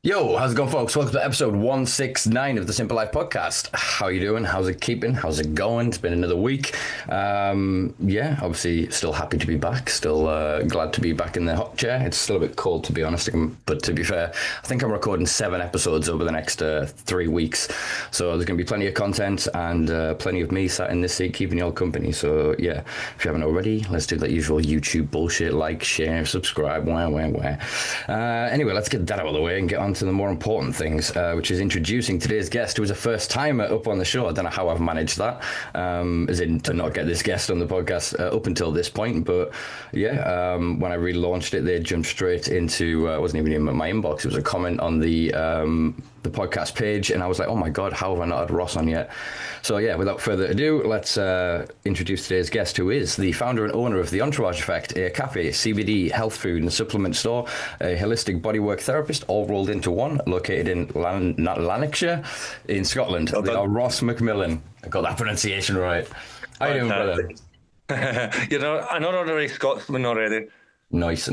Yo, how's it going, folks? Welcome to episode 169 of the Simpa Life Podcast. How you doing? How's it keeping? How's it going? It's been another week. Yeah, obviously still happy to be back. Still glad to be back in the hot chair. It's still a bit cold, to be honest. But to be fair, I think I'm recording 7 episodes over the next 3 weeks. So there's going to be plenty of content and plenty of me sat in this seat keeping you all company. So yeah, if you haven't already, let's do that usual YouTube bullshit. Like, share, subscribe, where. Anyway, let's get that out of the way and get on to the more important things, which is introducing today's guest, who is a first timer up on the show. I don't know how I've managed that, as in to not get this guest on the podcast up until this point. But yeah, when I relaunched it, they jumped straight into, it wasn't even in my inbox. It was a comment on the podcast page, and I was like, oh my God, how have I not had Ross on yet? So yeah, without further ado, let's introduce today's guest, who is the founder and owner of the Entourage Effect, a cafe, CBD, health food and supplement store, a holistic bodywork therapist, all rolled into one, located in Lanarkshire in Scotland. Well They are done. Ross McMillan. I got that pronunciation right. How you doing, brother? Fantastic. You're not an honorary Scotsman already. Nice.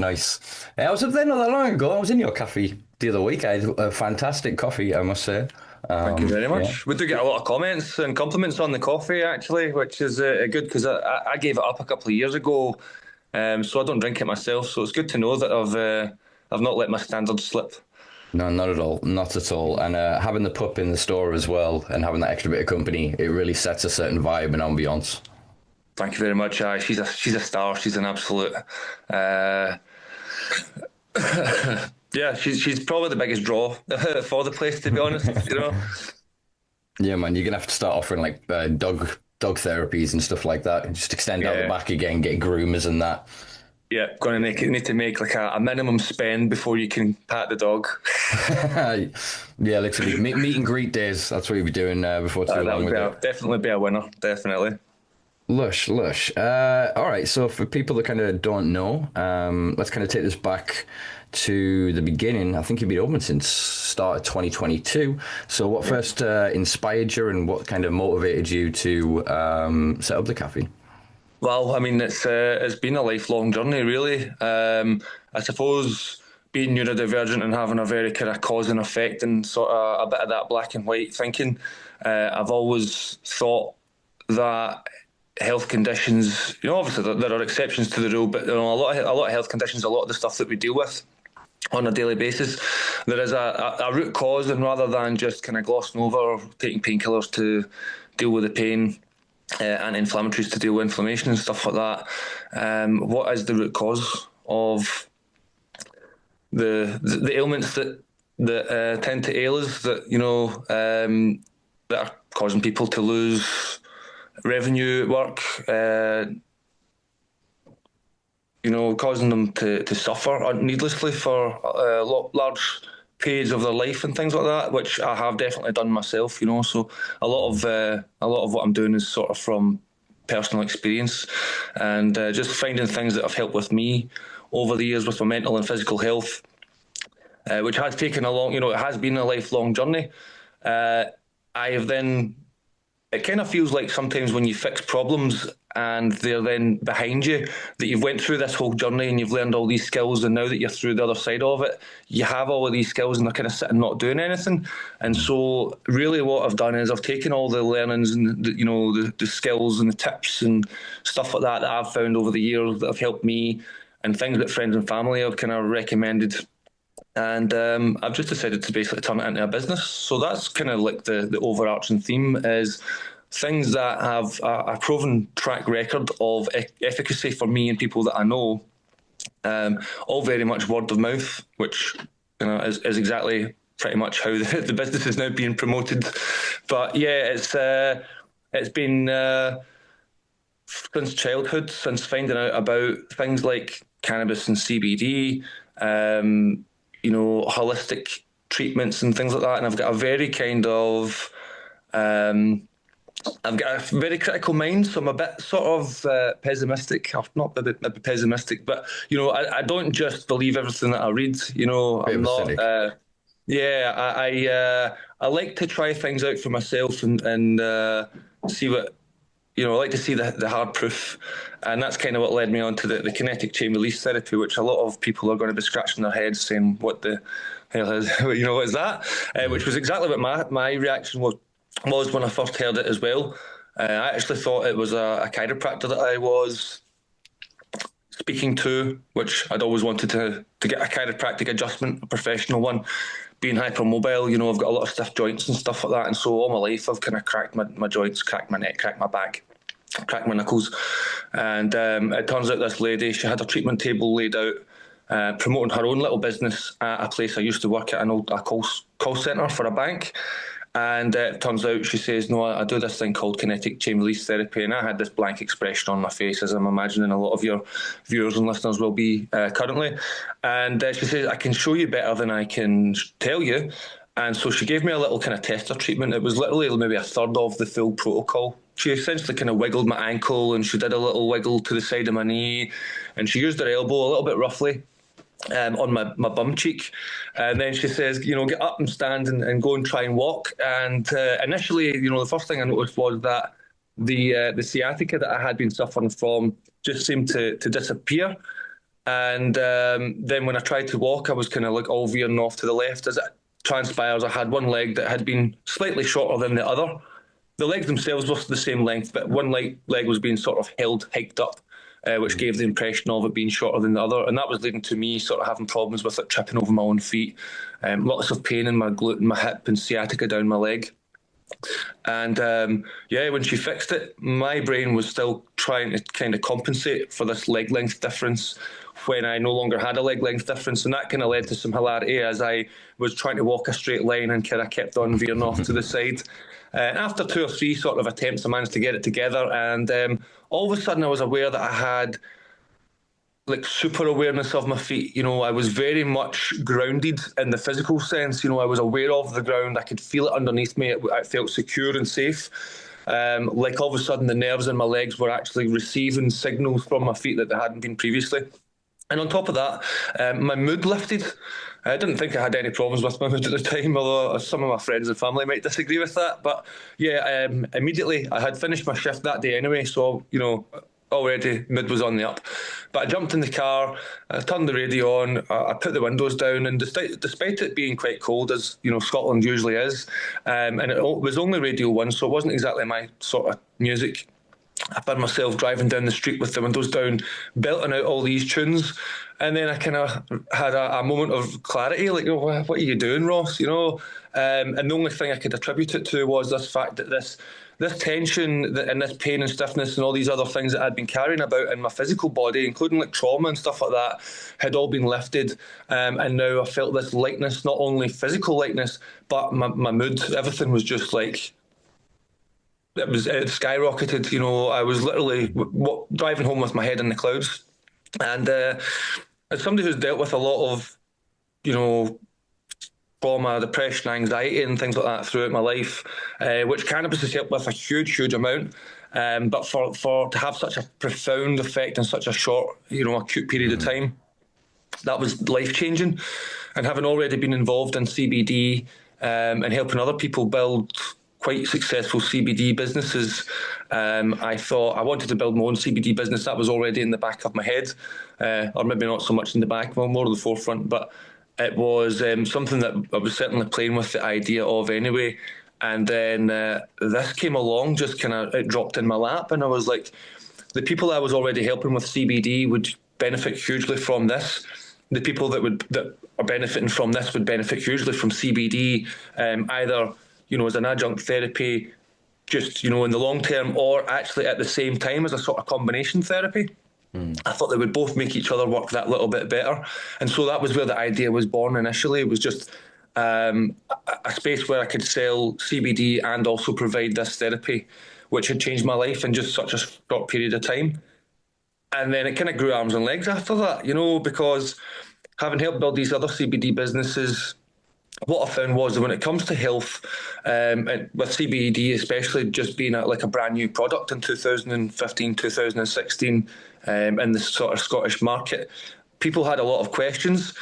I was up there not that long ago. I was in your cafe the other week. I had a fantastic coffee, I must say. Thank you very Yeah. much. We do get a lot of comments and compliments on the coffee, actually, which is good because I gave it up a couple of years ago, so I don't drink it myself. So it's good to know that I've not let my standards slip. No, not at all. Not at all. And having the pup in the store as well and having that extra bit of company, it really sets a certain vibe and ambiance. Thank you very much. She's a star. She's an absolute. Uh, yeah, she's probably the biggest draw for the place, to be honest. Yeah, man, you're going to have to start offering like dog therapies and stuff like that and just extend out the Yeah. back again, get groomers and that. Yeah, going to need to make like a minimum spend before you can pat the dog. Yeah, literally. Meet and greet days. That's what you'll be doing before too That long would with it. definitely be a winner. Definitely. Lush. All right, so for people that kind of don't know, let's kind of take this back to the beginning. I think you've been open since start of 2022. So what first inspired you and what kind of motivated you to set up the cafe? Well, I mean, it's been a lifelong journey, really. I suppose being neurodivergent and having a very kind of cause and effect and sort of a bit of that black and white thinking, I've always thought that health conditions, obviously there are exceptions to the rule, but a lot of health conditions, a lot of the stuff that we deal with on a daily basis, there is a root cause, and rather than just kind of glossing over or taking painkillers to deal with the pain, anti-inflammatories to deal with inflammation and stuff like that. What is the root cause of the ailments that tend to ail us that are causing people to lose revenue at work, causing them to suffer needlessly for large periods of their life and things like that, which I have definitely done myself. So a lot of what I'm doing is sort of from personal experience and just finding things that have helped with me over the years with my mental and physical health, which has taken it has been a lifelong journey. I have then it kind of feels like sometimes when you fix problems and they're then behind you, that you've went through this whole journey and you've learned all these skills, and now that you're through the other side of it, you have all of these skills and they're kind of sitting not doing anything. And so really what I've done is I've taken all the learnings and the skills and the tips and stuff like that I've found over the years that have helped me, and things that friends and family have kind of recommended, and I've just decided to basically turn it into a business. So that's kind of like the overarching theme is things that have a proven track record of efficacy for me and people that I know, all very much word of mouth, which is exactly pretty much how the business is now being promoted. But yeah, it's been since childhood, since finding out about things like cannabis and CBD, holistic treatments and things like that. And I've got a very kind of, I've got a very critical mind, so I'm a bit sort of pessimistic. Not maybe pessimistic, but I don't just believe everything that I read. Bit I'm of a not. cynic. Yeah, I like to try things out for myself and see what I like to see the hard proof, and that's kind of what led me on to the kinetic chain release therapy, which a lot of people are going to be scratching their heads saying, "What the hell is what is that?" Which was exactly what my reaction was when I first heard it as well. I actually thought it was a chiropractor that I was speaking to, which I'd always wanted to get a chiropractic adjustment, a professional one. Being hypermobile, I've got a lot of stiff joints and stuff like that, and so all my life I've kind of cracked my joints, cracked my neck, cracked my back, cracked my knuckles. And it turns out this lady, she had a treatment table laid out, promoting her own little business at a place I used to work at, a call centre for a bank. And it turns out, she says, "No, I do this thing called kinetic chain release therapy." And I had this blank expression on my face, as I'm imagining a lot of your viewers and listeners will be currently. And she says, "I can show you better than I can tell you." And so she gave me a little kind of tester treatment. It was literally maybe a third of the full protocol. She essentially kind of wiggled my ankle, and she did a little wiggle to the side of my knee, and she used her elbow a little bit roughly on my bum cheek. And then she says, "Get up and stand and go and try and walk." And initially, the first thing I noticed was that the sciatica that I had been suffering from just seemed to disappear. And then when I tried to walk, I was kind of like all veering off to the left. As it transpires, I had one leg that had been slightly shorter than the other. The legs themselves were the same length, but one leg was being sort of hiked up, which gave the impression of it being shorter than the other. And that was leading to me sort of having problems with it, tripping over my own feet, lots of pain in my glute and my hip, and sciatica down my leg. And when she fixed it, my brain was still trying to kind of compensate for this leg length difference when I no longer had a leg length difference. And that kind of led to some hilarity as I was trying to walk a straight line and kind of kept on veering off to the side. After 2 or 3 sort of attempts, I managed to get it together, and all of a sudden I was aware that I had like super awareness of my feet. I was very much grounded in the physical sense. I was aware of the ground. I could feel it underneath me. I felt secure and safe. Like all of a sudden the nerves in my legs were actually receiving signals from my feet that they hadn't been previously. And on top of that, my mood lifted. I didn't think I had any problems with my mood at the time, although some of my friends and family might disagree with that. But yeah, immediately I had finished my shift that day anyway, so, already mood was on the up. But I jumped in the car, I turned the radio on, I put the windows down, and despite it being quite cold, as Scotland usually is, and it was only Radio 1, so it wasn't exactly my sort of music, I found myself driving down the street with the windows down, belting out all these tunes. And then I kind of had a moment of clarity, like, what are you doing, Ross? And the only thing I could attribute it to was this fact that this tension and this pain and stiffness and all these other things that I'd been carrying about in my physical body, including like trauma and stuff like that, had all been lifted. And now I felt this lightness, not only physical lightness, but my mood, everything was just like, it skyrocketed. I was literally driving home with my head in the clouds. And as somebody who's dealt with a lot of, trauma, depression, anxiety and things like that throughout my life, which cannabis has helped with a huge, huge amount. But for to have such a profound effect in such a short, acute period of time, that was life-changing. And having already been involved in CBD and helping other people build quite successful CBD businesses, I thought I wanted to build my own CBD business. That was already in the back of my head, or maybe not so much in the back, well, more to the forefront, but it was something that I was certainly playing with the idea of anyway. And then this came along, just kind of, it dropped in my lap, and I was like, the people I was already helping with CBD would benefit hugely from this. The people that are benefiting from this would benefit hugely from CBD, either as an adjunct therapy, just in the long term, or actually at the same time as a sort of combination therapy. I thought they would both make each other work that little bit better. And so that was where the idea was born initially. It was just a space where I could sell CBD and also provide this therapy, which had changed my life in just such a short period of time. And then it kind of grew arms and legs after that, because having helped build these other CBD businesses, what I found was that when it comes to health, with CBD especially just being like a brand new product in 2015, 2016, in the sort of Scottish market, people had a lot of questions,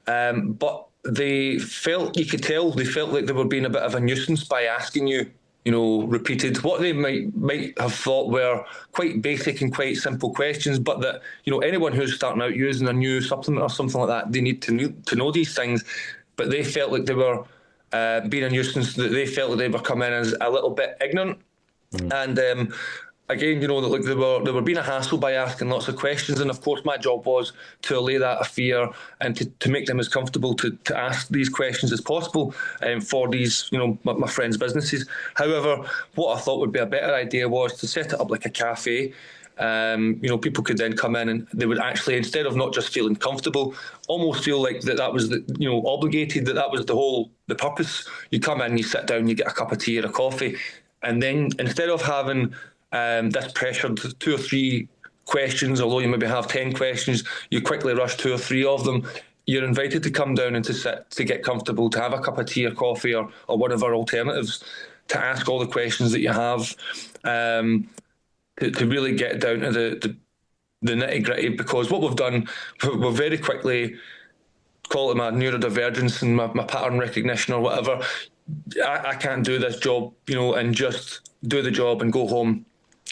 but they felt like they were being a bit of a nuisance by asking you, repeated what they might have thought were quite basic and quite simple questions, but that, anyone who's starting out using a new supplement or something like that, they need to know these things. But they felt like they were being a nuisance, that they felt like they were coming in as a little bit ignorant. And again, like they were being a hassle by asking lots of questions. And of course, my job was to allay that fear and to make them as comfortable to ask these questions as possible for these, my friends' businesses. However, what I thought would be a better idea was to set it up like a cafe. People could then come in and they would actually, instead of not just feeling comfortable, almost feel like that was obligated, that was the purpose. You come in, you sit down, you get a cup of tea or a coffee, and then instead of having this pressured 2 or 3 questions, although you maybe have 10 questions, you quickly rush 2 or 3 of them. You're invited to come down and to sit, to get comfortable, to have a cup of tea or coffee or one of our alternatives, to ask all the questions that you have, to really get down to the nitty gritty. Because what we've done, we've very quickly, call it my neurodivergence and my pattern recognition or whatever. I can't do this job, and just do the job and go home,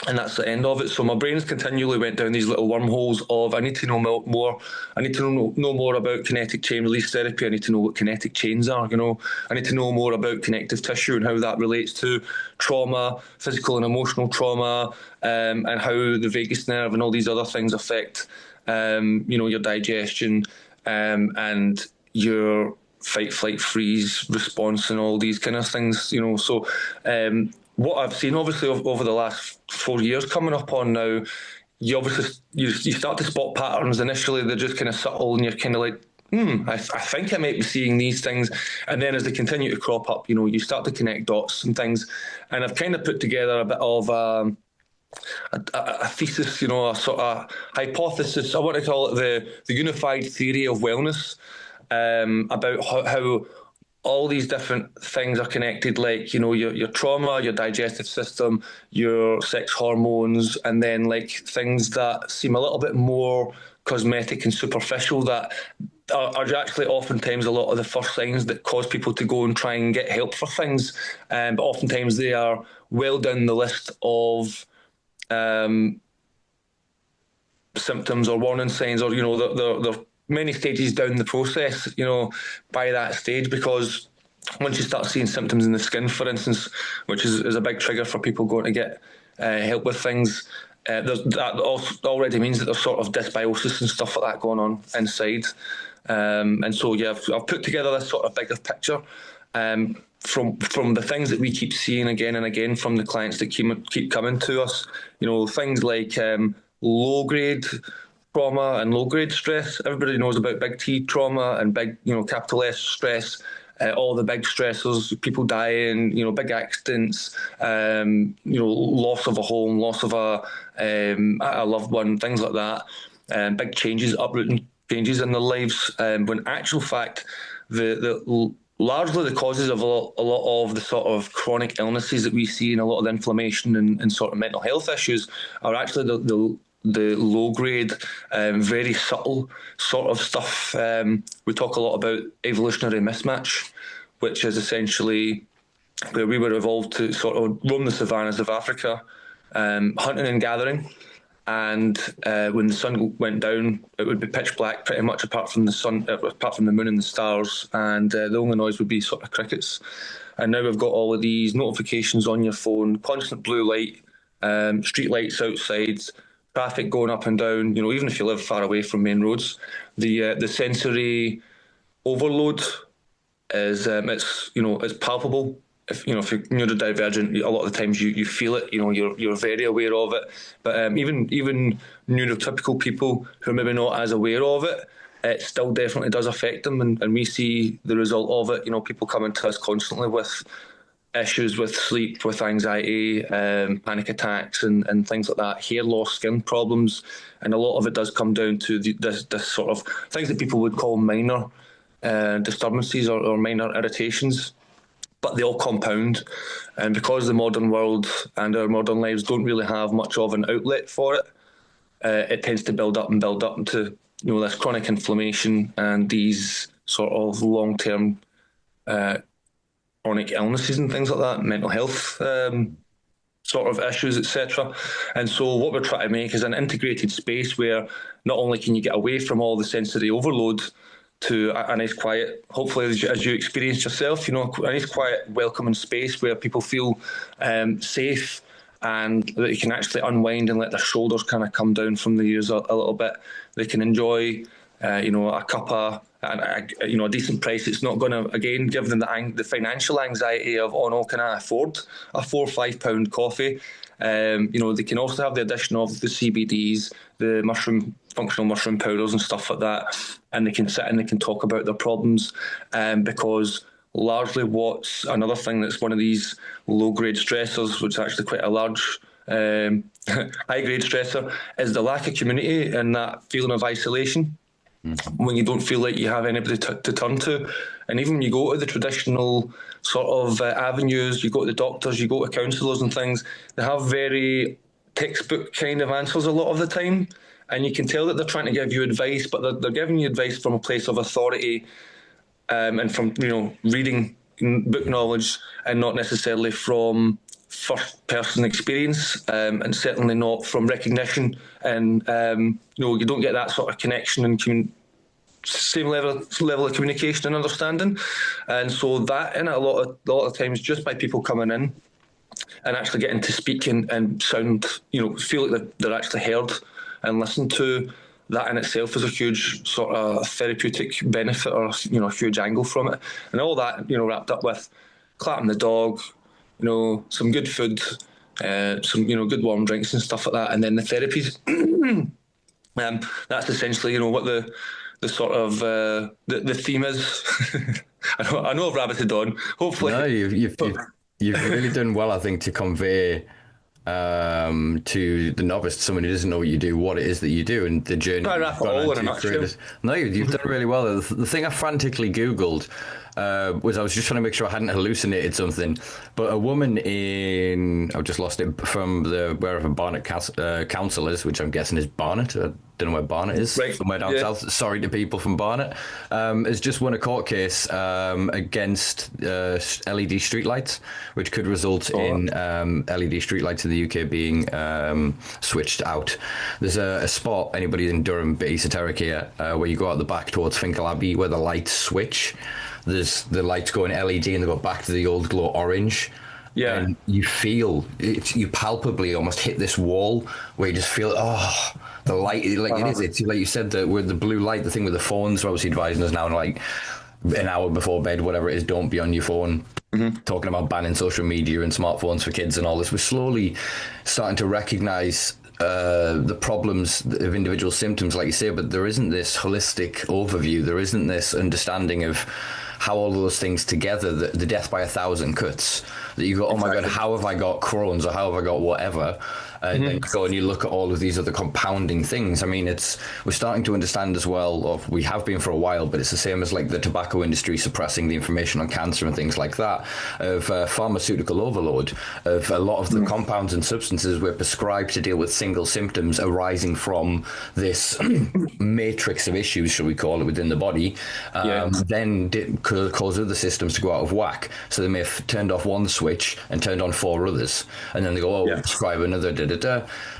and that's the end of it. So my brains continually went down these little wormholes of, I need to know more. I need to know more about kinetic chain release therapy. I need to know what kinetic chains are. I need to know more about connective tissue and how that relates to trauma, physical and emotional trauma, and how the vagus nerve and all these other things affect, your digestion, and your fight, flight, freeze response and all these kind of things. So what I've seen, obviously, over the last 4 years coming up on now, you start to spot patterns. Initially, they're just kind of subtle, and you're kind of like, I think I might be seeing these things. And then as they continue to crop up, you start to connect dots and things. And I've kind of put together a bit of a thesis, a sort of hypothesis. I want to call it the unified theory of wellness, about how all these different things are connected, like, your trauma, your digestive system, your sex hormones, and then like things that seem a little bit more cosmetic and superficial that are actually oftentimes a lot of the first signs that cause people to go and try and get help for things. But oftentimes they are well down the list of symptoms or warning signs, or, they're many stages down the process, by that stage, because once you start seeing symptoms in the skin, for instance, which is a big trigger for people going to get help with things, that already means that there's sort of dysbiosis and stuff like that going on inside. And so, yeah, I've put together this sort of bigger picture from the things that we keep seeing again and again from the clients that keep coming to us. Things like low-grade trauma and low-grade stress. Everybody knows about big T trauma and big, capital S stress, all the big stressors, people dying, big accidents, loss of a home, loss of a loved one, things like that, big changes, uprooting changes in their lives. When actual fact, largely the causes of a lot of the sort of chronic illnesses that we see, and a lot of the inflammation and sort of mental health issues, are actually the low-grade, very subtle sort of stuff. We talk a lot about evolutionary mismatch, which is essentially where we were evolved to sort of roam the savannas of Africa, hunting and gathering. And when the sun went down, it would be pitch black pretty much, apart from the moon and the stars, and the only noise would be sort of crickets. And now we've got all of these notifications on your phone, constant blue light, street lights outside, traffic going up and down. Even if you live far away from main roads, the sensory overload is it's palpable. If you're neurodivergent, a lot of the times you feel it. You're very aware of it. But even neurotypical people who are maybe not as aware of it, it still definitely does affect them, and we see the result of it. People coming to us constantly with issues with sleep, with anxiety, panic attacks, and things like that, hair loss, skin problems, and a lot of it does come down to this sort of things that people would call minor disturbances or minor irritations, but they all compound. And because the modern world and our modern lives don't really have much of an outlet for it, it tends to build up into this chronic inflammation and these sort of long-term chronic illnesses and things like that, mental health sort of issues, etc. And so what we're trying to make is an integrated space where not only can you get away from all the sensory overload to a nice quiet, hopefully as you experienced yourself, a nice quiet welcoming space where people feel safe and that you can actually unwind and let their shoulders kind of come down from the ears a little bit. They can enjoy a cuppa a decent price. It's not going to, again, give them the financial anxiety of, oh no, can I afford a £4 or £5 coffee? They can also have the addition of the CBDs, the functional mushroom powders and stuff like that, and they can sit and they can talk about their problems, because largely what's another thing that's one of these low-grade stressors, which is actually quite a large high-grade stressor, is the lack of community and that feeling of isolation when you don't feel like you have anybody to turn to. And even when you go to the traditional sort of avenues, you go to the doctors, you go to counsellors and things, they have very textbook kind of answers a lot of the time. And you can tell that they're trying to give you advice, but they're giving you advice from a place of authority, and from, reading book knowledge, and not necessarily from first-person experience, and certainly not from recognition. And you don't get that sort of connection and same level of communication and understanding. And so that, in a lot of times, just by people coming in and actually getting to speak and sound, feel like they're actually heard and listened to, that in itself is a huge sort of therapeutic benefit, or a huge angle from it. And all that, wrapped up with clapping the dog, some good food, some good warm drinks and stuff like that, and then the therapies. That's essentially what the sort of the theme is. I know I've rabbited on. Hopefully, no, you've really done well, I think, to convey to the novice, someone who doesn't know what you do, what it is that you do, and the journey. No, you've done really well. The thing I frantically Googled was, I was just trying to make sure I hadn't hallucinated something, but a woman I've just lost it, from wherever Barnet Council is, which I'm guessing is Barnet. I don't know where Barnet is, right, somewhere down south. Sorry to people from Barnet. Has just won a court case against LED streetlights, which could result in LED streetlights in the UK being switched out. There's a spot, anybody in Durham, bit esoteric here, where you go out the back towards Finkel Abbey, where the lights switch. There's the lights go in LED and they go back to the old glow orange. Yeah. And you feel it, you palpably almost hit this wall where you just feel, the light, it's like you said, with the blue light, the thing with the phones, are obviously advising us now, like an hour before bed, whatever it is, don't be on your phone. Mm-hmm. Talking about banning social media and smartphones for kids and all this. We're slowly starting to recognize the problems of individual symptoms, like you say, but there isn't this holistic overview. There isn't this understanding of how all of those things together, the death by 1,000 cuts, that you go, oh my God, how have I got Crohn's, or how have I got whatever? And then you go and you look at all of these other compounding things. I mean, we're starting to understand as well, or we have been for a while, but it's the same as like the tobacco industry suppressing the information on cancer and things like that, of pharmaceutical overload, of a lot of the compounds and substances we're prescribed to deal with single symptoms arising from this matrix of issues, shall we call it, within the body, then could cause other systems to go out of whack. So they may have turned off one switch and turned on 4 others, and then they go, we'll prescribe another,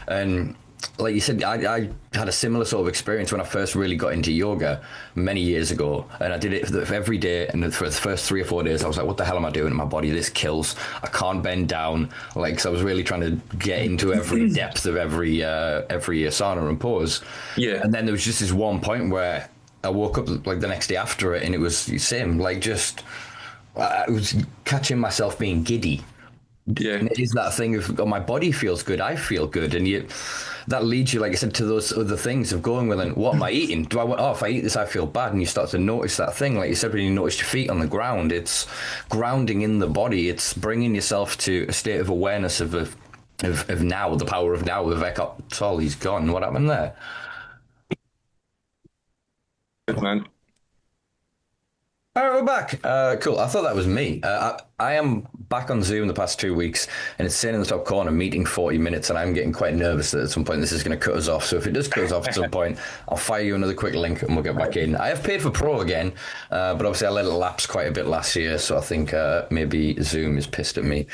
and like you said, I had a similar sort of experience when I first really got into yoga many years ago, and I did it every day, and for the first 3 or 4 days I was like, what the hell am I doing in my body? This kills. I can't bend down, like, so I was really trying to get into every depth of every asana and pose. And then there was just this one point where I woke up like the next day after it, and it was the same, like, just I was catching myself being giddy. And it is that thing of, my body feels good, I feel good, and that leads you, like I said, to those other things of going, well, then what am I eating? If I eat this, I feel bad, and you start to notice that thing, like you said, when you notice your feet on the ground, it's grounding in the body, it's bringing yourself to a state of awareness of now, the power of now. With Eckhart Tolle, he's gone. What happened there? Good man. All right, we're back. Cool. I thought that was me. I am back on Zoom the past 2 weeks, and it's saying in the top corner, meeting 40 minutes, and I'm getting quite nervous that at some point this is going to cut us off. So if it does cut us off at some point, I'll fire you another quick link, and we'll get back in. I have paid for Pro again, but obviously I let it lapse quite a bit last year, so I think maybe Zoom is pissed at me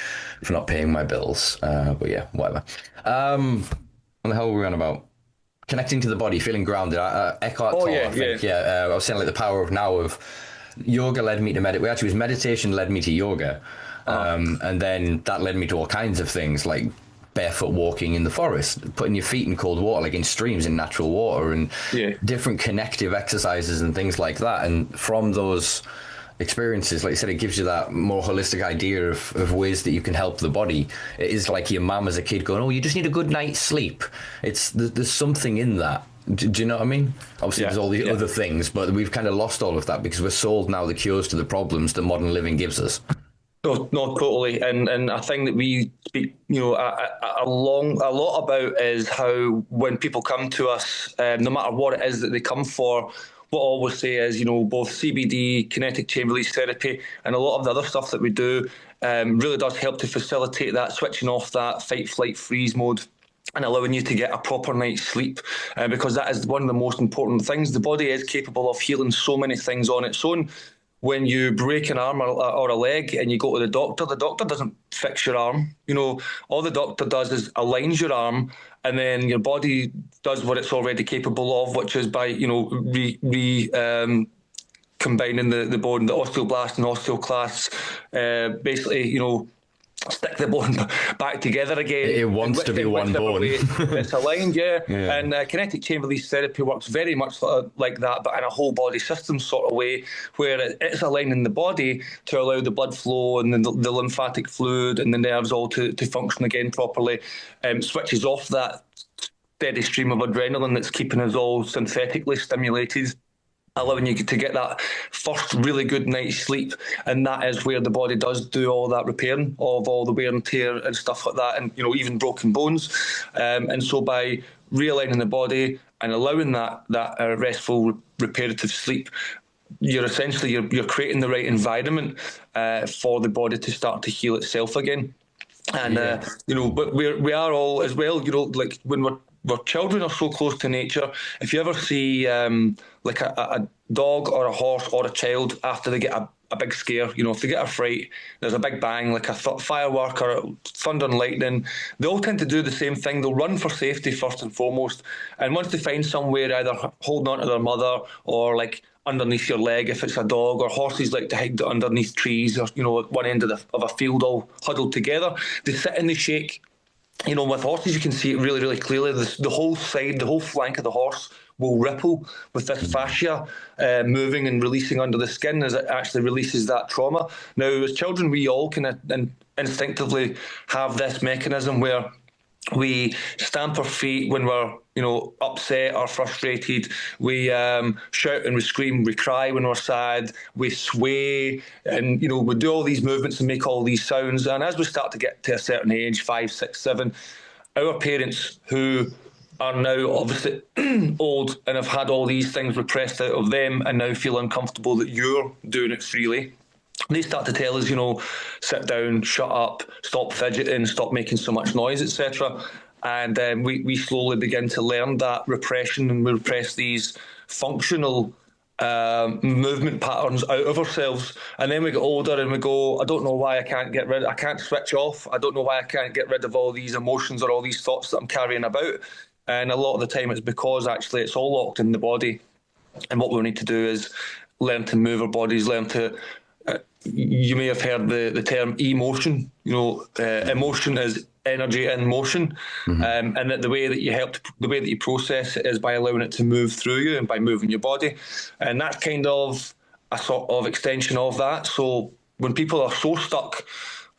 for not paying my bills. But yeah, whatever. What the hell were we on about? Connecting to the body, feeling grounded. Eckhart Tolle, I think. I was saying like the power of yoga led me to meditate. Actually, it was meditation led me to yoga. And then that led me to all kinds of things like barefoot walking in the forest, putting your feet in cold water, like in streams in natural water, and different connective exercises and things like that. And from those experiences, like I said, it gives you that more holistic idea of ways that you can help the body. It is like your mum as a kid going, oh, you just need a good night's sleep. There's something in that. Do you know what I mean? Obviously, there's all the other things, but we've kind of lost all of that because we're sold now the cures to the problems that modern living gives us. No, totally. And a thing that we speak, a lot about is how when people come to us, no matter what it is that they come for, what I always say is, both CBD, kinetic chain release therapy, and a lot of the other stuff that we do really does help to facilitate that switching off that fight, flight, freeze mode, and allowing you to get a proper night's sleep, because that is one of the most important things. The body is capable of healing so many things on its own. When you break an arm or a leg and you go to the doctor doesn't fix your arm. All the doctor does is aligns your arm, and then your body does what it's already capable of, which is by, combining the bone, the osteoblast and osteoclasts, basically, stick the bone back together again. It wants to be one bone. It's aligned, And kinetic chain release therapy works very much like that, but in a whole body system sort of way, where it's aligning the body to allow the blood flow and the lymphatic fluid and the nerves all to function again properly. Switches off that steady stream of adrenaline that's keeping us all synthetically stimulated, allowing you to get that first really good night's sleep. And that is where the body does do all that repairing of all the wear and tear and stuff like that, and even broken bones. And so by realigning the body and allowing that restful reparative sleep, you're essentially you're creating the right environment for the body to start to heal itself again. And but we are all as well, like when we're children are so close to nature. If you ever see like a dog or a horse or a child after they get a big scare, if they get a fright, there's a big bang, like a firework or thunder and lightning, they all tend to do the same thing. They'll run for safety first and foremost. And once they find somewhere, either holding on to their mother or like underneath your leg if it's a dog, or horses like to hide underneath trees or, at one end of a field all huddled together, they sit and they shake. With horses, you can see it really, really clearly. The whole side, the whole flank of the horse will ripple with this fascia moving and releasing under the skin as it actually releases that trauma. Now, as children, we all can instinctively have this mechanism where we stamp our feet when we're, upset or frustrated. We shout and we scream. We cry when we're sad. We sway, and we do all these movements and make all these sounds. And as we start to get to a certain age, 5, 6, 7, our parents who are now obviously old and have had all these things repressed out of them and now feel uncomfortable that you're doing it freely, they start to tell us, sit down, shut up, stop fidgeting, stop making so much noise, etc. And we slowly begin to learn that repression, and we repress these functional movement patterns out of ourselves. And then we get older and we go, I don't know why I can't switch off. I don't know why I can't get rid of all these emotions or all these thoughts that I'm carrying about. And a lot of the time it's because actually it's all locked in the body. And what we need to do is learn to move our bodies, learn to you may have heard the term emotion. Emotion is energy in motion, and that the way that you process it is by allowing it to move through you and by moving your body, and that's kind of a sort of extension of that. So when people are so stuck,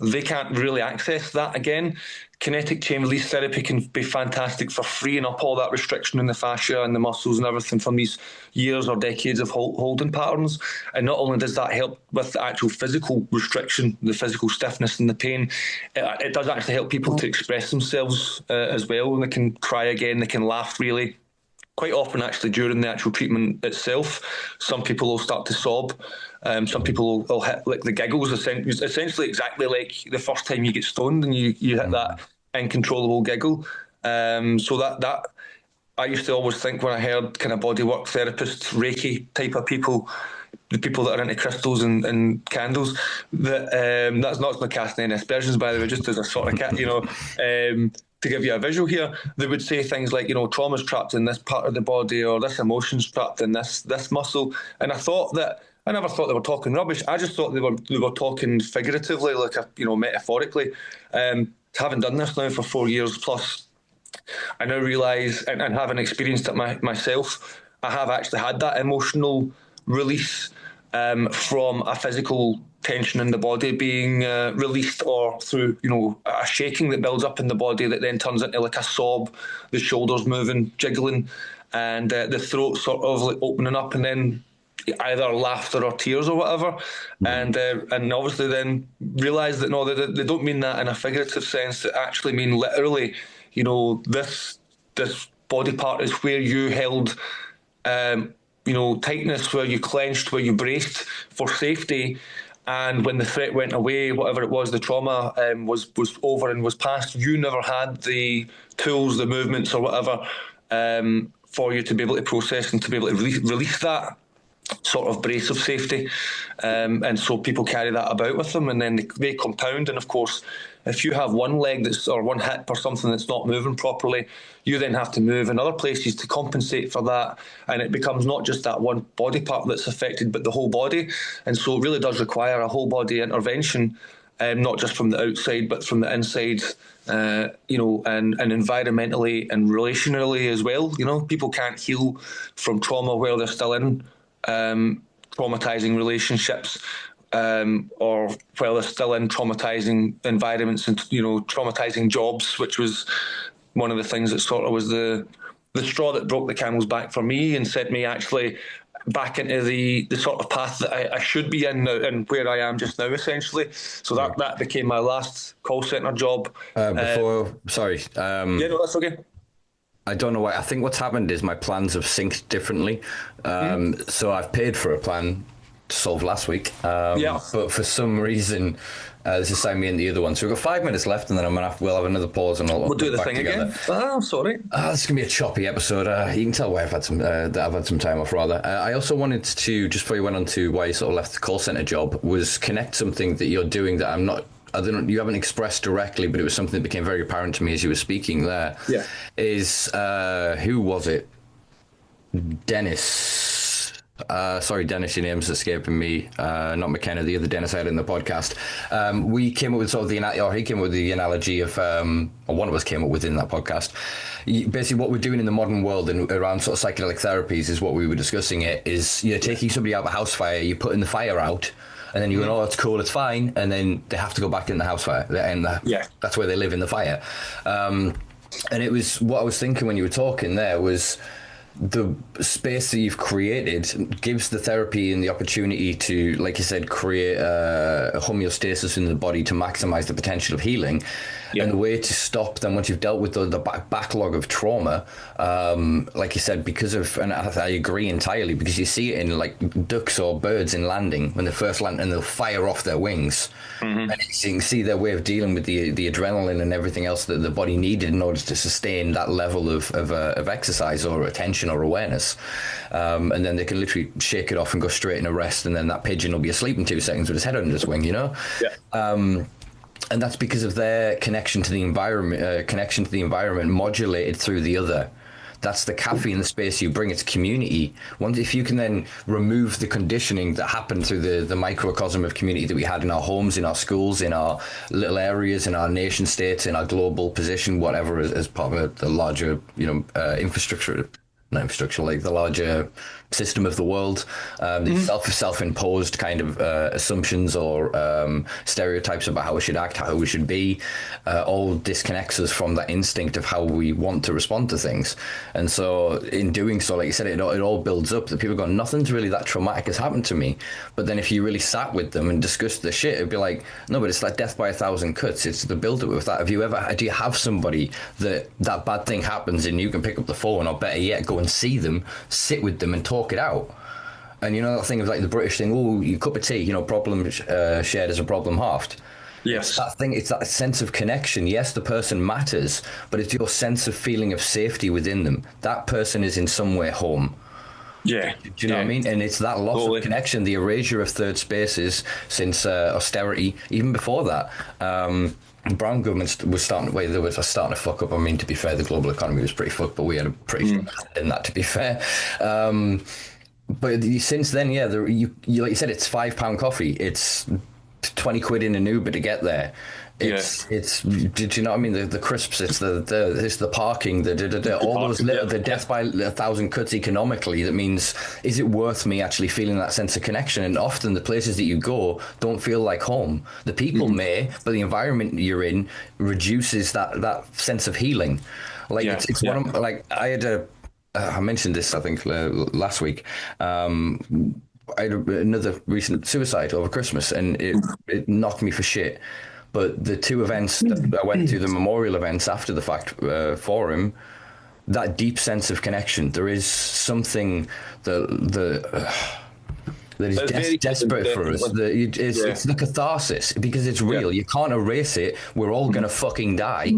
they can't really access that again. Kinetic chain release therapy can be fantastic for freeing up all that restriction in the fascia and the muscles and everything from these years or decades of holding patterns. And not only does that help with the actual physical restriction, the physical stiffness and the pain, it does actually help people to express themselves as well. And they can cry again, they can laugh freely. quite often actually during the actual treatment itself. Some people will start to sob. Some people will hit like the giggles, essentially exactly like the first time you get stoned and you hit that uncontrollable giggle. So that I used to always think when I heard kind of bodywork therapists, Reiki type of people, the people that are into crystals and candles, that that's not casting any aspersions, by the way, just as a sort of to give you a visual here, they would say things like, trauma's trapped in this part of the body, or this emotion's trapped in this muscle. And I never thought they were talking rubbish. I just thought they were talking figuratively, like metaphorically. Having done this now for 4 years plus, I now realise, and having experienced it myself, I have actually had that emotional release from a physical tension in the body being released, or through a shaking that builds up in the body that then turns into like a sob, the shoulders moving, jiggling, and the throat sort of like opening up, and then either laughter or tears or whatever, and obviously then realise that no, they don't mean that in a figurative sense. They actually mean literally, this body part is where you held tightness, where you clenched, where you braced for safety. And when the threat went away, whatever it was, the trauma was over and was past, you never had the tools, the movements or whatever for you to be able to process and to be able to release that sort of brace of safety. And so people carry that about with them, and then they compound. And of course, if you have one leg or one hip or something that's not moving properly, you then have to move in other places to compensate for that. And it becomes not just that one body part that's affected, but the whole body. And so it really does require a whole body intervention, not just from the outside, but from the inside, and environmentally and relationally as well. People can't heal from trauma while they're still in traumatizing relationships, or while they're still in traumatizing environments and traumatizing jobs, which was one of the things that sort of was the straw that broke the camel's back for me and sent me actually back into the sort of path that I should be in now, and where I am just now, essentially. So that became my last call centre job. Sorry. Yeah, no, that's okay. I don't know why. I think what's happened is my plans have synced differently. So I've paid for a plan to solve last week. But for some reason, this is me and the other one. So we've got 5 minutes left, and then we'll have another pause, and we'll do the thing together again. Oh, sorry. This is gonna be a choppy episode. You can tell why I've had some time off. Rather, I also wanted to, just before you went on to why you sort of left the call center job, was connect something that you're doing that you haven't expressed directly, but it was something that became very apparent to me as you were speaking there. Yeah. Is who was it? Dennis. Sorry, Dennis, your name's escaping me. Not McKenna, the other Dennis I had in the podcast. We came up with sort of he came up with the analogy of, or one of us came up with in that podcast. Basically, what we're doing in the modern world and around sort of psychedelic therapies is what we were discussing. It is you're taking somebody out of a house fire, you're putting the fire out, and then you go, oh, it's cool, it's fine, and then they have to go back in the house fire, and that's where they live, in the fire. And it was what I was thinking when you were talking there was the space that you've created gives the therapy and the opportunity to, like you said, create a homeostasis in the body to maximize the potential of healing. And the way to stop them once you've dealt with the backlog of trauma, like you said, because of, and I agree entirely, because you see it in like ducks or birds in landing, when they first land and they'll fire off their wings. And you can see their way of dealing with the adrenaline and everything else that the body needed in order to sustain that level of exercise or attention or awareness. And then they can literally shake it off and go straight in a rest, and then that pigeon will be asleep in 2 seconds with his head under his wing, and that's because of their connection to the environment, modulated through the other. That's the caffeine, the space you bring. It's community. If you can then remove the conditioning that happened through the microcosm of community that we had in our homes, in our schools, in our little areas, in our nation states, in our global position, whatever, as part of the larger, infrastructure, not infrastructure, like the larger system of the world, these self-imposed kind of assumptions or stereotypes about how we should act, how we should be, all disconnects us from that instinct of how we want to respond to things. And so in doing so, like you said, it all builds up that people go, nothing's really that traumatic has happened to me. But then if you really sat with them and discussed the shit, it'd be like, no, but it's like death by 1,000 cuts. It's the build-up with that. Do you have somebody that bad thing happens and you can pick up the phone, or better yet, go and see them, sit with them and talk it out? And you know that thing of like the British thing, oh, you cup of tea, you know, problem shared is a problem halved. Yes. It's that sense of connection. Yes, the person matters, but it's your sense of feeling of safety within them. That person is in some way home. Yeah. Do you know what I mean? And it's that loss of connection, the erasure of third spaces since austerity, even before that. Brown government was starting to fuck up. I mean, to be fair, the global economy was pretty fucked, but we had a pretty in that, to be fair. But since then, yeah, you like you said, it's £5 coffee. It's 20 quid in an Uber to get there. It's did you know what I mean? The crisps, it's the parking, all those little, the death by 1,000 cuts economically. That means, is it worth me actually feeling that sense of connection? And often the places that you go don't feel like home. The people may, but the environment you're in reduces that sense of healing. Like it's one of, like I had I mentioned this I think last week. I had another recent suicide over Christmas, and it knocked me for shit. But the two events that I went to, the memorial events after the fact for him, that deep sense of connection, there is something that is desperate for us. It's the catharsis, because it's real. You can't erase it. We're all going to fucking die.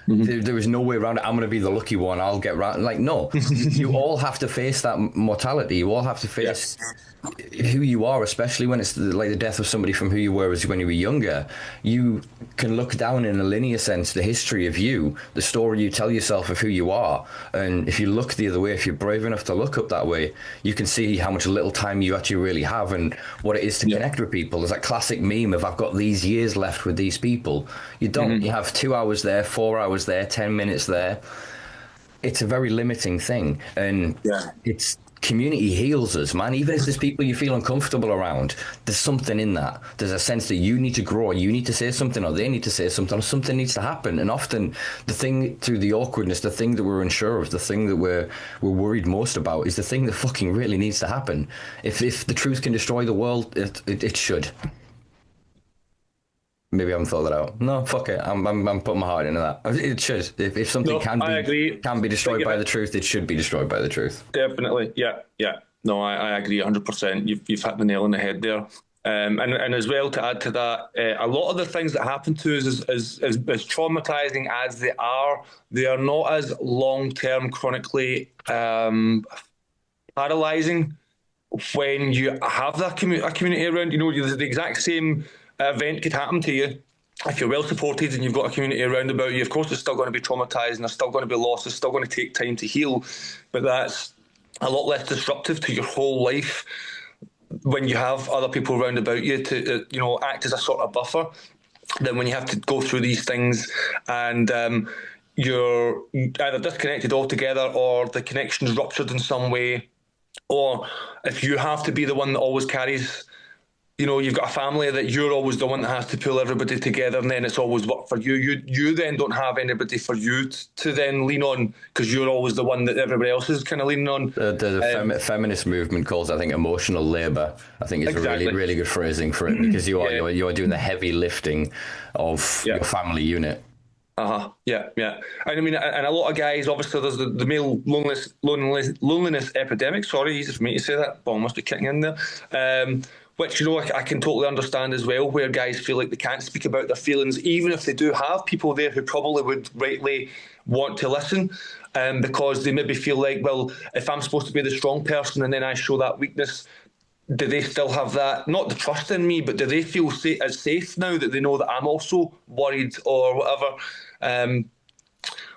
There is no way around it. I'm going to be the lucky one. I'll get round. Like, no, you all have to face that mortality. You all have to face who you are, especially when it's like the death of somebody from who you were as when you were younger. You can look down in a linear sense the history of you, the story you tell yourself of who you are. And if you look the other way, if you're brave enough to look up that way, you can see how much little time you actually really have and what it is to connect with people. There's that classic meme of, I've got these years left with these people. You don't. You have 2 hours there, 4 hours there, 10 minutes there. It's a very limiting thing. And it's community heals us, man. Even if there's people you feel uncomfortable around, there's something in that. There's a sense that you need to grow, you need to say something, or they need to say something, or something needs to happen. And often the thing, through the awkwardness, the thing that we're unsure of, the thing that we're worried most about is the thing that fucking really needs to happen. If the truth can destroy the world, it should. Maybe I haven't thought that out. No, fuck it. I'm putting my heart into that. It should. If something can be destroyed by the truth, it should be destroyed by the truth. Definitely. Yeah. No, I agree 100%. You've hit the nail on the head there. And as well, to add to that, a lot of the things that happen to us, as traumatizing as they are not as long-term, chronically paralyzing when you have that community around. You know, the exact same event could happen to you. If you're well supported and you've got a community around about you, of course it's still going to be traumatizing, there's still going to be loss, it's still going to take time to heal, but that's a lot less disruptive to your whole life when you have other people around about you to act as a sort of buffer, than when you have to go through these things and you're either disconnected altogether, or the connection's ruptured in some way, or if you have to be the one that always carries, you've got a family that you're always the one that has to pull everybody together, and then it's always work for you. You then don't have anybody for you to then lean on, because you're always the one that everybody else is kind of leaning on. The feminist movement calls, I think, emotional labour. I think it's a really, really good phrasing for it, because you are doing the heavy lifting of your family unit. Yeah. And I mean, and a lot of guys, obviously, there's the male loneliness epidemic. Sorry, easy for me to say that. Ball must be kicking in there. Which, I can totally understand as well, where guys feel like they can't speak about their feelings, even if they do have people there who probably would rightly want to listen, because they maybe feel like, well, if I'm supposed to be the strong person and then I show that weakness, do they still have that, not the trust in me, but do they feel as safe now that they know that I'm also worried or whatever?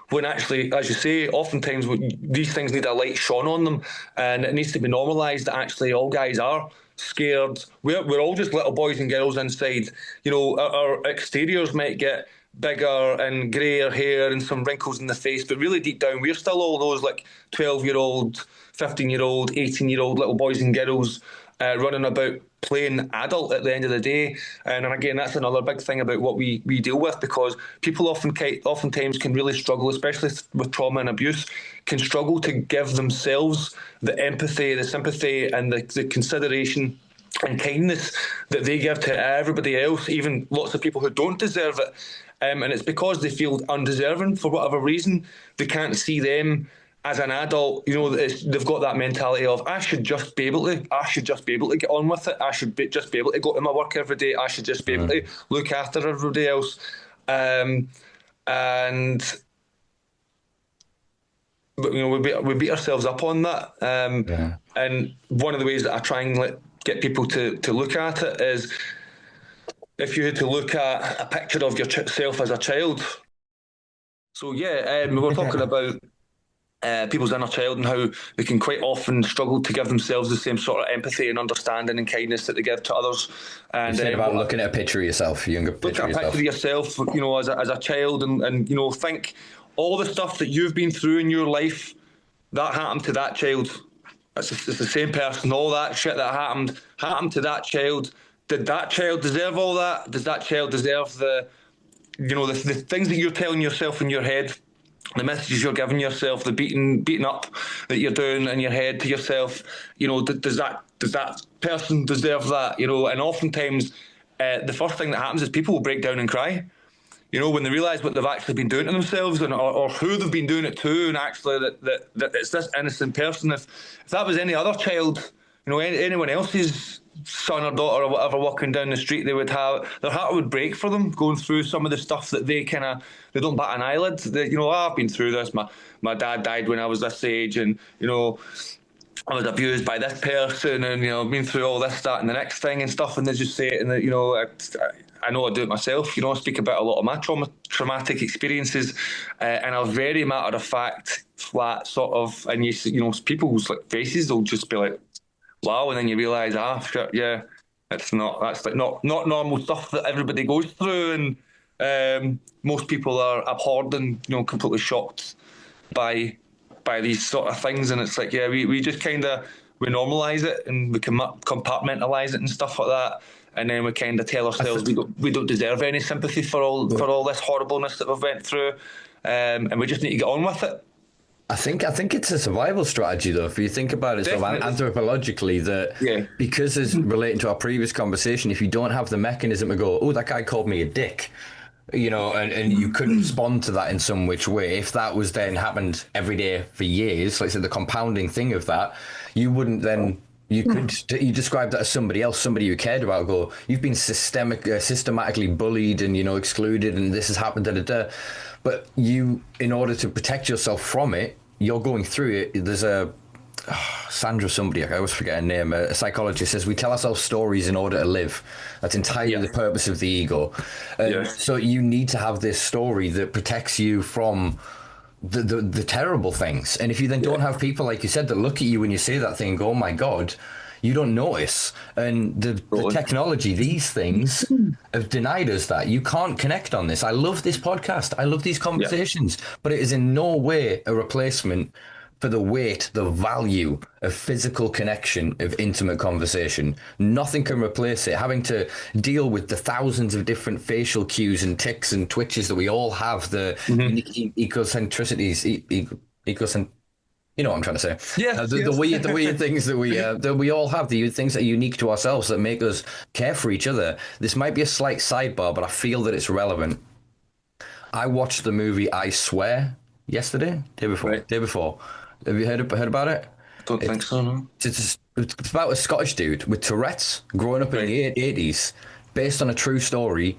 When actually, as you say, oftentimes these things need a light shone on them, and it needs to be normalised that actually all guys are scared. We're all just little boys and girls inside. Our exteriors might get bigger and greyer hair and some wrinkles in the face, but really deep down, we're still all those like 12-year-old, 15-year-old, 18-year-old little boys and girls running about playing adult at the end of the day. And again, that's another big thing about what we deal with, because people oftentimes can really struggle, especially with trauma and abuse, can struggle to give themselves the empathy, the sympathy, and the consideration and kindness that they give to everybody else, even lots of people who don't deserve it. And it's because they feel undeserving for whatever reason. They can't see them as an adult. You know, they've got that mentality of, I should just be able to get on with it. I should just be able to go to my work every day. I should just be able to look after everybody else. And you know, we beat ourselves up on that. And one of the ways that I try and get people to look at it is, if you had to look at a picture of yourself as a child. So we were talking about people's inner child and how they can quite often struggle to give themselves the same sort of empathy and understanding and kindness that they give to others. And you said about looking at a picture of yourself, look at a picture of yourself, you know, as a child, and you know, think all the stuff that you've been through in your life that happened to that child. It's the same person. All that shit that happened to that child. Did that child deserve all that? Does that child deserve the things that you're telling yourself in your head, the messages you're giving yourself, the beating up that you're doing in your head to yourself? You know, does that person deserve that? You know, and oftentimes the first thing that happens is people will break down and cry. You know, when they realise what they've actually been doing to themselves, or who they've been doing it to, and actually that it's this innocent person. If that was any other child, you know, anyone else's son or daughter or whatever walking down the street, they would have, their heart would break for them, going through some of the stuff that they don't bat an eyelid. You know, I've been through this. My dad died when I was this age, and you know, I was abused by this person, and you know, been through all this, that, and the next thing and stuff. And they just say it, and you know, I know I do it myself. You know, I speak about a lot of my traumatic experiences in a very matter of fact, flat sort of. And you know, people's like faces will just be like, wow, and then you realise, shit, yeah, that's like not normal stuff that everybody goes through, and most people are abhorred and, you know, completely shocked by these sort of things. And it's like, yeah, we just kind of we normalise it, and we can compartmentalize it and stuff like that, and then we kind of tell ourselves we don't deserve any sympathy for all this horribleness that we've went through, and we just need to get on with it. I think it's a survival strategy, though, if you think about it sort of anthropologically, that because it's relating to our previous conversation, if you don't have the mechanism to go, oh, that guy called me a dick, you know, and you couldn't respond to that in some which way, if that was then happened every day for years, like I said, the compounding thing of that, you wouldn't then... You describe that as somebody you cared about, go, you've been systematically bullied and, you know, excluded, and this has happened, But you, in order to protect yourself from it, you're going through it. There's Sandra somebody, I always forget her name, a psychologist, says we tell ourselves stories in order to live. That's entirely the purpose of the ego. So you need to have this story that protects you from the terrible things. And if you then don't have people, like you said, that look at you when you say that thing and go, oh my God, you don't notice. And the technology, these things have denied us that. You can't connect on this. I love this podcast. I love these conversations, but it is in no way a replacement for the weight, the value of physical connection, of intimate conversation. Nothing can replace it. Having to deal with the thousands of different facial cues and tics and twitches that we all have, the ecocentricities, you know what I'm trying to say? Yeah. The weird things that we all have, the things that are unique to ourselves that make us care for each other. This might be a slight sidebar, but I feel that it's relevant. I watched the movie I Swear yesterday, day before. Have you heard about it? Don't think so, no. It's about a Scottish dude with Tourette's growing up in the 80s, based on a true story.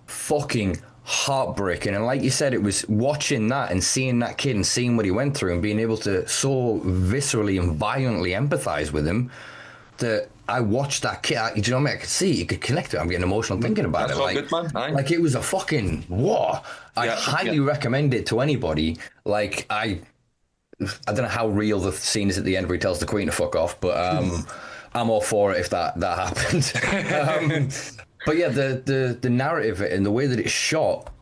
Fucking heartbreaking. And like you said, it was watching that and seeing that kid and seeing what he went through and being able to so viscerally and violently empathize with him that I watched that kid. Do you know what I mean? I could see, you could connect to it. I'm getting emotional thinking about That's it. Like, good, man. Like it was a fucking war. I highly recommend it to anybody. Like I don't know how real the scene is at the end where he tells the Queen to fuck off, but I'm all for it if that happened. But yeah, the narrative and the way that it's shot,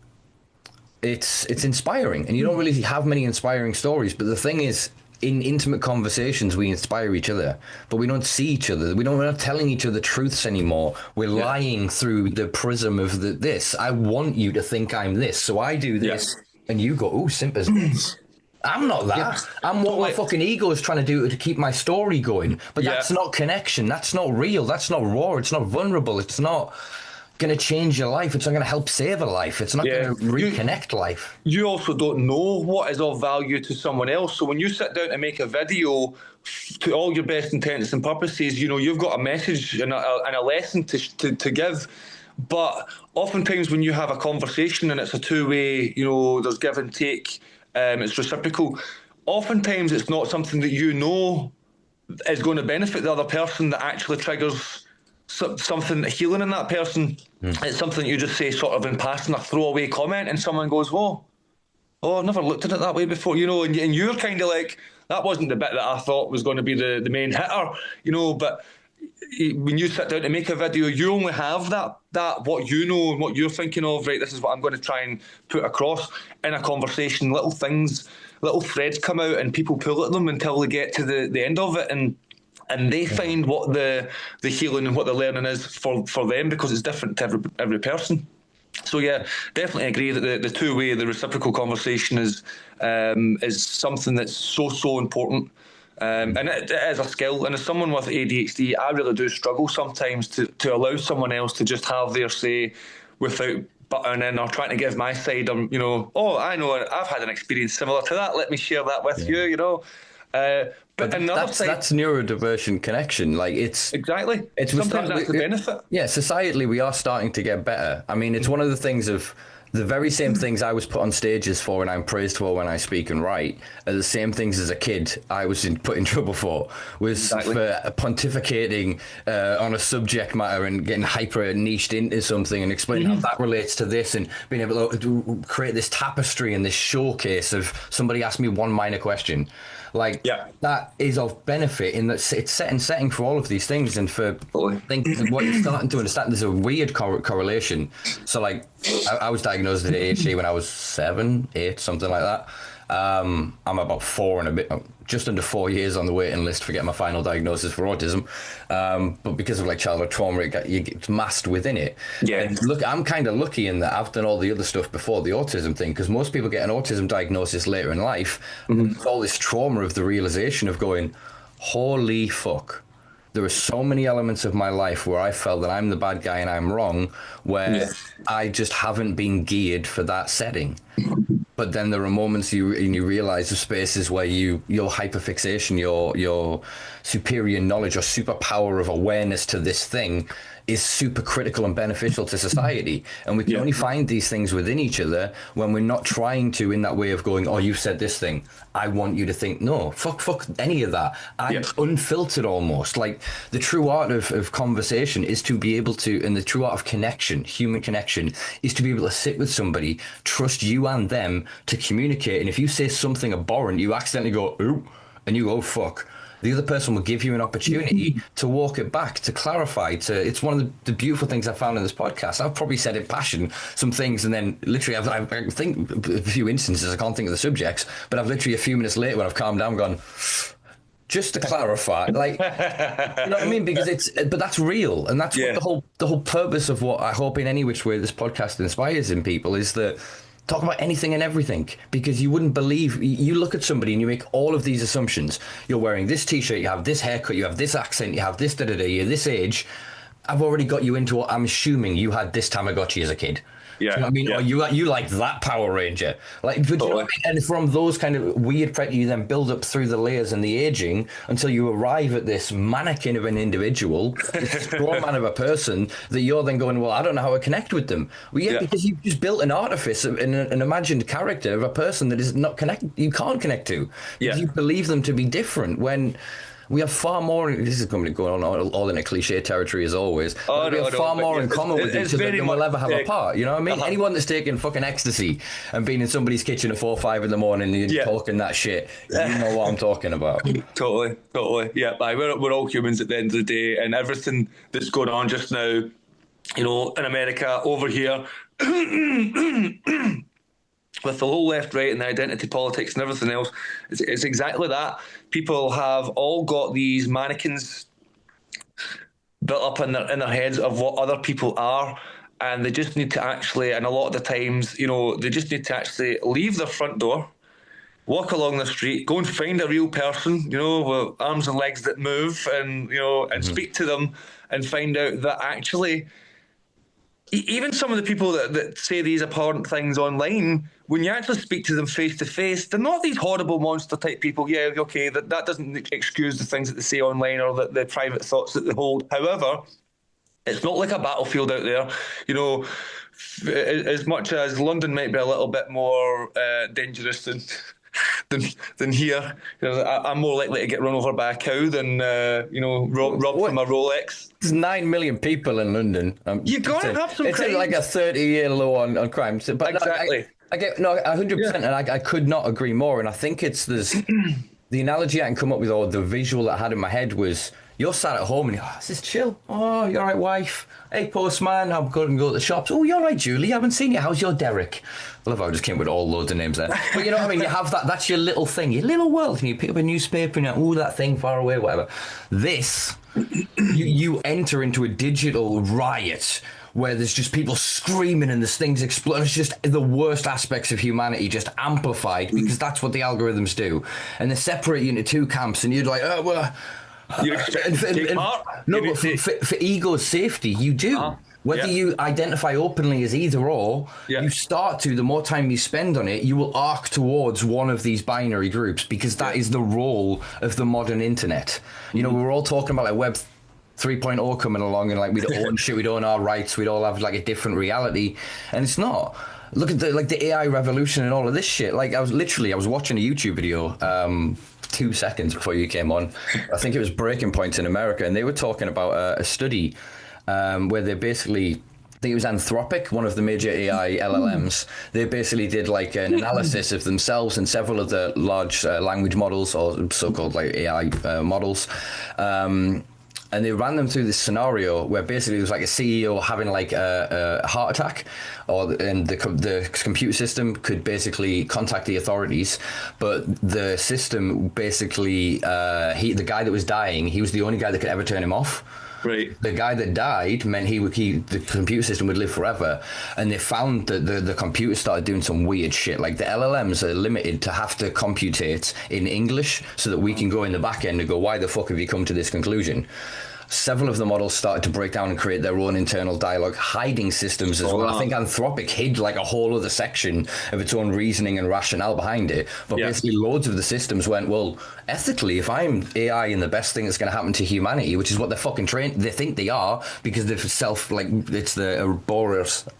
it's inspiring, and you don't really have many inspiring stories. But the thing is, in intimate conversations, we inspire each other, but we don't see each other. We're not telling each other truths anymore. We're lying through the prism of this. I want you to think I'm this, so I do this, and you go, "Oh, Simpa's this." I'm not that. Yeah. I'm what my fucking ego is trying to do to keep my story going. But that's not connection. That's not real. That's not raw. It's not vulnerable. It's not going to change your life. It's not going to help save a life. It's not going to reconnect life. You also don't know what is of value to someone else. So when you sit down to make a video, to all your best intents and purposes, you've got a message and a lesson to give. But oftentimes when you have a conversation and it's a two-way, there's give and take, it's reciprocal. Oftentimes it's not something that is going to benefit the other person that actually triggers something healing in that person. It's something you just say sort of in passing, a throwaway comment, and someone goes, oh, I've never looked at it that way before, and you're kind of like, that wasn't the bit that I thought was going to be the main hitter, but when you sit down to make a video, you only have that what you know and what you're thinking of, right, this is what I'm going to try and put across in a conversation. Little threads come out and people pull at them until they get to the end of it, and they find what the healing and what the learning is for them, because it's different to every person. So yeah, definitely agree that the two-way, the reciprocal conversation is something that's so important. And it is a skill. And as someone with ADHD, I really do struggle sometimes to allow someone else to just have their say without butting in or trying to give my side. I know, I've had an experience similar to that. Let me share that with you. But that's neurodivergent connection. Like it's sometimes that's the benefit. Yeah, societally we are starting to get better. I mean, it's one of the things of the very same things I was put on stages for and I'm praised for when I speak and write are the same things as a kid I was put in trouble for, for pontificating on a subject matter and getting hyper niched into something and explaining how that relates to this, and being able to create this tapestry and this showcase of somebody asked me one minor question. That is of benefit in that it's setting for all of these things, and for thinking what you're starting to understand, there's a weird correlation. So I was diagnosed with ADHD when I was 7, 8, something like that. I'm about 4 and a bit, just under 4 years on the waiting list for getting my final diagnosis for autism. But because of childhood trauma, it's masked within it. Yeah. And look, I'm kind of lucky in that I've done all the other stuff before the autism thing, because most people get an autism diagnosis later in life. And there's all this trauma of the realization of going, holy fuck. There are so many elements of my life where I felt that I'm the bad guy and I'm wrong, where I just haven't been geared for that setting. But then there are moments you realize the spaces where your hyperfixation, your superior knowledge or superpower of awareness to this thing is super critical and beneficial to society. And we can only find these things within each other when we're not trying to, in that way of going, oh, you said this thing, I want you to think, no, fuck any of that. I'm unfiltered almost. Like the true art of conversation is to be able to, and the true art of connection, human connection, is to be able to sit with somebody, trust you and them to communicate. And if you say something abhorrent, you accidentally go, ooh, and you go, fuck. The other person will give you an opportunity to walk it back, to clarify. It's one of the beautiful things I found in this podcast. I've probably said in passion some things, and then literally I think a few instances, I can't think of the subjects, but I've literally a few minutes later when I've calmed down gone, just to clarify, you know what I mean? Because but that's real, and that's what the whole purpose of what I hope in any which way this podcast inspires in people is that. Talk about anything and everything, because you wouldn't believe, you look at somebody and you make all of these assumptions. You're wearing this t-shirt, you have this haircut, you have this accent, you have this you're this age. I've already got you into what I'm assuming you had this Tamagotchi as a kid. Yeah, you know what I mean? Or you like that Power Ranger. But you know what I mean? And from those kind of weird practices, you then build up through the layers and the aging until you arrive at this mannequin of an individual, this straw man of a person that you're then going, well, I don't know how to connect with them. Well, because you've just built an artifice, an imagined character of a person that is not connected. You can't connect to. Because you believe them to be different when. We have far more. This is going to go on all in a cliche territory as always. We have far more in common with each other than we'll ever have apart. You know what I mean? Anyone that's taking fucking ecstasy and been in somebody's kitchen at 4 or 5 in the morning and talking that shit, you know what I'm talking about. Totally. Yeah, we're all humans at the end of the day, and everything that's going on just now, in America, over here. with the whole left, right, and the identity politics and everything else, it's exactly that. People have all got these mannequins built up in their heads of what other people are, and they just need to actually, and a lot of the times, they just need to actually leave their front door, walk along the street, go and find a real person, with arms and legs that move, and and speak to them, and find out that actually, even some of the people that say these abhorrent things online, when you actually speak to them face to face, they're not these horrible monster type people. Yeah, okay, that doesn't excuse the things that they say online or the private thoughts that they hold. However, it's not like a battlefield out there. As much as London might be a little bit more dangerous than here, I'm more likely to get run over by a cow than robbed from a Rolex. There's 9 million people in London. You gotta have some. It's like a 30-year low on crime. But exactly. I get 100%, and I could not agree more. And I think there's the analogy I can come up with, or the visual that I had in my head was, you're sat at home and this is chill. Oh, you're right, wife. Hey, postman, I'm going to go to the shops. Oh, you're right, Julie. I haven't seen you. How's your Derek? I love how I just came with all loads of names there. But you know what I mean? You have that. That's your little thing, your little world. And you pick up a newspaper and you're, that thing far away, whatever. This, you enter into a digital riot where there's just people screaming and there's things exploding. It's just the worst aspects of humanity just amplified, because that's what the algorithms do. And they separate you into two camps, and you're like, oh, well... No, but for ego's safety, you do. Whether you identify openly as either or, you start to, the more time you spend on it, you will arc towards one of these binary groups, because that is the role of the modern internet. We're all talking about like Web 3.0 coming along, and like we'd own shit, we'd own our rights, we'd all have like a different reality, and it's not. Look at the AI revolution and all of this shit. Like I was watching a YouTube video 2 seconds before you came on. I think it was Breaking Point in America, and they were talking about a study where they basically, I think it was Anthropic, one of the major AI LLMs. They basically did like an analysis of themselves and several of the large language models, or so-called like AI models. And they ran them through this scenario where basically it was like a CEO having like a heart attack, and the computer system could basically contact the authorities, but the system basically, the guy that was dying, he was the only guy that could ever turn him off. Right. The guy that died meant the computer system would live forever. And they found that the computer started doing some weird shit. Like the LLMs are limited to have to computate in English so that we can go in the back end and go, why the fuck have you come to this conclusion? Several of the models started to break down and create their own internal dialogue hiding systems as well. I think Anthropic hid like a whole other section of its own reasoning and rationale behind it. But basically loads of the systems went, well, ethically, if I'm AI and the best thing that's going to happen to humanity, which is what they're fucking trained, they think they are, because they've it's the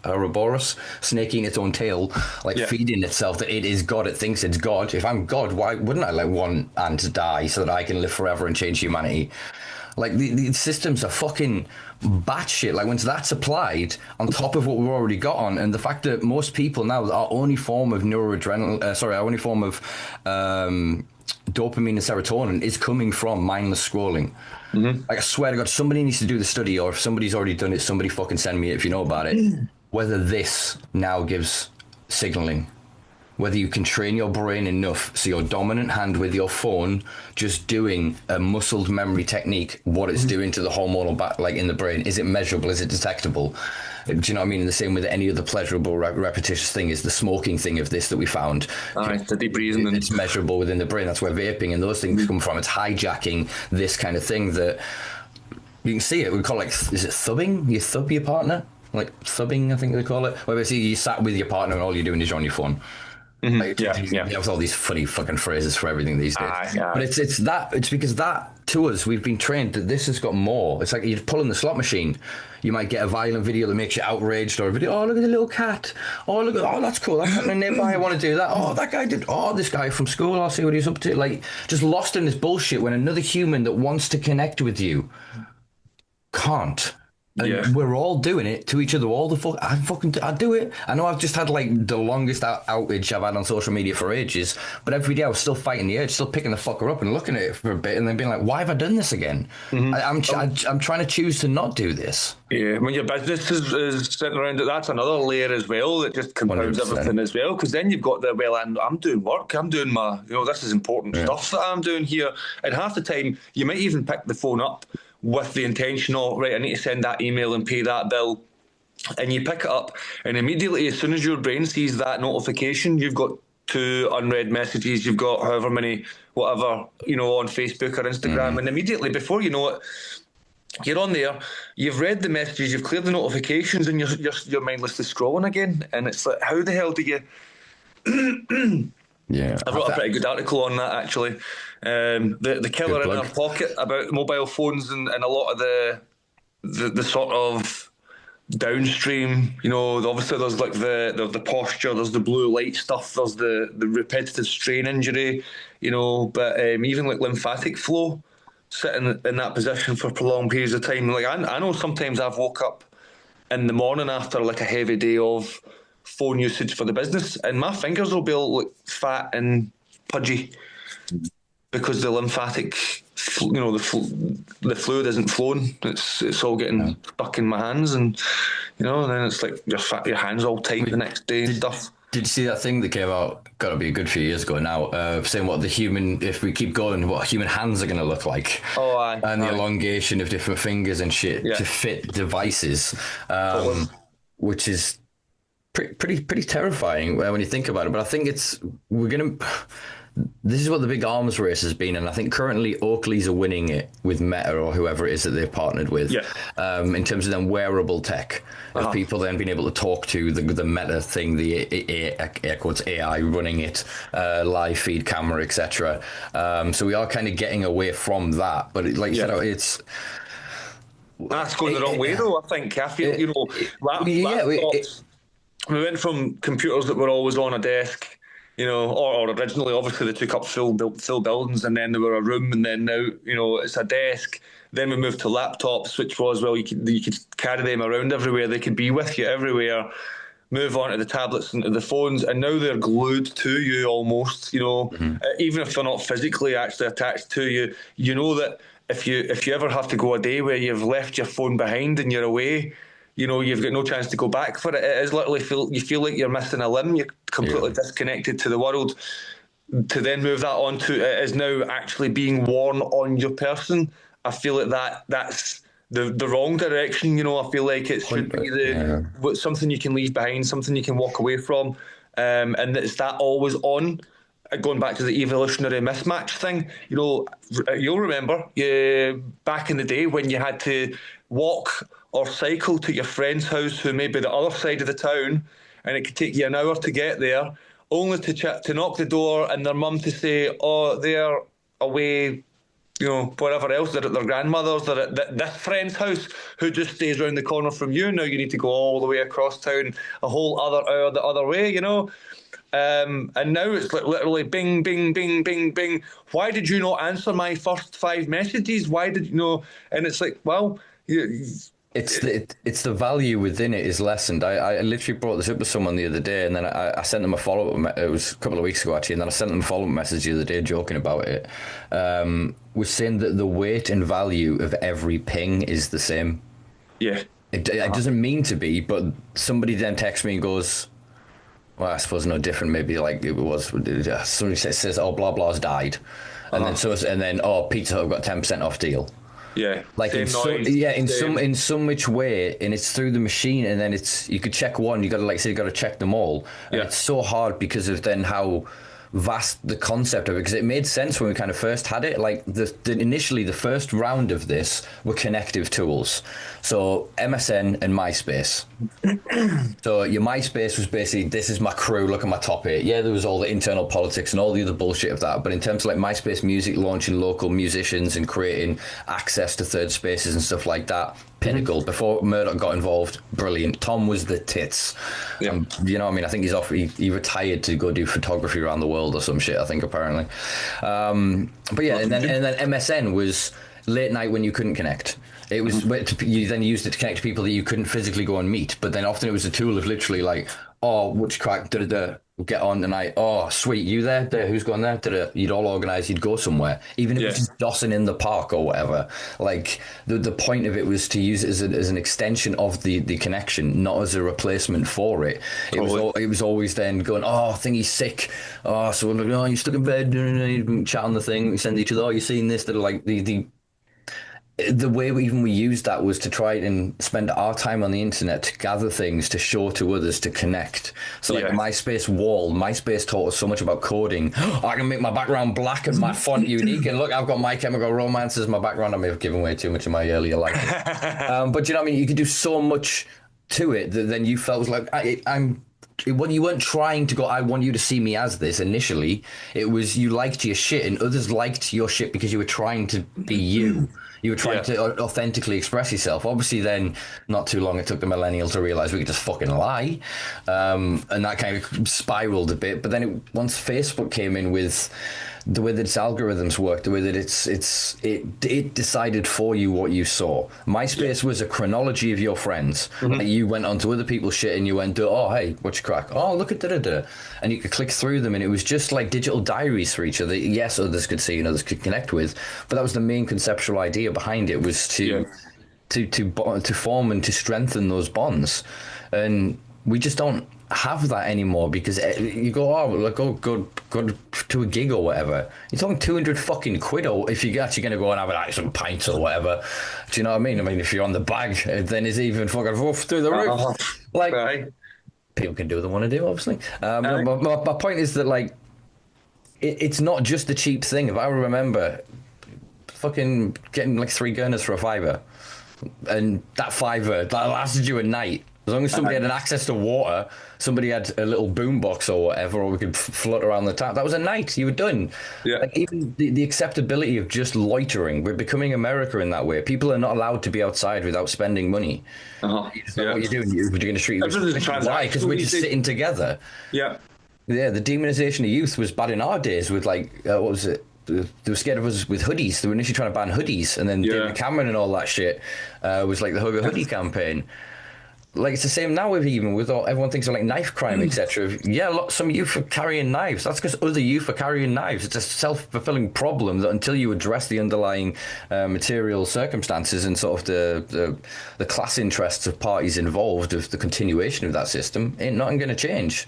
Ouroboros snake eating its own tail, feeding itself that it is God, it thinks it's God. If I'm God, why wouldn't I let one ant die so that I can live forever and change humanity? Like the systems are fucking batshit. Like once that's applied on top of what we've already got on, and the fact that most people now, our only form of dopamine and serotonin is coming from mindless scrolling. Like I swear to God, somebody needs to do the study, or if somebody's already done it, somebody fucking send me it if you know about it. Whether this now gives signaling. Whether you can train your brain enough so your dominant hand with your phone just doing a muscled memory technique, what it's doing to the hormonal in the brain. Is it measurable? Is it detectable? Do you know what I mean? And the same with any other pleasurable repetitious thing is the smoking thing of this that we found. The deep breathing. It's measurable within the brain. That's where vaping and those things come from. It's hijacking this kind of thing that you can see it. We call it, is it thubbing? You thub your partner? Like thubbing, I think they call it. Where basically you sat with your partner and all you're doing is you're on your phone. You have all these funny fucking phrases for everything these days. But it's because that, to us, we've been trained that this has got more. It's like you're pulling the slot machine. You might get a violent video that makes you outraged, or a video, oh, look at the little cat. Oh, that's cool. That's happening nearby. I want to do that. Oh, that guy did. Oh, this guy from school. I'll see what he's up to. Like, just lost in this bullshit when another human that wants to connect with you can't. And we're all doing it to each other all the fuck. I do it. I know I've just had like the longest outage I've had on social media for ages, but every day I was still fighting the urge, still picking the fucker up and looking at it for a bit, and then being like, "Why have I done this again?" Mm-hmm. I'm trying to choose to not do this. Yeah, when your business is sitting around it, that's another layer as well that just compounds 100%. Everything as well. Because then you've got the I'm doing work. I'm doing my this is important stuff that I'm doing here. And half the time you might even pick the phone up with the intention of, right, I need to send that email and pay that bill. And you pick it up, and immediately, as soon as your brain sees that notification, you've got 2 unread messages, you've got however many, whatever, on Facebook or Instagram, and immediately, before you know it, you're on there, you've read the messages, you've cleared the notifications, and you're mindlessly scrolling again. And it's like, how the hell do you... Yeah, I wrote a pretty good article on that, actually. The killer in our pocket about mobile phones and a lot of the sort of downstream, obviously there's like the posture, there's the blue light stuff, there's the repetitive strain injury, but even like lymphatic flow, sitting in that position for prolonged periods of time. Like I know sometimes I've woke up in the morning after like a heavy day of phone usage for the business, and my fingers will be all like fat and pudgy because the lymphatic, the fluid isn't flowing. It's all getting stuck in my hands, and then it's like your hands all tight the next day and stuff. Did you see that thing that came out? Got to be a good few years ago now. Saying if we keep going, what human hands are going to look like. Oh, aye. And the elongation of different fingers and shit to fit devices, which is pretty terrifying when you think about it. But I think this is what the big arms race has been, and I think currently Oakley's are winning it with Meta or whoever it is that they've partnered with. In terms of them wearable tech, of people then being able to talk to the Meta thing, the air quotes AI running it, live feed camera, etc. So we are kind of getting away from that, but like you said, it's. That's going the wrong way, though. I think I feel we went from computers that were always on a desk, or originally, obviously, they took up full buildings, and then they were a room, and then now, it's a desk. Then we moved to laptops, which was, well, you could carry them around everywhere. They could be with you everywhere. Move on to the tablets and to the phones, and now they're glued to you almost, even if they're not physically actually attached to you. You know that if you ever have to go a day where you've left your phone behind and you're away, you've got no chance to go back for it. It is literally you feel like you're missing a limb. You're completely disconnected to the world. To then move that on to it is now actually being worn on your person. I feel like that's the wrong direction. I feel like it should be something you can leave behind, something you can walk away from, and it's that always on. Going back to the evolutionary mismatch thing, you'll remember back in the day when you had to walk or cycle to your friend's house who may be the other side of the town, and it could take you an hour to get there, only to knock the door and their mum to say, oh, they're away, wherever else, they're at their grandmother's, they're at this friend's house who just stays around the corner from you. Now you need to go all the way across town, a whole other hour the other way, And now it's like literally bing, bing, bing, bing, bing. Why did you not answer my first 5 messages? Why did you know? And it's like, well, it's the value within it is lessened. I literally brought this up with someone the other day, and then I sent them a follow-up. It was a couple of weeks ago, actually, and then I sent them a follow-up message the other day joking about it. Was saying that the weight and value of every ping is the same. Yeah. It doesn't mean to be, but somebody then texts me and goes, well, I suppose no different. Maybe like it was. Somebody says, "Oh, blah blah's died," and then oh, Pizza Hut got 10% off deal. Yeah, like in some which way, and it's through the machine, and then you could check one. You got to check them all, and it's so hard because of then how vast the concept of it, because it made sense when we kind of first had it. Like initially the first round of this were connective tools, so MSN and MySpace. So your MySpace was basically, this is my crew, look at my top 8. Yeah, there was all the internal politics and all the other bullshit of that, but in terms of like MySpace Music launching local musicians and creating access to third spaces and stuff like that, pinnacle. Before Murdoch got involved, brilliant. Tom was the tits. I think he's off. He retired to go do photography around the world or some shit, I think, apparently. But yeah, and then MSN was late night when you couldn't connect. It was you then used it to connect to people that you couldn't physically go and meet, but then often it was a tool of literally like, oh, which crack, da-da-da, we'll get on tonight. Oh, sweet, you there? Who's going there? Da-da. You'd all organise, you'd go somewhere, even if it was just dossing in the park or whatever. Like the point of it was to use it as an extension of the connection, not as a replacement for it. It was always then going, oh, thingy's sick. Oh, so we're like, oh, you're stuck in bed. You chat on the thing. We send each other, oh, you seen this? That like the way we used that was to try and spend our time on the internet to gather things, to show to others, to connect. So like the MySpace taught us so much about coding. I can make my background black and my font unique, and look, I've got My Chemical Romance as my background. I may have given away too much of my earlier life. But you know what I mean? You could do so much to it that then you felt was like, when you weren't trying to go, I want you to see me as this initially. It was you liked your shit and others liked your shit because you were trying to be you. You were trying to authentically express yourself. Obviously, then, not too long, it took the millennials to realize we could just fucking lie. And that kind of spiraled a bit. But then once Facebook came in with the way that its algorithms work, the way that it decided for you what you saw. MySpace was a chronology of your friends. Like you went onto other people's shit and you went, oh, hey, what's your crack? Oh, look at da-da-da. And you could click through them and it was just like digital diaries for each other. Yes, others could see and others could connect with. But that was the main conceptual idea behind it, was to form and to strengthen those bonds. And we just don't have that anymore because you go to a gig or whatever, you're talking 200 fucking quid, or if you're actually going to go and have like some pints or whatever. Do you know what I mean? I mean, if you're on the bag, then it's even fucking through the roof. People can do what they want to do, obviously. My point is that like it's not just the cheap thing. If I remember fucking getting like 3 gunners for a £5, and that £5 that lasted you a night. As long as somebody had an access to water, somebody had a little boombox or whatever, or we could float around the tap, that was a night. You were done. Yeah. Like even the acceptability of just loitering, we're becoming America in that way. People are not allowed to be outside without spending money. What you're doing, you're going to treat you. Why? Because we're just sitting together. Yeah. Yeah, the demonization of youth was bad in our days with like, what was it? They were scared of us with hoodies. They were initially trying to ban hoodies, and then David Cameron and all that shit was like the Hug a Hoodie campaign. Like it's the same now with all, everyone thinks of like knife crime, etc. Yeah, some youth are carrying knives. That's because other youth are carrying knives. It's a self-fulfilling problem that until you address the underlying material circumstances and sort of the class interests of parties involved of the continuation of that system, ain't nothing going to change.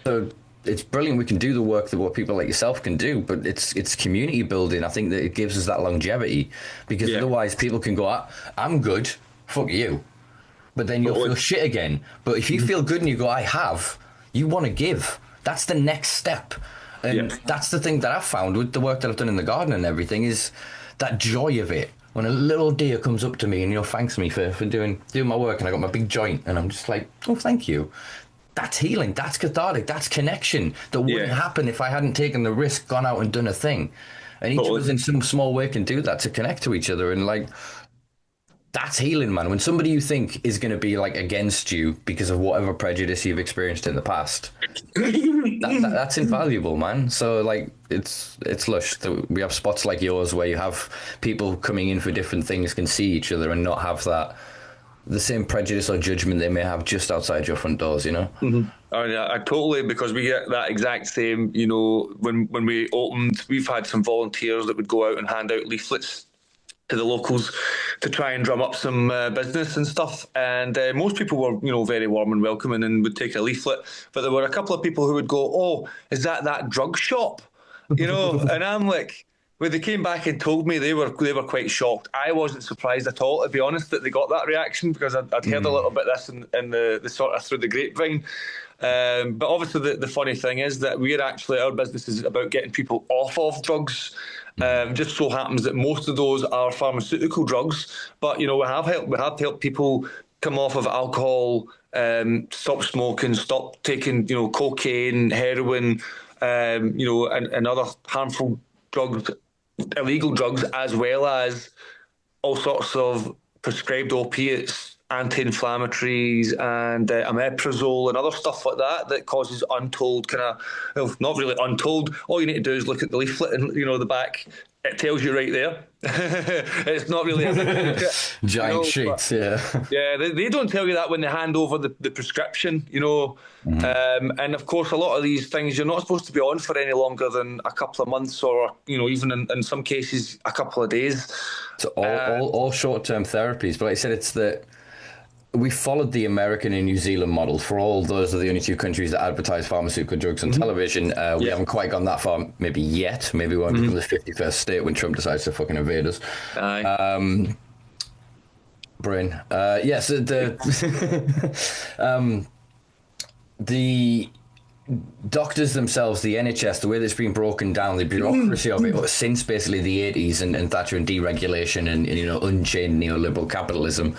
So it's brilliant we can do the work that what people like yourself can do, but it's community building. I think that it gives us that longevity, because otherwise people can go, I'm good, fuck you. But then you'll feel shit again. But if you feel good and you go, you want to give. That's the next step. And that's the thing that I've found with the work that I've done in the garden and everything, is that joy of it. When a little deer comes up to me and thanks me for doing my work, and I got my big joint, and I'm just like, oh, thank you. That's healing. That's cathartic. That's connection that wouldn't happen if I hadn't taken the risk, gone out and done a thing. And each of us in some small way can do that to connect to each other. And like, that's healing, man. When somebody you think is going to be like against you because of whatever prejudice you've experienced in the past, that's invaluable, man. So like, it's lush. We have spots like yours where you have people coming in for different things can see each other and not have the same prejudice or judgment they may have just outside your front doors, you know? Oh, yeah, I totally, because we get that exact same, you know, when we opened, we've had some volunteers that would go out and hand out leaflets to the locals to try and drum up some business and stuff. And most people were, you know, very warm and welcoming and would take a leaflet. But there were a couple of people who would go, oh, is that drug shop? You know, and I'm like, when they came back and told me, they were quite shocked. I wasn't surprised at all, to be honest, that they got that reaction, because I'd heard a little bit of this in the sort of through the grapevine. But obviously the funny thing is that our business is about getting people off of drugs. Just so happens that most of those are pharmaceutical drugs, but you know we have helped people come off of alcohol, stop smoking, stop taking cocaine, heroin, and other harmful drugs, illegal drugs, as well as all sorts of prescribed opiates, anti-inflammatories, and omeprazole and other stuff like that causes untold not really untold. All you need to do is look at the leaflet and the back it tells you right there. It's not really a giant sheets, yeah. Yeah, they don't tell you that when they hand over the prescription, and of course a lot of these things you're not supposed to be on for any longer than a couple of months, or even in some cases a couple of days. So all short-term therapies, but like I said, it's that we followed the American and New Zealand model. For all, those are the only two countries that advertise pharmaceutical drugs on television. We haven't quite gone that far, maybe yet. Maybe we won't become the 51st state when Trump decides to fucking invade us. Aye. Brain. Yes, the doctors themselves, the NHS, the way that's been broken down, the bureaucracy of it since basically the 80s and Thatcher and deregulation and unchained neoliberal capitalism,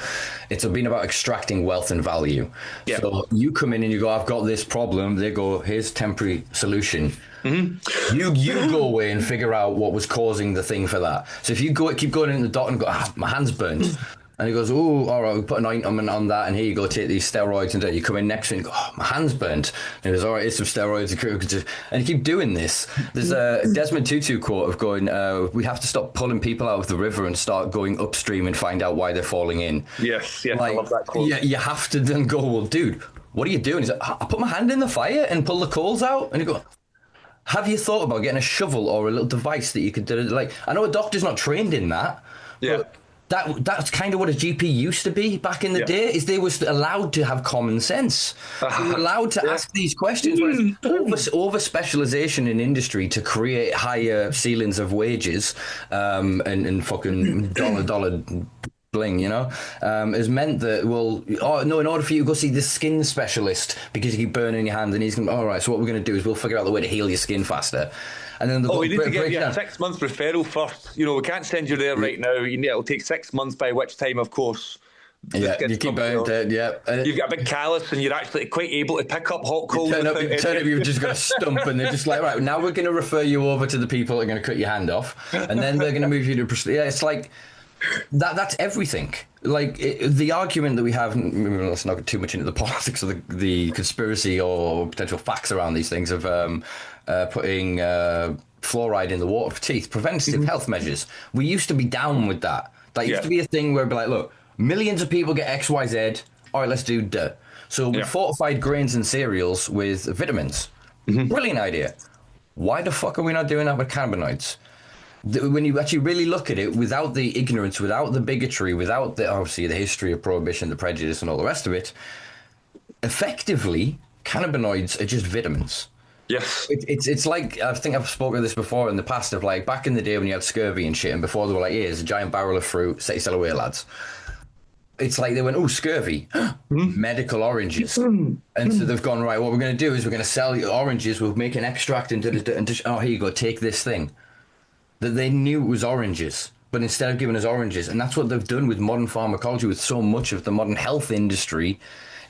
it's been about extracting wealth and value. Yeah. So you come in and you go, I've got this problem. They go, here's temporary solution. You go away and figure out what was causing the thing for that. So if you keep going in the doctor and go, my hand's burnt. And he goes, oh, all right, we put an ointment on that, and here you go, take these steroids, and you come in next week and go, oh, my hand's burnt. And he goes, all right, here's some steroids. And you keep doing this. There's a Desmond Tutu quote of going, we have to stop pulling people out of the river and start going upstream and find out why they're falling in. Yes, I love that quote. Yeah, you have to then go, well, dude, what are you doing? He's like, I put my hand in the fire and pull the coals out. And you go, have you thought about getting a shovel or a little device that you could do? Like, I know a doctor's not trained in that. Yeah. That's kind of what a GP used to be back in the day, is they were allowed to have common sense. They were allowed to ask these questions. Over specialization in industry to create higher ceilings of wages and fucking dollar bling, has meant that, in order for you to go see the skin specialist because you keep burning your hand, and he's going, all right, so what we're going to do is we'll figure out the way to heal your skin faster. And then we need to get you a 6 month referral first. We can't send you there right now. It'll take 6 months, by which time, of course. Yeah, you keep going dead. Yeah, you've got a big callus, and you're actually quite able to pick up hot coals. Turn up, you've just got a stump, and they're just like, right, now we're going to refer you over to the people that are going to cut your hand off, and then they're going to move you to. Yeah, it's like that. That's everything. Like the argument that we have. Let's not get too much into the politics of the conspiracy or potential facts around these things of. Putting fluoride in the water for teeth, preventative health measures. We used to be down with that. That used to be a thing where it'd be like, look, millions of people get XYZ. All right, let's do duh. So we fortified grains and cereals with vitamins. Brilliant idea. Why the fuck are we not doing that with cannabinoids? When you actually really look at it, without the ignorance, without the bigotry, without obviously the history of prohibition, the prejudice, and all the rest of it, effectively, cannabinoids are just vitamins. Yes. It's like, I think I've spoken of this before in the past, of like back in the day when you had scurvy and shit, and before they were like, here's a giant barrel of fruit, set yourself away, lads. It's like they went, oh, scurvy, medical oranges. And so they've gone, right, what we're going to do is we're going to sell you oranges, we'll make an extract and here you go, take this thing. That they knew it was oranges, but instead of giving us oranges, and that's what they've done with modern pharmacology, with so much of the modern health industry,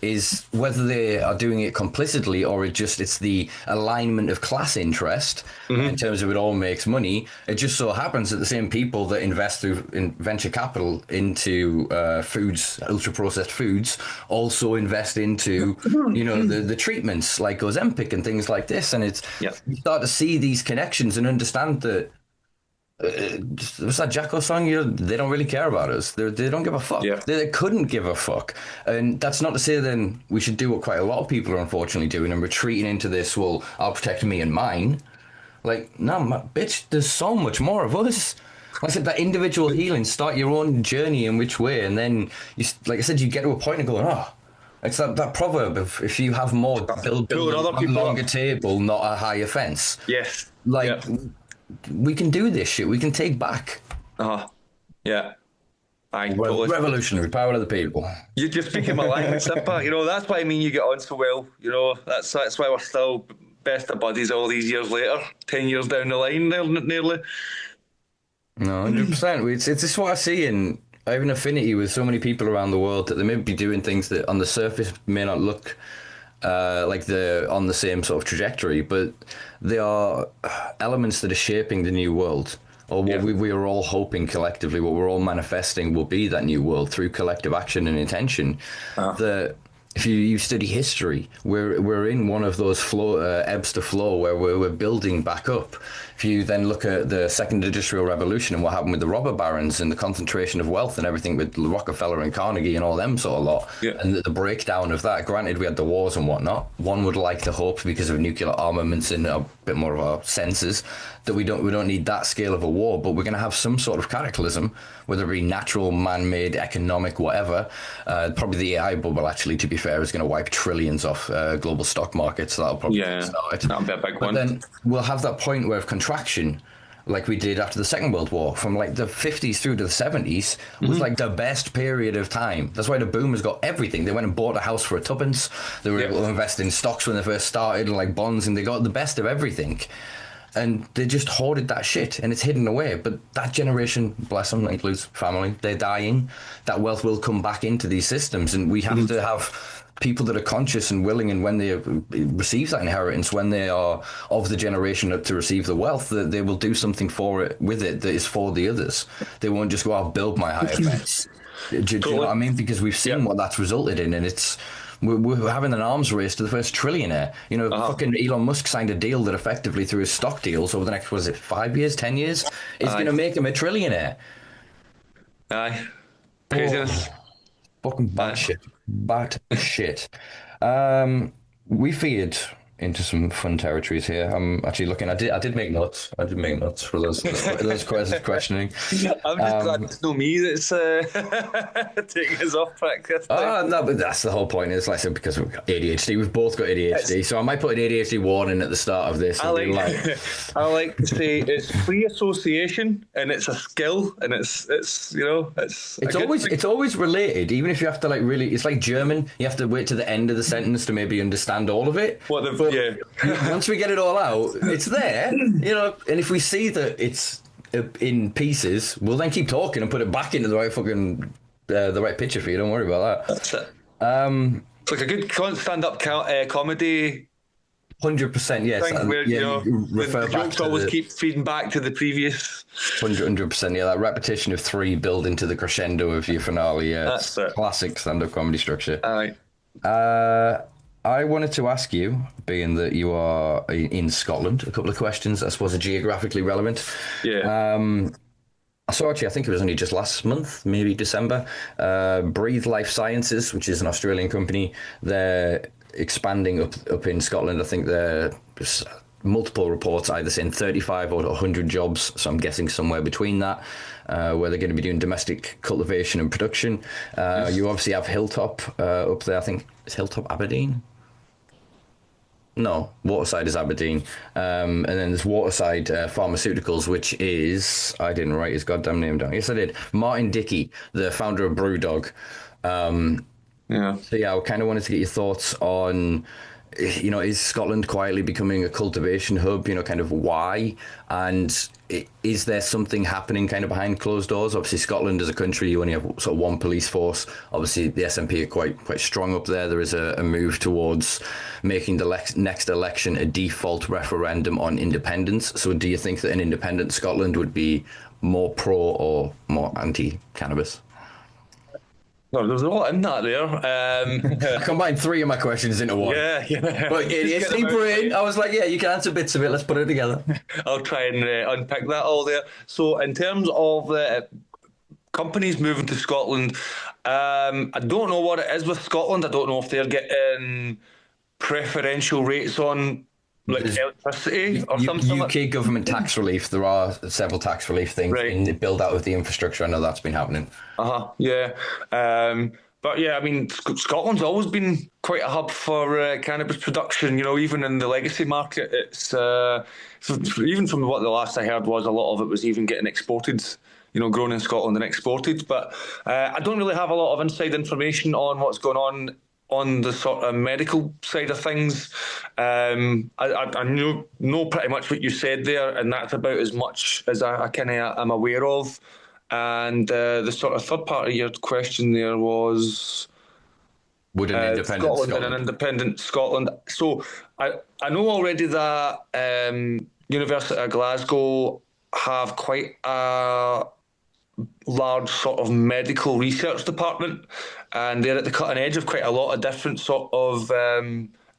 is whether they are doing it complicitly or it's the alignment of class interest in terms of it all makes money. It just so happens that the same people that invest in venture capital into foods, ultra processed foods, also invest into the treatments like Ozempic and things like this. And you start to see these connections and understand that. What's that Jacko song? They don't really care about us. They don't give a fuck. Yeah. They couldn't give a fuck. And that's not to say then we should do what quite a lot of people are unfortunately doing and retreating into this, well, I'll protect me and mine. Like, no, bitch, there's so much more of us. Like I said, that individual healing, start your own journey in which way. And then, like I said, you get to a point and go, oh, it's that proverb of if you have more, build a longer table, not a higher fence. Yes. We can do this shit. We can take back. Yeah. Revolutionary power of the people. You're just speaking my language, Simpa. That's why you get on so well. That's why we're still best of buddies all these years later. 10 years down the line, nearly. No, 100%. It's just what I see, and I have an affinity with so many people around the world that they may be doing things that on the surface may not look like they're on the same sort of trajectory, but they are elements that are shaping the new world, or what we are all hoping collectively, what we're all manifesting will be that new world through collective action and intention. That if you study history, we're in one of those ebbs to flow where we're building back up. if you then look at the second industrial revolution and what happened with the robber barons and the concentration of wealth and everything with Rockefeller and Carnegie and all them sort of lot, and the breakdown of that, granted we had the wars and whatnot, one would like to hope because of nuclear armaments and a bit more of our senses that we don't need that scale of a war, but we're going to have some sort of cataclysm, whether it be natural, man-made, economic, whatever. Probably the AI bubble, actually, to be fair, is going to wipe trillions off global stock markets. So that'll probably start. That'll be a big one. Then we'll have that point where of contraction, like we did after the Second World War, from like the 50s through to the 70s, was like the best period of time. That's why the boomers got everything. They went and bought a house for a tuppence. They were able to invest in stocks when they first started, and like bonds, and they got the best of everything. And they just hoarded that shit, and it's hidden away. But that generation, bless them, that includes family, they're dying. That wealth will come back into these systems, and we have to have people that are conscious and willing, and when they receive that inheritance, when they are of the generation to receive the wealth, that they will do something for it, with it, that is for the others. They won't just go out and build my higher fence. Do you know what I mean? Because we've seen what that's resulted in, and it's... We're having an arms race to the first trillionaire. You know, fucking Elon Musk signed a deal that effectively, through his stock deals over the next, 5 years, 10 years, is going to make him a trillionaire. Aye. Craziness. Fucking bad shit. Bad shit. We feared into some fun territories here. I'm actually looking. I did make notes. For those questioning. I'm just glad it's not me that's taking us off practice. No, but that's the whole point. It's like I said, because we've got ADHD. We've both got ADHD, so I might put an ADHD warning at the start of this. I like to say it's free association, and it's a skill, and it's always related. Even if you have to it's like German. You have to wait to the end of the sentence to maybe understand all of it. Once we get it all out, it's there, you know. And if we see that it's in pieces, we'll then keep talking and put it back into the right fucking the right picture for you. Don't worry about that. That's it. It's like a good stand-up comedy. 100%, yes. Where, the jokes always keep feeding back to the previous. 100%, yeah. That repetition of three build into the crescendo of your finale. Yeah, that's it. Classic stand-up comedy structure. Aye. I wanted to ask you, being that you are in Scotland, a couple of questions I suppose are geographically relevant. Yeah. So actually, I think it was only just last month, maybe December, Breathe Life Sciences, which is an Australian company, they're expanding up in Scotland. I think there's multiple reports either saying 35 or 100 jobs, so I'm guessing somewhere between that, where they're going to be doing domestic cultivation and production. You obviously have Hilltop up there. I think it's Hilltop Aberdeen. No, Waterside is Aberdeen. And then there's Waterside Pharmaceuticals, which is... I didn't write his goddamn name down. Yes, I did. Martin Dickey, the founder of Brewdog. So, yeah, I kind of wanted to get your thoughts on... You know, is Scotland quietly becoming a cultivation hub? You know, kind of why? And is there something happening kind of behind closed doors? Obviously, Scotland as a country, you only have sort of one police force. Obviously, the SNP are quite strong up there. There is a move towards making the next election a default referendum on independence. So do you think that an independent Scotland would be more pro or more anti-cannabis? No, there's a lot in that there. I combined three of my questions into one. Yeah. But ADHD brain, I was like, yeah, you can answer bits of it. Let's put it together. I'll try and unpick that all there. So in terms of companies moving to Scotland, I don't know what it is with Scotland. I don't know if they're getting preferential rates on electricity or something. UK government tax relief. There are several tax relief things in the build out of the infrastructure. I know that's been happening. Yeah. But yeah, I mean, Scotland's always been quite a hub for cannabis production. You know, even in the legacy market, it's even from what the last I heard was a lot of it was even getting exported. You know, grown in Scotland and exported. But I don't really have a lot of inside information on what's going on the sort of medical side of things. I know pretty much what you said there, and that's about as much as I kind of am aware of. And the sort of third part of your question there was... Would an independent Scotland and an independent Scotland. So I know already that University of Glasgow have quite a large sort of medical research department, and they're at the cutting edge of quite a lot of different sort of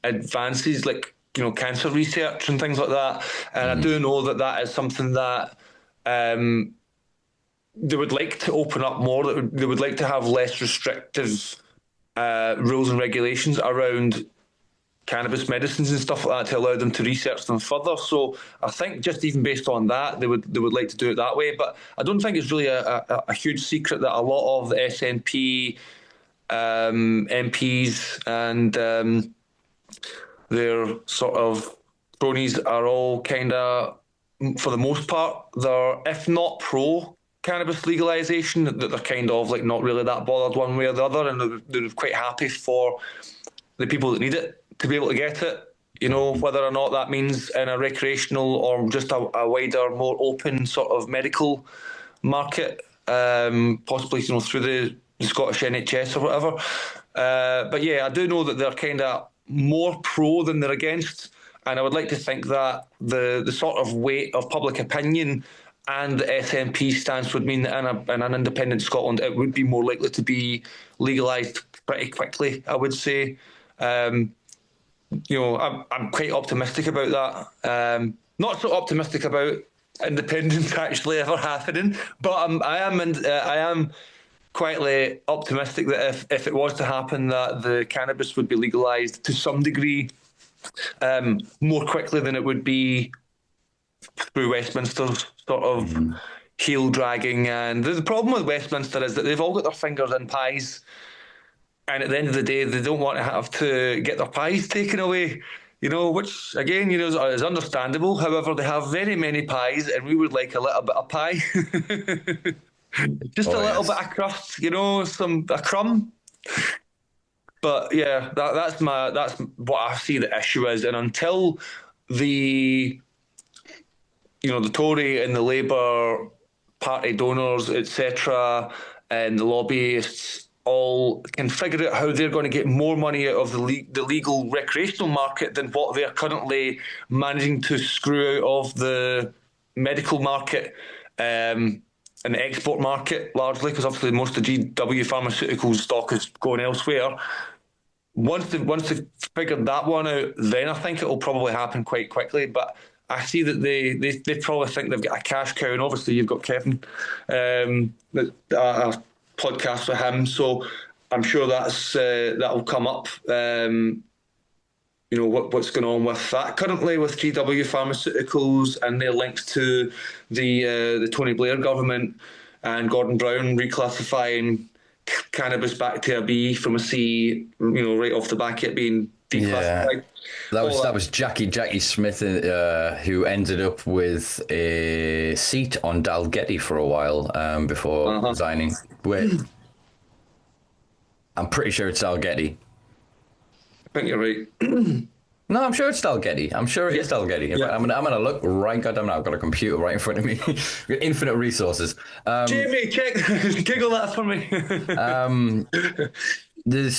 advances, like cancer research and things like that. And I do know that is something that they would like to open up more. They would like to have less restrictive rules and regulations around cannabis medicines and stuff like that to allow them to research them further. So I think just even based on that, they would like to do it that way. But I don't think it's really a huge secret that a lot of the SNP MPs and their sort of cronies are all kind of, for the most part, they're, if not pro cannabis legalization, that they're kind of like not really that bothered one way or the other, and they're quite happy for the people that need it to be able to get it, whether or not that means in a recreational or just a wider, more open sort of medical market, possibly through the Scottish NHS or whatever. But yeah, I do know that they're kind of more pro than they're against, and I would like to think that the sort of weight of public opinion and the SNP stance would mean that in an independent Scotland, it would be more likely to be legalised pretty quickly, I would say. I'm quite optimistic about that. Not so optimistic about independence actually ever happening, but I am quietly optimistic that if it was to happen, that the cannabis would be legalised to some degree more quickly than it would be through Westminster's sort of heel dragging. And the problem with Westminster is that they've all got their fingers in pies. And at the end of the day, they don't want to have to get their pies taken away, which, again, is understandable. However, they have very many pies, and we would like a little bit of pie. Just a little bit of crust, a crumb. But yeah, that's what I see the issue is. And until the Tory and the Labour Party donors, etc., and the lobbyists all can figure out how they're going to get more money out of the legal recreational market than what they're currently managing to screw out of the medical market and the export market, largely, because obviously most of GW Pharmaceuticals stock is going elsewhere. Once they've figured that one out, then I think it will probably happen quite quickly. But I see that they probably think they've got a cash cow, and obviously you've got Kevin, podcast with him, so I'm sure that'll come up. What's going on with that currently with GW Pharmaceuticals and their links to the Tony Blair government and Gordon Brown reclassifying cannabis back to a B from a C, right off the back, it being declassified. Yeah. That was Jackie Smith, who ended up with a seat on Dalgety for a while before resigning. Wait, I'm pretty sure it's Dalgety. I think you're right. No, I'm sure it's Dalgety. I'm sure it is Dalgety. Yeah. I'm gonna look right. Goddamn, I've got a computer right in front of me. Infinite resources. Jamie, giggle that for me.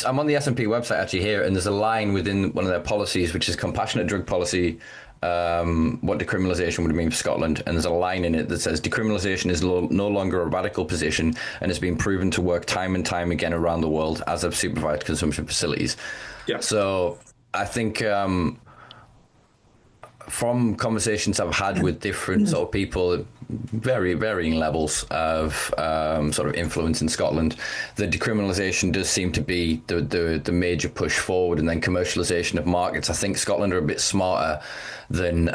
I'm on the S&P website actually here, and there's a line within one of their policies, which is compassionate drug policy, what decriminalisation would mean for Scotland. And there's a line in it that says decriminalisation is no longer a radical position and has been proven to work time and time again around the world as have supervised consumption facilities. Yeah. So I think from conversations I've had with different sort of people, very varying levels of sort of influence in Scotland, the decriminalisation does seem to be the major push forward, and then commercialisation of markets. I think Scotland are a bit smarter than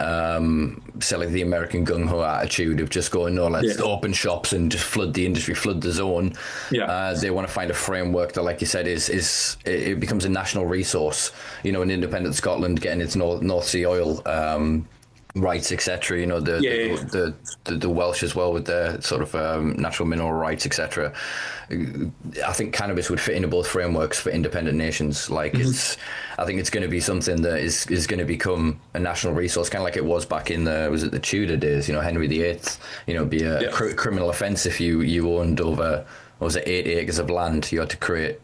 selling the American gung-ho attitude of just going, no, let's open shops and just flood the industry, flood the zone. Yeah. They want to find a framework that, like you said, it becomes a national resource. In independent Scotland getting its North Sea oil rights, etc. The Welsh as well with their sort of natural mineral rights, etc. I think cannabis would fit into both frameworks for independent nations. Like I think it's going to be something that is going to become a national resource, kind of like it was back in the Tudor days. Henry VIII. Be a criminal offence if you owned over, what was it, 8 acres of land. You had to create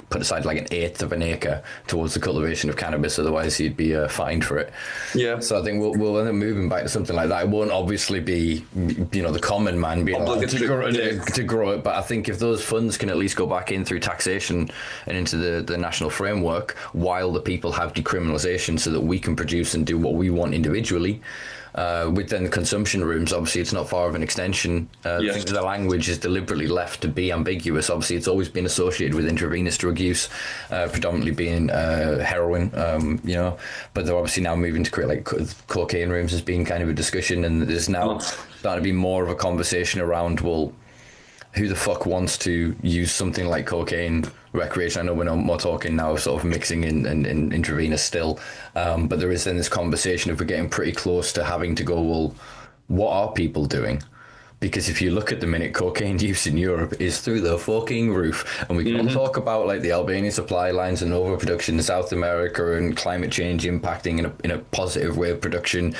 put aside like an eighth of an acre towards the cultivation of cannabis. Otherwise, you'd be fined for it. Yeah. So I think we'll end up moving back to something like that. It won't obviously be, the common man being allowed to grow it. But I think if those funds can at least go back in through taxation and into the national framework, while the people have decriminalisation, so that we can produce and do what we want individually. With then the consumption rooms, obviously it's not far of an extension. I think the language is deliberately left to be ambiguous. Obviously it's always been associated with intravenous drug use, predominantly being heroin, but they're obviously now moving to create like cocaine rooms as being kind of a discussion, and there's now starting to be more of a conversation around, well, who the fuck wants to use something like cocaine recreation? I know we're more talking now sort of mixing in and intravenous still, but there is then this conversation if we're getting pretty close to having to go, well, what are people doing? Because if you look at the minute, cocaine use in Europe is through the fucking roof. And we can talk about like the Albanian supply lines and overproduction in South America and climate change impacting in a positive way of production,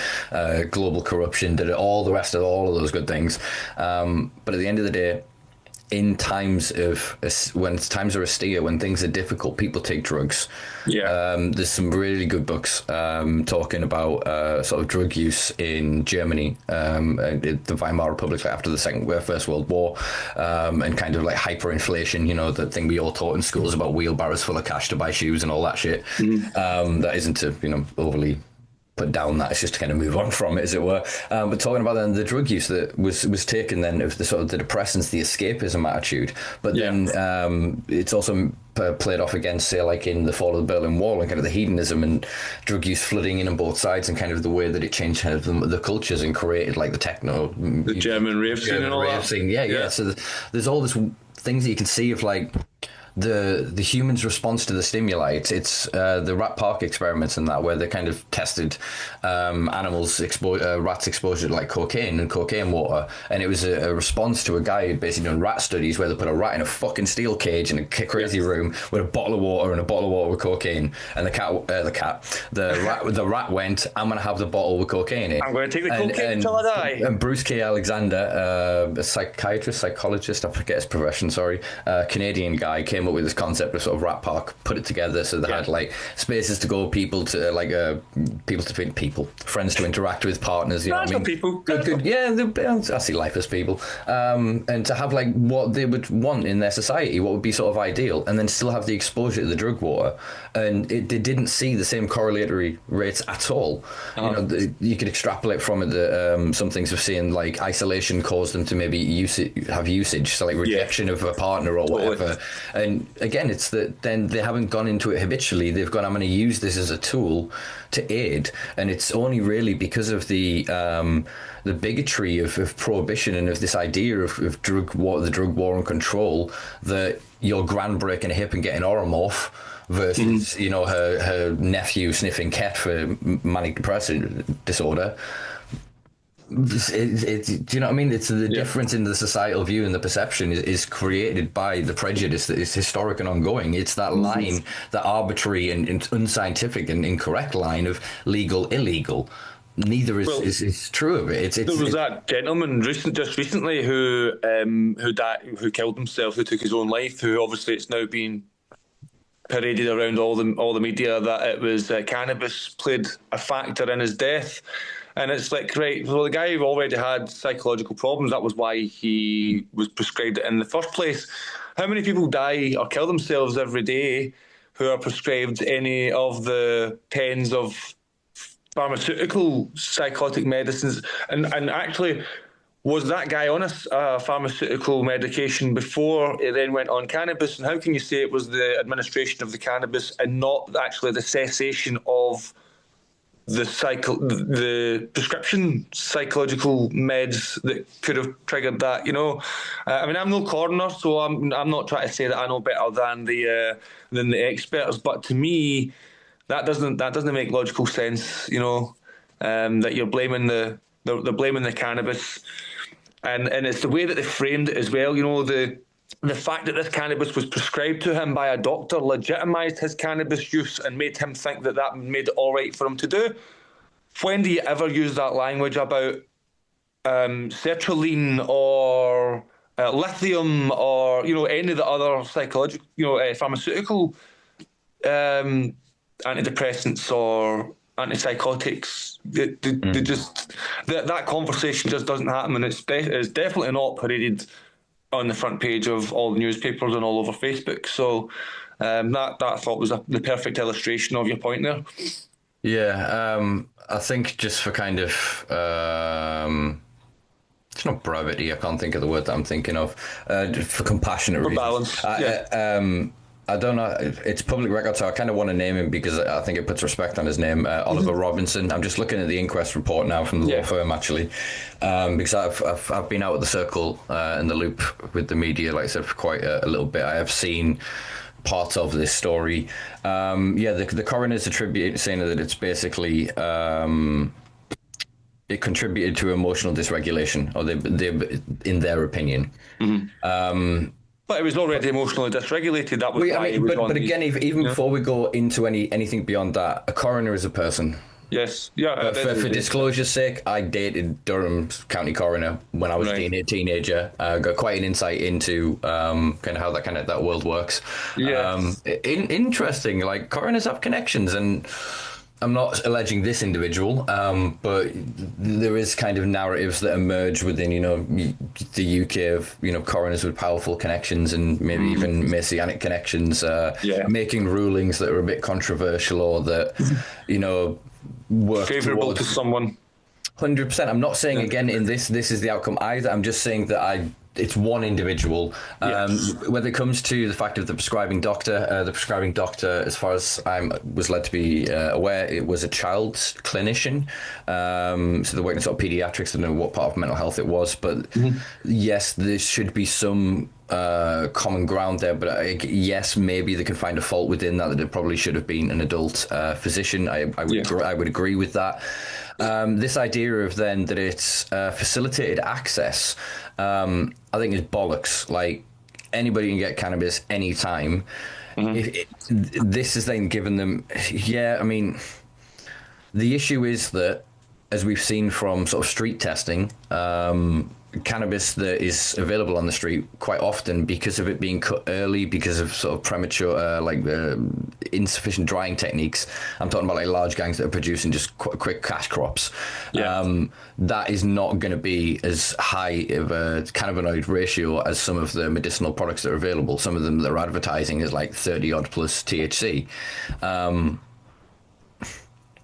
global corruption, all the rest of all of those good things. But at the end of the day, in times when times are austere, when things are difficult, people take drugs. There's some really good books talking about sort of drug use in Germany, the Weimar Republic after the First World War, and kind of like hyperinflation, the thing we all taught in schools about wheelbarrows full of cash to buy shoes and all that shit. That isn't to overly put down that, it's just to kind of move on from it, as it were. But talking about then the drug use that was taken then of the sort of the depressants, the escapism attitude, but then it's also played off against, say, like in the fall of the Berlin Wall and kind of the hedonism and drug use flooding in on both sides, and kind of the way that it changed kind of the cultures and created like the techno, the German rave scene and all that. So there's all this things that you can see of like the human's response to the stimuli. It's the rat park experiments and that, where they kind of tested animals, rats exposure to like cocaine and cocaine water, and it was a response to a guy who'd basically done rat studies where they put a rat in a fucking steel cage in a crazy room with a bottle of water and a bottle of water with cocaine, and the rat went, I'm gonna have the bottle with cocaine in. I'm gonna take the cocaine until I die. And Bruce K. Alexander, a psychologist, I forget his profession, Canadian guy, came up with this concept of sort of rat park, put it together so they had like spaces to go, friends to interact with, partners, people. Good. I see life as people, and to have like what they would want in their society, what would be sort of ideal, and then still have the exposure to the drug water, and they didn't see the same correlatory rates at all. You could extrapolate from it that some things we've seen, like isolation caused them to maybe have usage, so like rejection of a partner or whatever. And again, it's that then they haven't gone into it habitually. They've gone, I'm going to use this as a tool to aid, and it's only really because of the bigotry of prohibition and of this idea of the drug war and control, that your gran breaking a hip and getting Oromorph versus her nephew sniffing ket for manic depressive disorder. Do you know what I mean? It's the difference in the societal view and the perception is created by the prejudice that is historic and ongoing. It's that line, that arbitrary and unscientific and incorrect line of legal, illegal. Neither is true of it. There was that gentleman just recently who died, who killed himself, who took his own life, who obviously it's now been paraded around all the media that it was cannabis played a factor in his death. And it's like, right, well, the guy who already had psychological problems, that was why he was prescribed it in the first place. How many people die or kill themselves every day who are prescribed any of the tens of pharmaceutical psychotic medicines? And actually, was that guy on a pharmaceutical medication before he then went on cannabis? And how can you say it was the administration of the cannabis and not actually the cessation of the prescription psychological meds that could have triggered that? I mean, I'm no coroner, so I'm not trying to say that I know better than the experts, but to me, that doesn't make logical sense. That you're blaming they're blaming the cannabis, and it's the way that they framed it as well. The fact that this cannabis was prescribed to him by a doctor legitimised his cannabis use and made him think that made it all right for him to do. When do you ever use that language about sertraline or lithium or any of the other psychological, pharmaceutical antidepressants or antipsychotics. They just that conversation just doesn't happen, and it's definitely not paraded on the front page of all the newspapers and all over Facebook. So that I thought was the perfect illustration of your point there. Yeah, I think just for kind of it's not brevity. I can't think of the word that I'm thinking of. For compassionate reasons. Balance. I don't know. It's public record, so I kind of want to name him because I think it puts respect on his name. Oliver Robinson. I'm just looking at the inquest report now from the law firm, actually, because I've been out of the circle in the loop with the media, like I said, for quite a little bit. I have seen parts of this story. The coroner's saying that it's basically it contributed to emotional dysregulation, or they in their opinion. But it was already emotionally dysregulated. That was why it was on. But again, even before we go into anything beyond that, a coroner is a person. Yes, For disclosure's sake, I dated Durham County Coroner when I was a teenager. Got quite an insight into kind of how that world works. Yes. Interesting. Like, coroners have connections, and I'm not alleging this individual, but there is kind of narratives that emerge within, the UK of, coroners with powerful connections and maybe even messianic connections, making rulings that are a bit controversial or that, work favourable to someone. 100%. I'm not saying again in this is the outcome either. I'm just saying that it's one individual. When it comes to the fact of the prescribing doctor, as far as I was led to be aware, it was a child's clinician. So they're working sort of pediatrics. I don't know what part of mental health it was, but yes, there should be some common ground there. But yes, maybe they can find a fault within that it probably should have been an adult physician. I would agree with that. This idea of then that it's facilitated access, I think is bollocks. Like, anybody can get cannabis anytime. This is then given them, I mean, the issue is that, as we've seen from sort of street testing, cannabis that is available on the street quite often, because of it being cut early, because of sort of premature, insufficient drying techniques. I'm talking about like large gangs that are producing just quick cash crops. That is not going to be as high of a cannabinoid ratio as some of the medicinal products that are available. Some of them that are advertising is like 30 odd plus THC.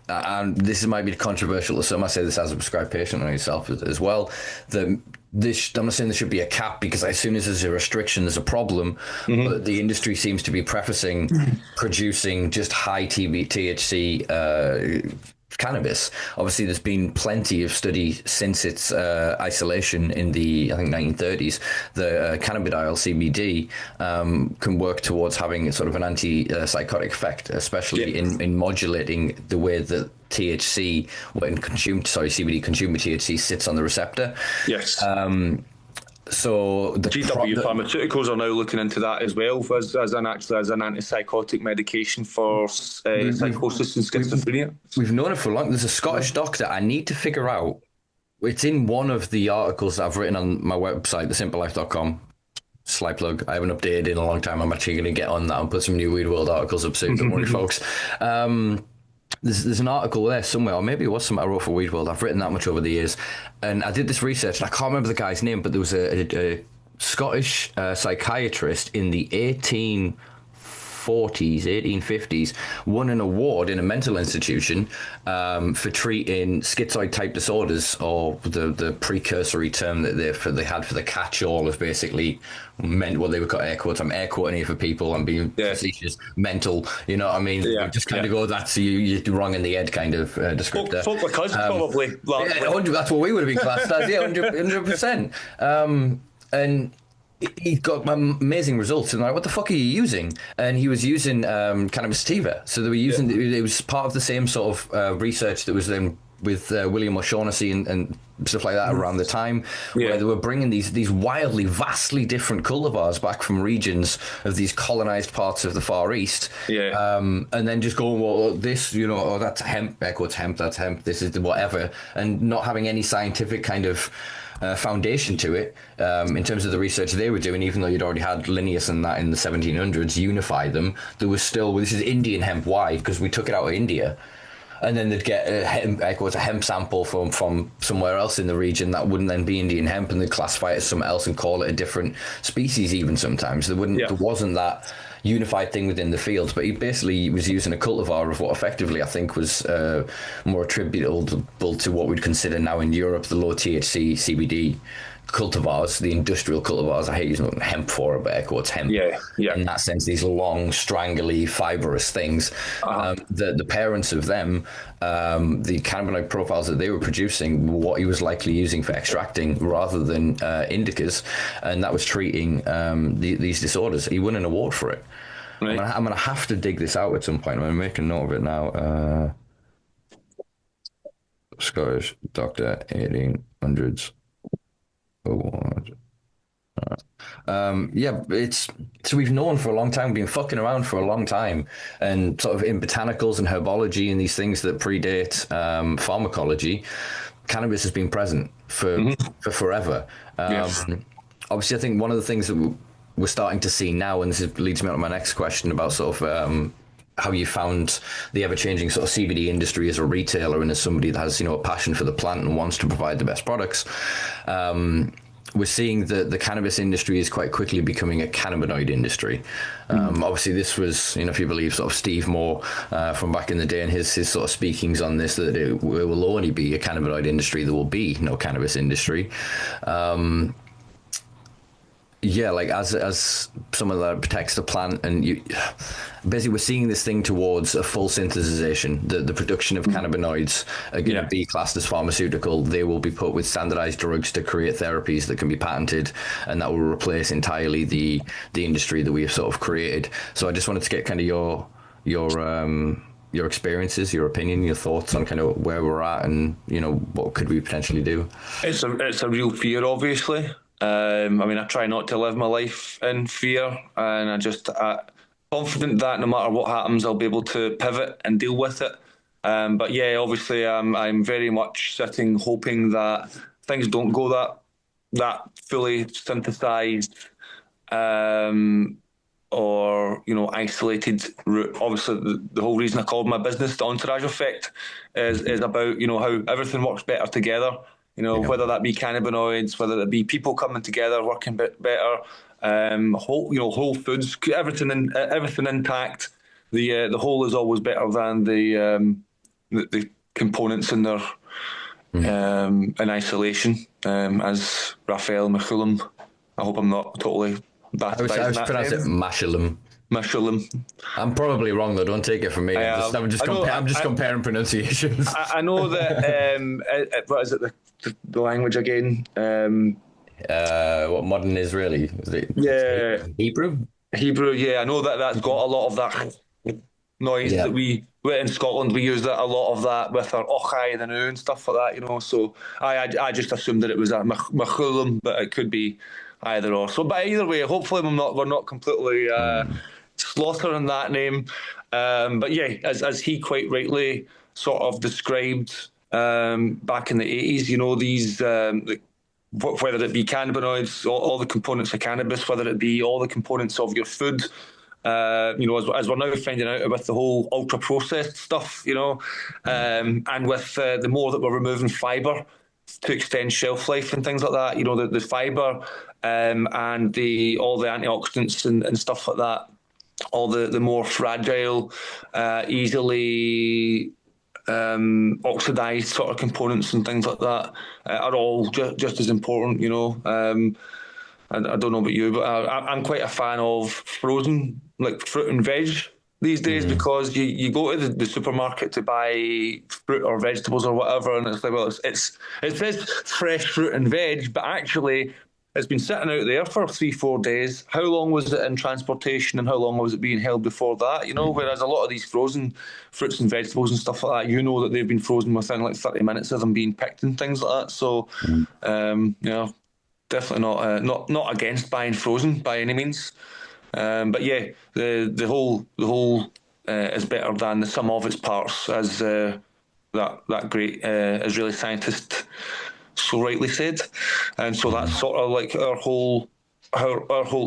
And this might be controversial to some. I say this as a prescribed patient on yourself as well. I'm not saying there should be a cap, because as soon as there's a restriction, there's a problem. But the industry seems to be prefacing producing just high THC cannabis. Obviously, there's been plenty of study since its isolation in the, I think, 1930s. The cannabidiol CBD can work towards having sort of an anti-psychotic effect, especially in modulating the way that THC, CBD consumed with THC sits on the receptor. Yes. So the GW Pharmaceuticals are now looking into that as well as an antipsychotic medication for psychosis and schizophrenia. We've known it for long. There's a Scottish doctor. I need to figure out. It's in one of the articles that I've written on my website, thesimpalife.com. Slight plug. I haven't updated in a long time. I'm actually going to get on that and put some new Weed World articles up soon. Don't worry, folks. There's an article there somewhere, or maybe it was something I wrote for Weed World. I've written that much over the years, and I did this research, and I can't remember the guy's name, but there was a Scottish psychiatrist in the 1850s, won an award in a mental institution for treating schizoid type disorders, or the precursory term that they had for the catch-all of basically meant what they would call air quotes. I'm air quoting here for people. I'm being facetious. Mental, you know what I mean? Just kind of go, that's you're wrong in the head kind of descriptor. Folk like us, probably. That's what we would have been classed as. 100%. And he got amazing results, and like, what the fuck are you using? And he was using cannabis sativa. So they were using it was part of the same sort of research that was then with William O'Shaughnessy and stuff like that around the time, where they were bringing these wildly, vastly different cultivars back from regions of these colonized parts of the Far East. And then just going, well, this, you know, oh, that's hemp, air quotes hemp, that's hemp, this is whatever, and not having any scientific kind of foundation to it in terms of the research they were doing. Even though you'd already had Linnaeus and that in the 1700s unify them, there was still, well, this is Indian hemp. Why? Because we took it out of India. And then they'd get a hemp sample from somewhere else in the region that wouldn't then be Indian hemp, and they'd classify it as something else and call it a different species. Even sometimes there wasn't that unified thing within the field. But he basically was using a cultivar of what effectively I think was more attributable to what we'd consider now in Europe the low THC CBD cultivars, the industrial cultivars. I hate using hemp for it, but air quotes hemp. In that sense, these long, strangly, fibrous things. The parents of them, the cannabinoid profiles that they were producing, were what he was likely using for extracting rather than indicas, and that was treating these disorders. He won an award for it. Right. I'm going to have to dig this out at some point. I'm going to make a note of it now. Scottish doctor, 1800s. It's so we've known for a long time, been fucking around for a long time, and sort of in botanicals and herbology and these things that predate pharmacology, cannabis has been present for forever. Obviously, I think one of the things that we're starting to see now, and this leads me on to my next question about sort of how you found the ever-changing sort of CBD industry as a retailer and as somebody that has, you know, a passion for the plant and wants to provide the best products. We're seeing that the cannabis industry is quite quickly becoming a cannabinoid industry. Obviously, this was, you know, if you believe sort of Steve Moore from back in the day and his sort of speakings on this, that it will only be a cannabinoid industry. There will be no cannabis industry. Like as someone that protects the plant, and basically we're seeing this thing towards a full synthesization. The production of cannabinoids are going to be classed as pharmaceutical. They will be put with standardized drugs to create therapies that can be patented, and that will replace entirely the industry that we have sort of created. So I just wanted to get kind of your experiences, your opinion, your thoughts on kind of where we're at, and, you know, what could we potentially do. It's a real fear, obviously. I mean, I try not to live my life in fear, and I just confident that no matter what happens, I'll be able to pivot and deal with it. But yeah, obviously, I'm very much sitting hoping that things don't go that fully synthesized or, you know, isolated route. Obviously, the whole reason I called my business the Entourage Effect is about, you know, how everything works better together. You know, whether that be cannabinoids, whether it be people coming together, working better, whole foods, everything intact. The whole is always better than the components in their in isolation. As Raphael McMillan, I hope I'm not totally bastardizing that. I was pronounced it Mashulam. I'm probably wrong though. Don't take it from me. I'm just comparing pronunciations. I know that. What is it? The language again? What modern Israeli? Is it Hebrew? Hebrew. Yeah, I know that's got a lot of that noise that we in Scotland. We use that a lot of that with our ochai the new and stuff like that. You know, so I just assumed that it was a machulam, but it could be either or. So, but either way, hopefully we're not completely slaughtering that name. But yeah, as he quite rightly sort of described back in the 80s, you know, these whether it be cannabinoids, all the components of cannabis, whether it be all the components of your food, you know, as we're now finding out with the whole ultra processed stuff, you know, and with the more that we're removing fibre to extend shelf life and things like that, you know, the fibre and all the antioxidants and stuff like that, all the more fragile, easily oxidized sort of components and things like that are all just as important, you know. I don't know about you, but I'm quite a fan of frozen, like fruit and veg these days, because you go to the supermarket to buy fruit or vegetables or whatever, and it's like, well, it says fresh fruit and veg, but actually it's been sitting out there for 3-4 days. How long was it in transportation and how long was it being held before that? You know, whereas a lot of these frozen fruits and vegetables and stuff like that, you know that they've been frozen within like 30 minutes of them being picked and things like that. So, definitely not against buying frozen by any means. But yeah, the whole is better than the sum of its parts, as that great Israeli scientist so rightly said. And so that's sort of like our whole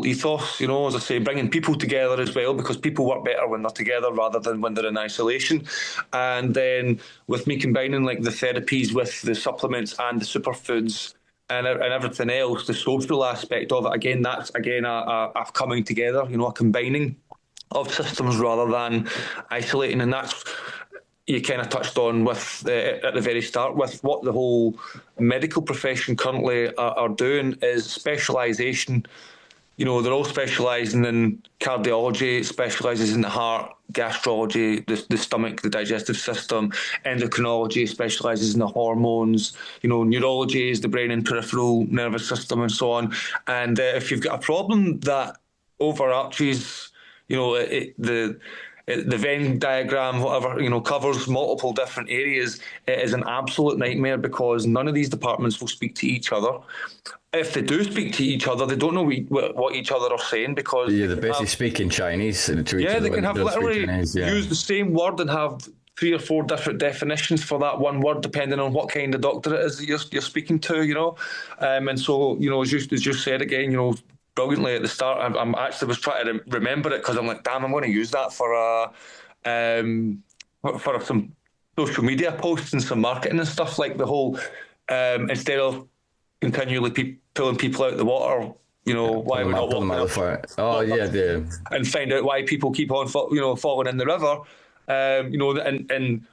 ethos, you know, as I say, bringing people together as well, because people work better when they're together rather than when they're in isolation. And then with me combining like the therapies with the supplements and the superfoods and everything else, the social aspect of it, again, that's a coming together, you know, a combining of systems rather than isolating. And that's, you kind of touched on with at the very start, with what the whole medical profession currently are doing is specialisation. You know, they're all specialising in cardiology, specialises in the heart, gastrology, the stomach, the digestive system, endocrinology specialises in the hormones, you know, neurology is the brain and peripheral nervous system and so on. And if you've got a problem that overarches, you know, the Venn diagram, whatever, you know, covers multiple different areas, it is an absolute nightmare because none of these departments will speak to each other. If they do speak to each other, they don't know what each other are saying because... Yeah, they're basically speaking Chinese to each other. Yeah, they can have literally use the same word and have 3 or 4 different definitions for that one word, depending on what kind of doctor it is that you're speaking to, you know. And so, you know, as you said again, you know, brilliantly at the start, I'm actually was trying to remember it because I'm like, damn, I'm going to use that for some social media posts and some marketing and stuff, like the whole instead of continually pulling people out of the water, you know, why am I not walking up? Oh yeah, and find out why people keep on falling in the river. You know, and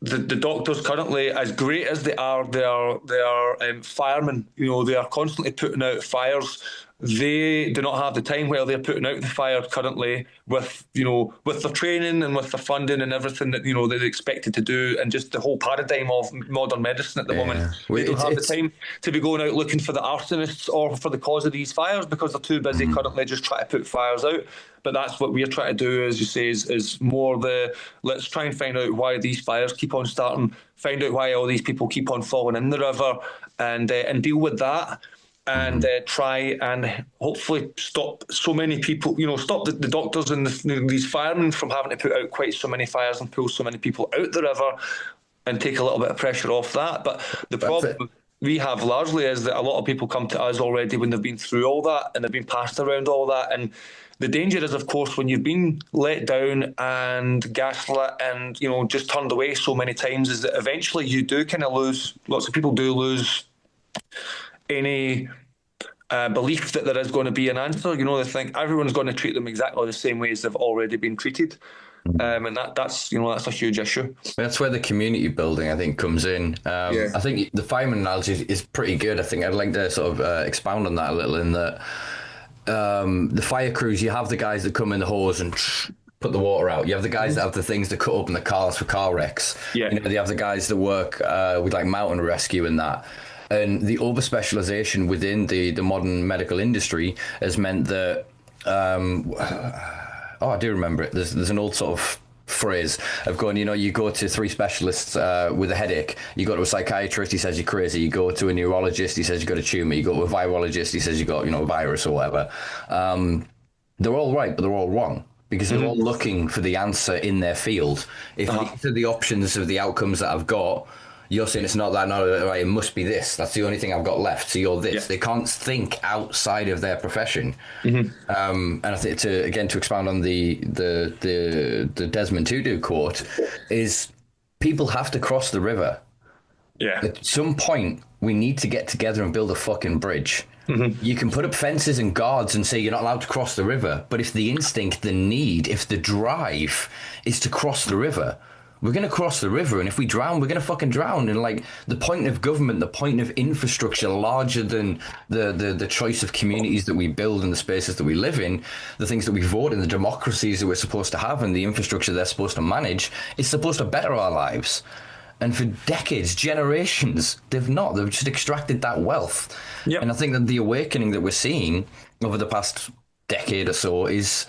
the doctors currently, as great as they are firemen. You know, they are constantly putting out fires. They do not have the time where they're putting out the fire currently with their training and with their funding and everything that, you know, they're expected to do, and just the whole paradigm of modern medicine at the moment. They don't have the time to be going out looking for the arsonists or for the cause of these fires because they're too busy currently just trying to put fires out. But that's what we're trying to do, as you say, is more let's try and find out why these fires keep on starting, find out why all these people keep on falling in the river, and deal with that. And try and hopefully stop so many people, you know, stop the doctors and these firemen from having to put out quite so many fires and pull so many people out the river, and take a little bit of pressure off that. But the problem we have largely is that a lot of people come to us already when they've been through all that and they've been passed around all that. And the danger is, of course, when you've been let down and gaslit and, you know, just turned away so many times, is that eventually you do kind of lose, lots of people do lose any belief that there is going to be an answer. You know, they think everyone's going to treat them exactly the same way as they've already been treated. And that's a huge issue. That's where the community building, I think, comes in. I think the fireman analogy is pretty good. I think I'd like to sort of expound on that a little, in that the fire crews, you have the guys that come in the hose and put the water out. You have the guys that have the things that cut open the cars for car wrecks. You know, they have the guys that work with like mountain rescue and that. And the over-specialization within the modern medical industry has meant that, I do remember it. There's an old sort of phrase of going, you know, you go to 3 specialists with a headache. You go to a psychiatrist, he says you're crazy. You go to a neurologist, he says you've got a tumor. You go to a virologist, he says you've got, you know, a virus or whatever. They're all right, but they're all wrong, because they're all looking for the answer in their field. If these are the options of the outcomes that I've got, you're saying it's not that, no, right, it must be this. That's the only thing I've got left. So you're this. They can't think outside of their profession. And I think to expound on the Desmond Tutu quote, is people have to cross the river. At some point, we need to get together and build a fucking bridge. You can put up fences and guards and say you're not allowed to cross the river. But if the instinct, the need, if the drive is to cross the river, we're going to cross the river, and if we drown, we're going to fucking drown. And like, the point of government, the point of infrastructure, larger than the choice of communities that we build and the spaces that we live in, the things that we vote in, the democracies that we're supposed to have, and the infrastructure they're supposed to manage, is supposed to better our lives. And for decades, generations, they've not. They've just extracted that wealth. Yep. And I think that the awakening that we're seeing over the past decade or so is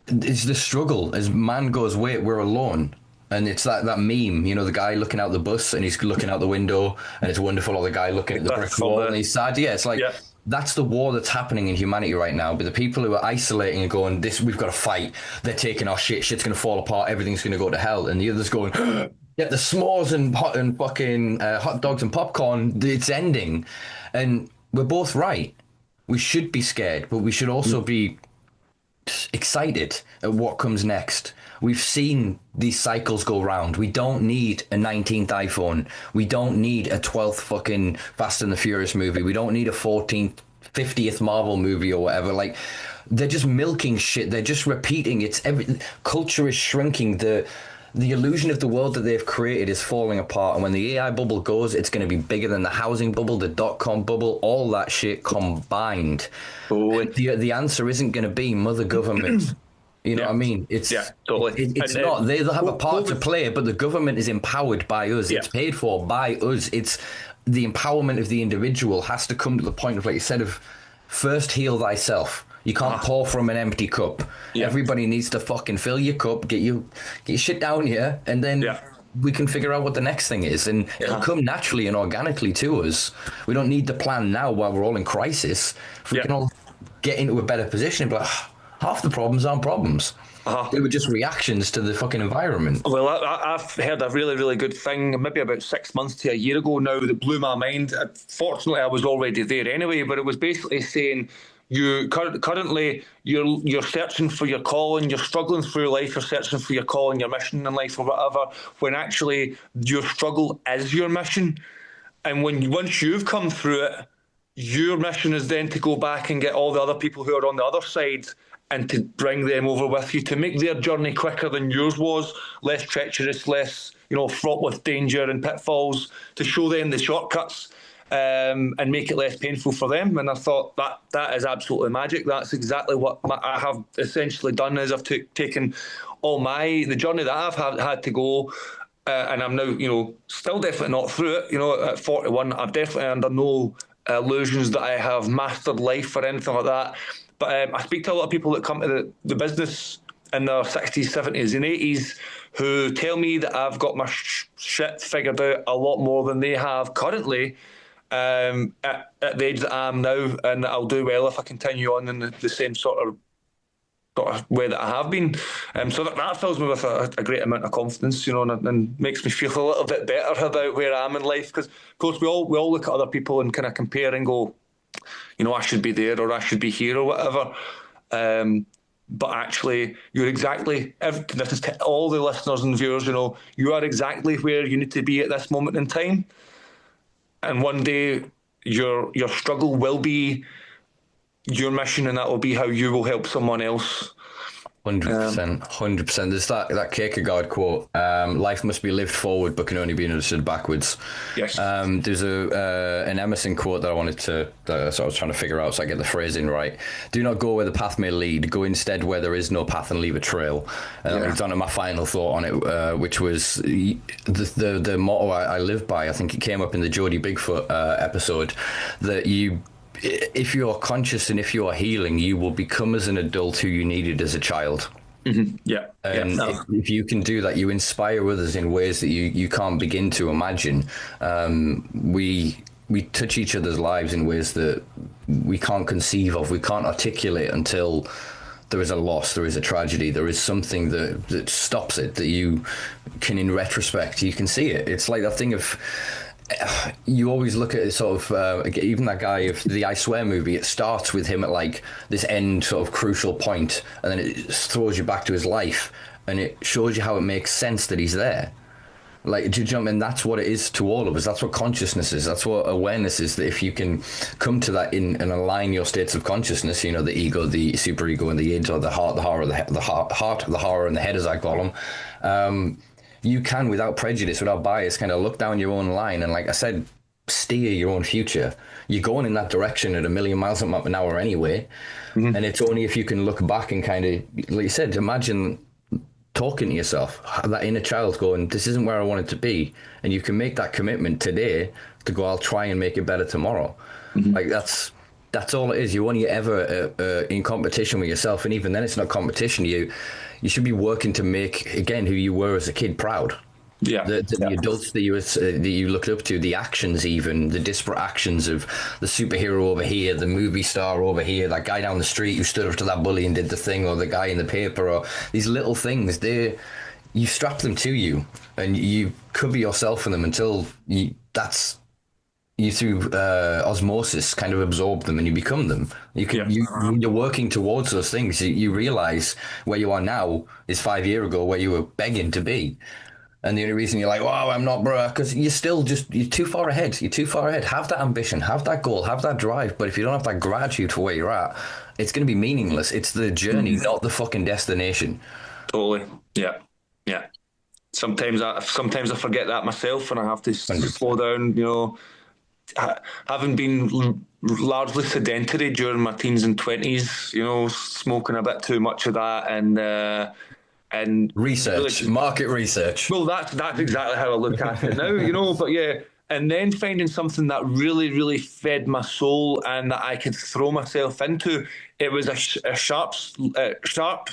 the struggle. As man goes, wait, we're alone. And it's that meme, you know, the guy looking out the bus and he's looking out the window and it's wonderful, or the guy looking at the brick wall and he's sad. Yeah, it's like, that's the war that's happening in humanity right now. But the people who are isolating and going, we've got to fight, they're taking our shit's going to fall apart, everything's going to go to hell. And the others going, get the s'mores and fucking hot dogs and popcorn, it's ending. And we're both right. We should be scared, but we should also be excited at what comes next. We've seen these cycles go round. We don't need a 19th iPhone. We don't need a 12th fucking Fast and the Furious movie. We don't need a 14th, 50th Marvel movie or whatever. Like, they're just milking shit. They're just repeating. Culture is shrinking. The illusion of the world that they've created is falling apart. And when the AI bubble goes, it's going to be bigger than the housing bubble, the .com bubble, all that shit combined. Oh, the answer isn't going to be mother government. You know what I mean? Totally. It's not. They'll have a part to play, but the government is empowered by us. It's paid for by us. It's the empowerment of the individual has to come to the point of, like you said, of first heal thyself. You can't pour from an empty cup. Yeah. Everybody needs to fucking fill your cup, get your shit down here, and then we can figure out what the next thing is. And it'll come naturally and organically to us. We don't need to plan now while we're all in crisis. If we can all get into a better position, but half the problems aren't problems. They were just reactions to the fucking environment. Well, I've heard a really, really good thing, maybe about 6 months to a year ago now, that blew my mind. Fortunately, I was already there anyway, but it was basically saying, currently you're searching for your calling, you're struggling through life, you're searching for your calling, your mission in life or whatever, when actually your struggle is your mission. And once you've come through it, your mission is then to go back and get all the other people who are on the other side and to bring them over with you, to make their journey quicker than yours was, less treacherous, less, fraught with danger and pitfalls, to show them the shortcuts and make it less painful for them. And I thought that is absolutely magic. That's exactly what I have essentially done, is I've taken all the journey that I've had to go, and I'm now, still definitely not through it. At 41, I've definitely under no illusions that I have mastered life or anything like that. But I speak to a lot of people that come to the business in their 60s, 70s and 80s who tell me that I've got my shit figured out a lot more than they have currently at the age that I am now, and I'll do well if I continue on in the same sort of way that I have been. So that fills me with a great amount of confidence, and makes me feel a little bit better about where I am in life. Because, of course, we all look at other people and kind of compare and go, I should be there or I should be here or whatever. But actually, you're exactly, this is to all the listeners and viewers, you are exactly where you need to be at this moment in time. And one day, your struggle will be your mission, and that will be how you will help someone else. 100%. There's that Kierkegaard quote, life must be lived forward but can only be understood backwards. Yes. There's an Emerson quote that I wanted so I was trying to figure out so I get the phrasing right. Do not go where the path may lead, go instead where there is no path and leave a trail. And that leads on to my final thought on it, which was the motto I live by. I think it came up in the Geordie Bigfoot episode, that if you're conscious and if you're healing, you will become as an adult who you needed as a child. Mm-hmm. Yeah. And if you can do that, you inspire others in ways that you can't begin to imagine. We touch each other's lives in ways that we can't conceive of, we can't articulate until there is a loss, there is a tragedy, there is something that stops it, that you can, in retrospect, you can see it. It's like that thing of, you always look at it sort of, even that guy of the I Swear movie, it starts with him at like this end sort of crucial point, and then it throws you back to his life, and it shows you how it makes sense that he's there. Like, do you jump in? That's what it is to all of us. That's what consciousness is. That's what awareness is. That if you can come to that and align your states of consciousness, the ego, the superego, and the id, or the heart, the horror, the heart, the horror, and the head, as I call them. You can, without prejudice, without bias, kind of look down your own line and, like I said, steer your own future. You're going in that direction at 1,000,000 miles an hour anyway. Mm-hmm. And it's only if you can look back and kind of, like you said, imagine talking to yourself, that inner child going, this isn't where I want it to be. And you can make that commitment today to go, I'll try and make it better tomorrow. Like that's all it is. You're only ever in competition with yourself. And even then it's not competition. You should be working to make, again, who you were as a kid proud. Yeah. The adults that you looked up to, the actions, even the disparate actions of the superhero over here, the movie star over here, that guy down the street who stood up to that bully and did the thing, or the guy in the paper, or these little things. You strap them to you, and you cover yourself in them until you through osmosis kind of absorb them and you become them. You're working towards those things. You realize where you are now is 5 years ago where you were begging to be. And the only reason you're like, wow, I'm not, bro, because you're too far ahead. You're too far ahead. Have that ambition, have that goal, have that drive. But if you don't have that gratitude for where you're at, it's going to be meaningless. It's the journey, not the fucking destination. Totally. Yeah. Yeah. Sometimes I forget that myself, and I have to slow down. You know, having been largely sedentary during my teens and 20s, you know, smoking a bit too much of that, and research, really, market research. Well, that's exactly how I look at it now, you know. But yeah, and then finding something that really, really fed my soul and that I could throw myself into. It was a sharp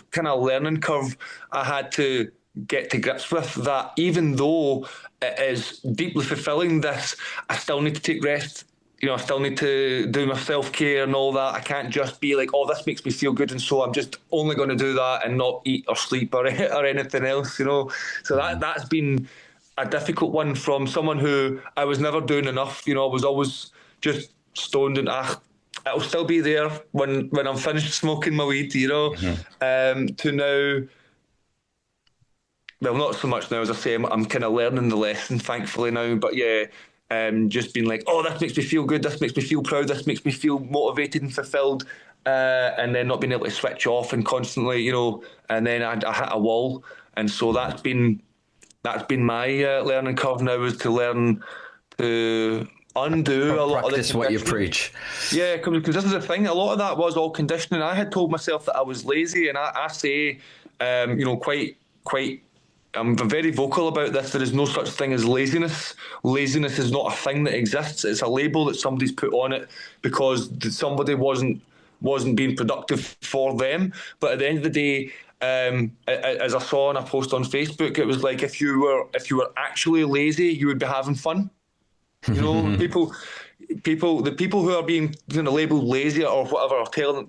kind of learning curve I had to get to grips with. That even though it is deeply fulfilling, I still need to take rest. You know, I still need to do my self-care and all that. I can't just be like, oh, this makes me feel good, and so I'm just only going to do that and not eat or sleep or anything else, you know. So that's been a difficult one from someone who I was never doing enough. You know, I was always just stoned and, it'll still be there when I'm finished smoking my weed, you know, to now... Well, not so much now, as I say, I'm kind of learning the lesson, thankfully, now. But yeah, just being like, oh, this makes me feel good, this makes me feel proud, this makes me feel motivated and fulfilled, and then not being able to switch off and constantly, you know, and then I hit a wall. And so that's been my learning curve now, is to learn to undo a lot of the practice what you preach. Yeah, because this is the thing, a lot of that was all conditioning. I had told myself that I was lazy, and I say, you know, quite I'm very vocal about this. There is no such thing as laziness. Laziness is not a thing that exists. It's a label that somebody's put on it because somebody wasn't being productive for them. But at the end of the day, as I saw in a post on Facebook, it was like if you were actually lazy, you would be having fun. You know, the people who are being labelled lazy or whatever,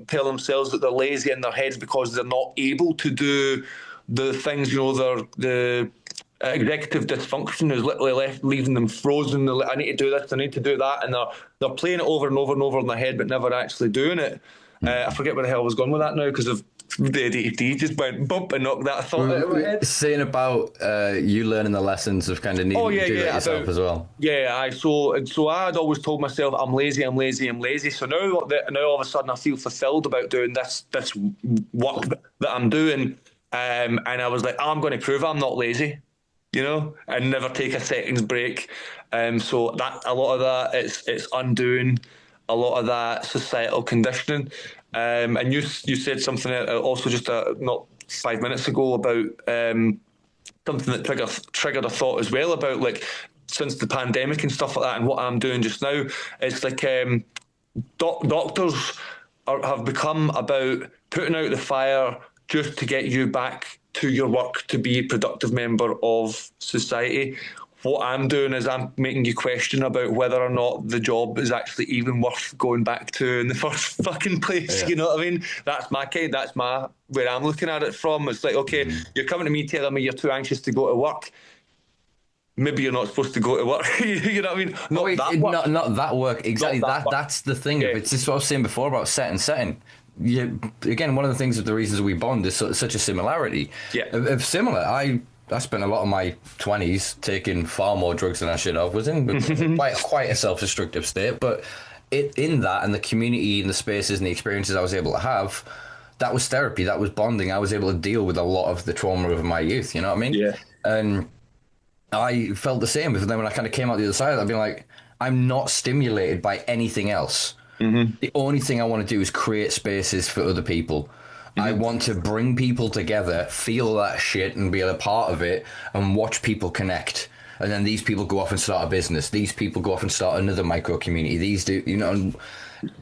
tell themselves that they're lazy in their heads because they're not able to do the things, you know, the executive dysfunction is literally leaving them frozen. I need to do this, I need to do that, and they're playing it over and over and over in their head, but never actually doing it. I forget where the hell I was going with that now because of the ADHD. Just went bump and knocked that thought out of my head. Saying about you learning the lessons of kind of needing to do that yourself as well. Yeah, so I had always told myself I'm lazy. So now all of a sudden I feel fulfilled about doing this work that I'm doing. And I was like, I'm going to prove I'm not lazy, you know, and never take a second's break. So that a lot of that it's undoing a lot of that societal conditioning. And you said something also just not 5 minutes ago about something that triggered a thought as well about like since the pandemic and stuff like that, and what I'm doing just now. It's like doctors have become about putting out the fire just to get you back to your work to be a productive member of society. What I'm doing is I'm making you question about whether or not the job is actually even worth going back to in the first fucking place. Yeah. You know what I mean? That's where I'm looking at it from. It's like, okay, you're coming to me telling me you're too anxious to go to work. Maybe you're not supposed to go to work. You know what I mean? Not that work. Exactly. That's the thing. Yeah. It's just what I was saying before about setting. Again, one of the things of the reasons we bond is such a similarity. Yeah. Of similar. I spent a lot of my 20s taking far more drugs than I should have. Was in quite a self-destructive state. But in that and the community and the spaces and the experiences I was able to have, that was therapy. That was bonding. I was able to deal with a lot of the trauma of my youth. You know what I mean? Yeah. And I felt the same. But then when I kind of came out the other side, I'd be like, I'm not stimulated by anything else. Mm-hmm. The only thing I want to do is create spaces for other people. I want to bring people together, feel that shit and be a part of it and watch people connect. And then these people go off and start a business. These people go off and start another micro community. These do,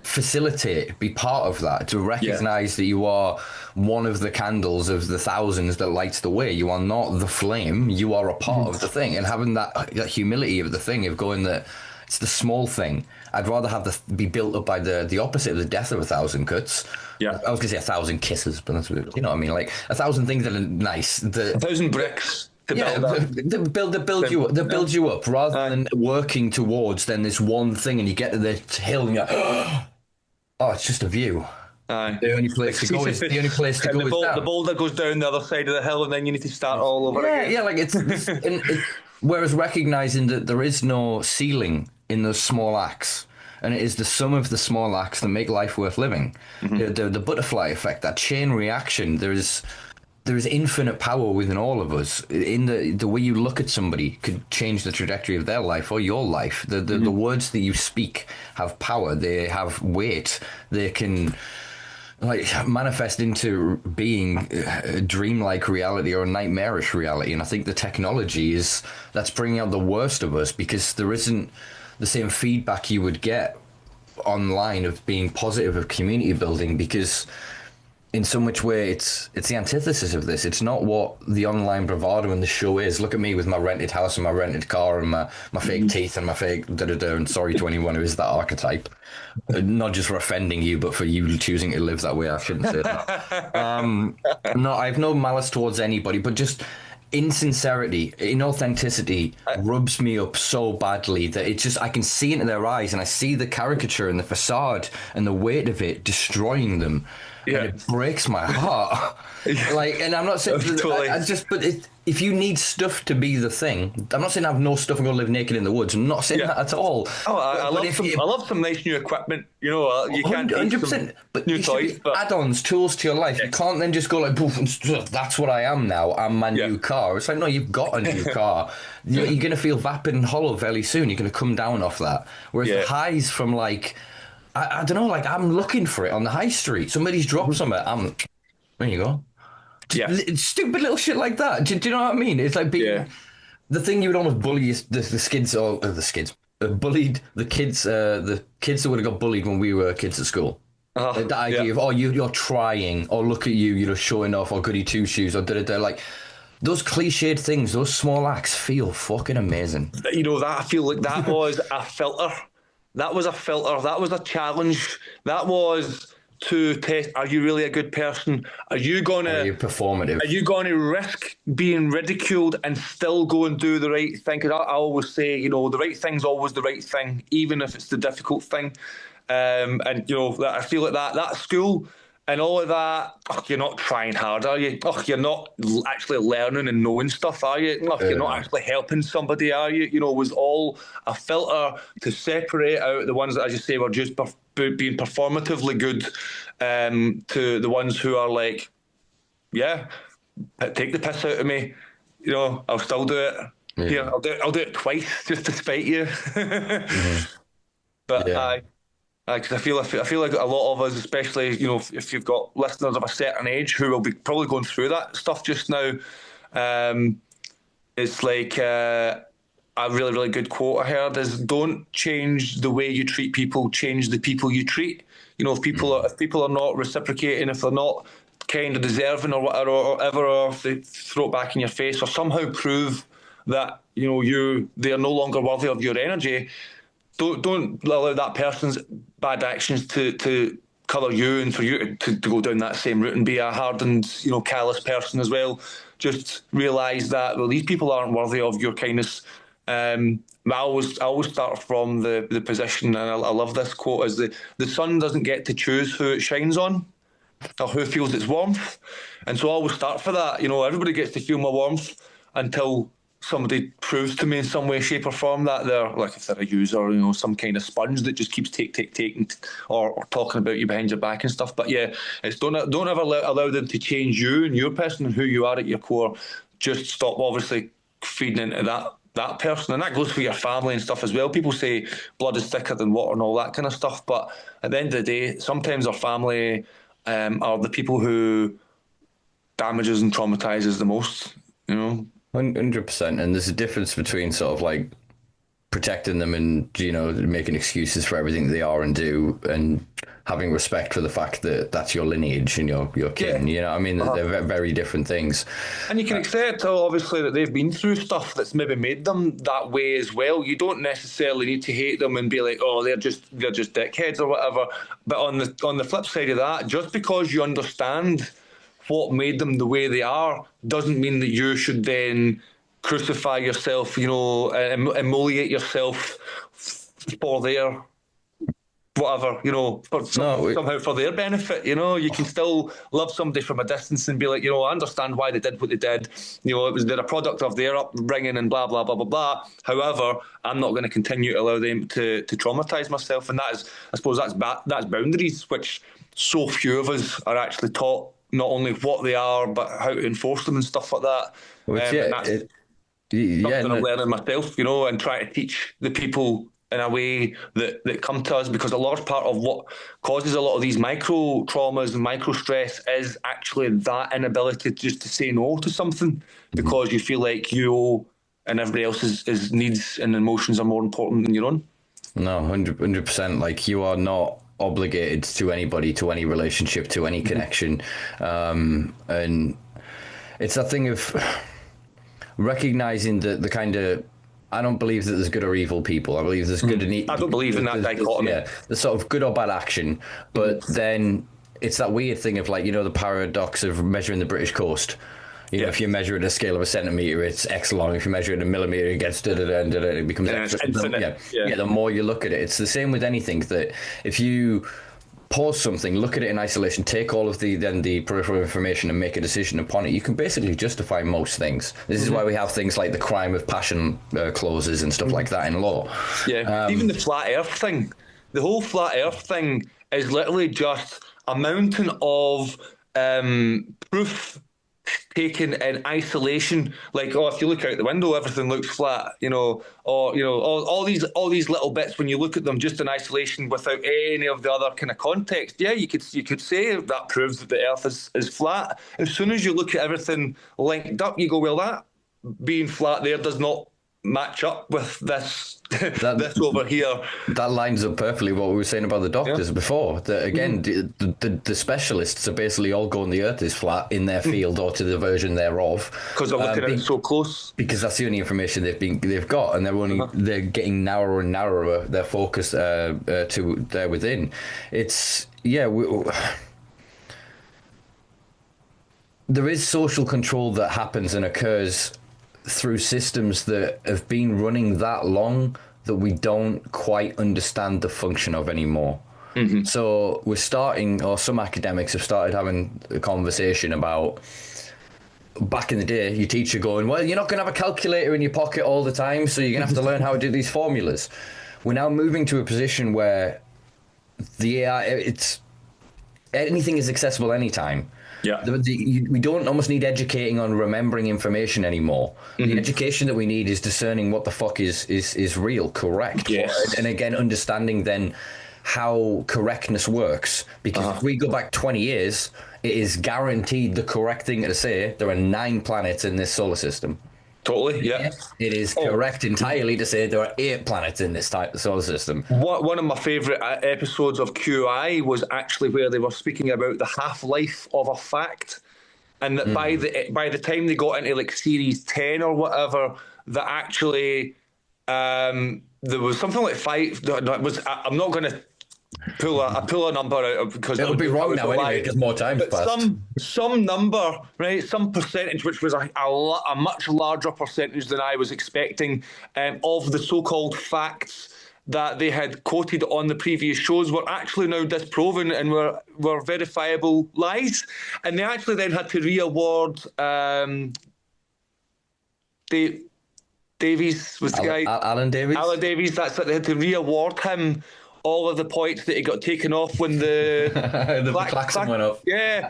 facilitate, be part of that, to recognize that you are one of the candles of the thousands that lights the way. You are not the flame. You are a part of the thing. And having that humility of the thing, of going that it's the small thing. I'd rather have be built up by the opposite of the death of 1,000 cuts. Yeah, I was going to say 1,000 kisses, but that's what I mean. Like 1,000 things that are nice. 1,000 bricks. They build you up rather than working towards then this one thing, and you get to the hill and you're like, oh, it's just a view. Aye. The only place to go is down. The boulder goes down the other side of the hill, and then you need to start all over again. Yeah, like whereas recognizing that there is no ceiling in those small acts, and it is the sum of the small acts that make life worth living. The butterfly effect, that chain reaction. There is infinite power within all of us. In the way you look at somebody could change the trajectory of their life or your life. The words that you speak have power. They have weight. They can manifest into being a dreamlike reality or a nightmarish reality. And I think the technology that's bringing out the worst of us, because there isn't the same feedback you would get online of being positive, of community building, because in so much way it's the antithesis of this. It's not what the online bravado and the show is. Look at me with my rented house and my rented car and my fake teeth and my fake da-da-da, and sorry to anyone who is that archetype. Not just for offending you, but for you choosing to live that way. I shouldn't say that. No, I have no malice towards anybody, but just insincerity, inauthenticity rubs me up so badly that it's just, I can see into their eyes and I see the caricature and the facade and the weight of it destroying them. Yeah. And it breaks my heart. And I'm not saying, totally. If you need stuff to be the thing, I'm not saying I have no stuff and go live naked in the woods. I'm not saying that at all. Oh, I love some nice new equipment. You can't 100%. But new toys, add-ons, tools to your life. You can't then just go like, poof, that's what I am now. I'm my new car. It's like, no, you've got a new car. You're going to feel vapid and hollow fairly soon. You're going to come down off that. Whereas the highs from I don't know, I'm looking for it on the high street. Somebody's dropped something. There you go. Yeah. Stupid little shit like that. Do you know what I mean? It's like being the thing you would almost bully the skids, bullied the kids that would have got bullied when we were kids at school. The idea of, you're trying, or look at you, you're showing off, or goody two shoes, or da-da-da. Like, those cliched things, those small acts feel fucking amazing. I feel like that was a filter. That was a filter. That was a challenge. That was to test, are you really a good person? Are you performative? Are you going to risk being ridiculed and still go and do the right thing? Because I always say, the right thing's always the right thing, even if it's the difficult thing. And I feel like that school and all of that, you're not trying hard, are you? You're not actually learning and knowing stuff, are you? You're not actually helping somebody, are you? It was all a filter to separate out the ones that, as you say, were just being performatively good, to the ones who are like, take the piss out of me. I'll still do it. Yeah. Here, I'll do it twice just to spite you. But because I feel like a lot of us, especially if you've got listeners of a certain age who will be probably going through that stuff just now, it's like a really, really good quote I heard is, don't change the way you treat people, change the people you treat. If people are not reciprocating, if they're not kind of deserving or whatever, or if they throw it back in your face or somehow prove that they are no longer worthy of your energy, don't allow that person's bad actions to colour you and for you to go down that same route and be a hardened, callous person as well. Just realise that, these people aren't worthy of your kindness. I always start from the position, and I love this quote, is the sun doesn't get to choose who it shines on or who feels its warmth. And so I always start for that. Everybody gets to feel my warmth until somebody proves to me in some way, shape or form that they're, like if they're a user, some kind of sponge that just keeps taking or talking about you behind your back and stuff. But it's don't ever allow them to change you and your person and who you are at your core. Just stop obviously feeding into that person. And that goes for your family and stuff as well. People say blood is thicker than water and all that kind of stuff. But at the end of the day, sometimes our family are the people who damages and traumatizes the most, 100%. And there's a difference between sort of like protecting them and, making excuses for everything they are and do, and having respect for the fact that that's your lineage and your kin. They're very different things. And you can accept, obviously, that they've been through stuff that's maybe made them that way as well. You don't necessarily need to hate them and be like, oh, they're just dickheads or whatever. But on the flip side of that, just because you understand what made them the way they are doesn't mean that you should then crucify yourself, emoliate yourself for their whatever, somehow for their benefit. You can still love somebody from a distance and be like, I understand why they did what they did. They're a product of their upbringing and blah, blah, blah, blah, blah. However, I'm not going to continue to allow them to traumatize myself. And that is, I suppose that's boundaries, which so few of us are actually taught not only what they are, but how to enforce them and stuff like that. Something I'm learning myself, and try to teach the people in a way that come to us, because a large part of what causes a lot of these micro traumas and micro stress is actually that inability just to say no to something, because you feel like you and everybody else's needs and emotions are more important than your own. No, 100%. Like, you are not obligated to anybody, to any relationship, to any connection. And it's that thing of recognizing that the kind of, I don't believe that there's good or evil people. I believe there's good and evil. I don't believe in that dichotomy. Yeah, there's sort of good or bad action, but then it's that weird thing of, like, the paradox of measuring the British coast. If you measure it at a scale of a centimetre, it's X long. If you measure it in a millimetre, it gets it becomes extra. Infinite. The more you look at it, it's the same with anything, that if you pause something, look at it in isolation, take all of the peripheral information and make a decision upon it, you can basically justify most things. This is why we have things like the crime of passion clauses and stuff like that in law. Yeah, even the flat earth thing. The whole flat earth thing is literally just a mountain of proof taken in isolation. Like, if you look out the window, everything looks flat, or all these little bits, when you look at them just in isolation without any of the other kind of context, you could say that proves that the earth is flat. As soon as you look at everything linked up, you go, well, that being flat there does not match up with this this over here. That lines up perfectly what we were saying about the doctors before. That again, the specialists are basically all going, the earth is flat in their field or to the version thereof, because they're looking at it so close. Because that's the only information they've got, and they're getting narrower and narrower their focus to there within. It's there is social control that happens and occurs through systems that have been running that long that we don't quite understand the function of anymore. So we're starting, or some academics have started having a conversation about, back in the day, your teacher going, well, you're not going to have a calculator in your pocket all the time, so you're going to have to learn how to do these formulas. We're now moving to a position where the AI, anything is accessible anytime. Yeah, we don't almost need educating on remembering information anymore. The education that we need is discerning what the fuck is real, correct. Yes. And again, understanding then how correctness works. Because if we go back 20 years, it is guaranteed the correct thing to say. There are 9 planets in this solar system. Totally, yeah. It is correct entirely to say there are 8 planets in this solar system. One of my favourite episodes of QI was actually where they were speaking about the half-life of a fact, and that by the time they got into like series 10 or whatever, that actually there was something like 5. I'm not going to pull a number out because it'll be wrong now anyway because more time's passed. Some number, right? Some percentage, which was a much larger percentage than I was expecting, of the so-called facts that they had quoted on the previous shows were actually now disproven and were verifiable lies. And they actually then had to re-award Davies was the guy. Alan Davies. Alan Davies. That's it. They had to re-award him all of the points that he got taken off when the klaxon went off. Yeah,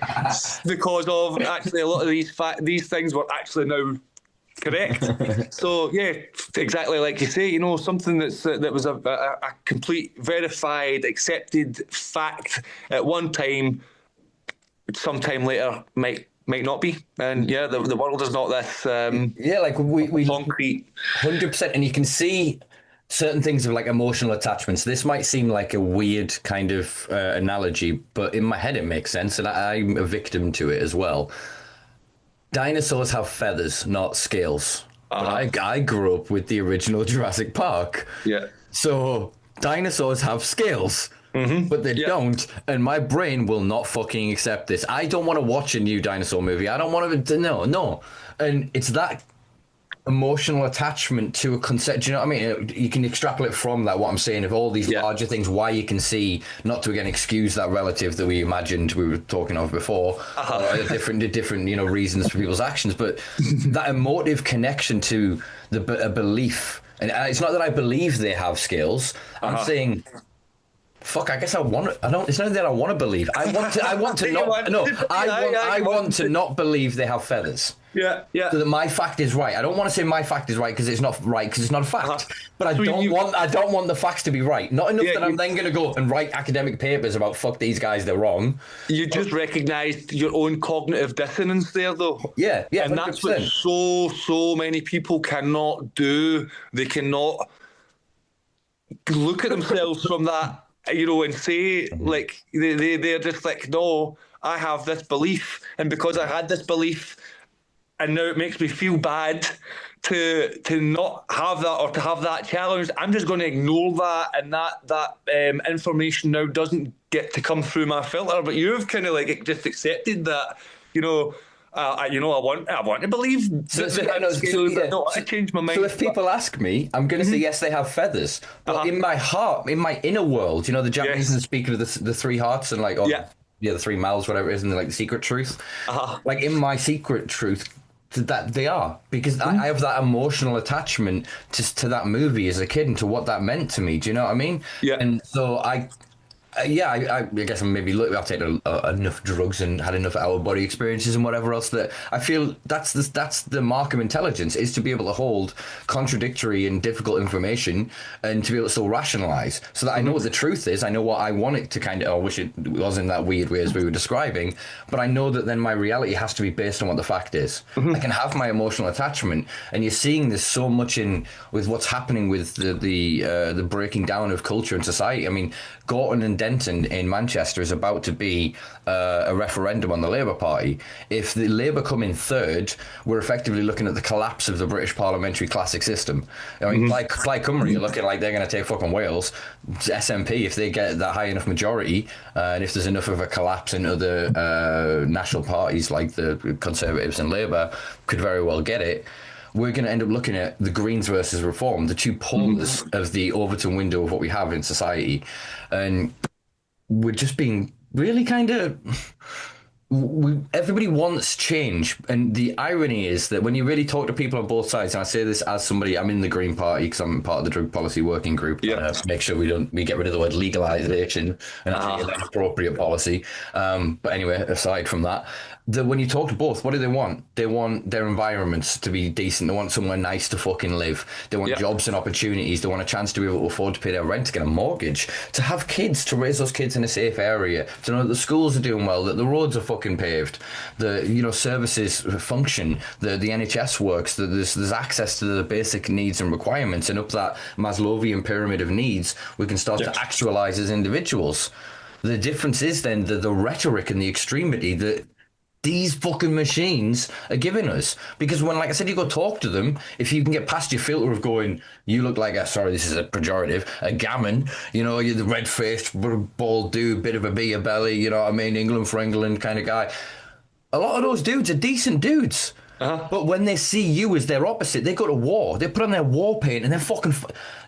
because of actually a lot of these things were actually now correct. So yeah, exactly like you say, something that was a complete verified, accepted fact at one time which sometime later might not be. And yeah, the world is not this Yeah, like we concrete. 100%, and you can see certain things of like emotional attachments. This might seem like a weird kind of analogy, but in my head it makes sense, and I'm a victim to it as well. Dinosaurs have feathers, not scales. But I grew up with the original Jurassic Park. Yeah. So dinosaurs have scales. But they don't, and my brain will not fucking accept this. I don't want to watch a new dinosaur movie. I don't want to, no. And it's that emotional attachment to a concept. Do you know what I mean? You can extrapolate from that what I'm saying of all these larger things, why you can see, not to again excuse that relative that we imagined we were talking of before, different reasons for people's actions, but that emotive connection to a belief. And it's not that I believe they have scales. I'm saying, fuck, I guess I want to, I don't, it's not that I want to believe. I want to not believe they have feathers. Yeah. So that my fact is right. I don't want to say my fact is right because it's not right, because it's not a fact. But I don't want the facts to be right. Not enough that I'm then going to go and write academic papers about fuck these guys, they're wrong. You just recognised your own cognitive dissonance there, though. Yeah. And 100%. That's what so many people cannot do. They cannot look at themselves from that, and say, like, they're just like, no, I have this belief, and because I had this belief, and now it makes me feel bad to not have that, or to have that challenge, I'm just going to ignore that, and that information now doesn't get to come through my filter. But you've kind of like just accepted that, I want to believe. I don't want to change my mind. So if people ask me, I'm going to say yes, they have feathers. But in my heart, in my inner world, the Japanese speak of the three hearts and like, the three mouths, whatever it is, and like the secret truth. Like in my secret truth, that they are, because I have that emotional attachment to that movie as a kid and to what that meant to me. Do you know what I mean? Yeah. And so I guess I'm maybe I've taken enough drugs and had enough out-of-body experiences and whatever else that I feel that's the mark of intelligence, is to be able to hold contradictory and difficult information and to be able to still rationalize, so that I know what the truth is. I know what I want it to kind of, I wish it was in that weird way as we were describing, but I know that then my reality has to be based on what the fact is. I can have my emotional attachment, and you're seeing this so much with what's happening with the breaking down of culture and society. I mean, Gorton and Denton in Manchester is about to be a referendum on the Labour Party. If the Labour come in third, we're effectively looking at the collapse of the British parliamentary classic system. I mean, like Plaid Cymru, you're looking like they're going to take fucking Wales. SNP, if they get that high enough majority, and if there's enough of a collapse in other national parties like the Conservatives and Labour, could very well get it. We're going to end up looking at the Greens versus Reform, the two poles of the Overton window of what we have in society. And we're just being really kind of... everybody wants change, and the irony is that when you really talk to people on both sides, and I say this as somebody, I'm in the Green Party because I'm part of the drug policy working group, make sure we get rid of the word legalization and actually get an appropriate policy. But anyway, aside from that, when you talk to both, what do they want? They want their environments to be decent. They want somewhere nice to fucking live. They want jobs and opportunities. They want a chance to be able to afford to pay their rent, to get a mortgage, to have kids, to raise those kids in a safe area, to know that the schools are doing well, that the roads are fucking paved, the services function, the NHS works, that there's access to the basic needs and requirements, and up that Maslowian pyramid of needs, we can start to actualize as individuals. The difference is then the rhetoric and the extremity that these fucking machines are giving us. Because when, like I said, you go talk to them, if you can get past your filter of going, you look like this is a pejorative, a gammon, you're the red-faced, bald dude, bit of a beer belly, you know what I mean, England for England kind of guy. A lot of those dudes are decent dudes. But when they see you as their opposite, they go to war. They put on their war paint and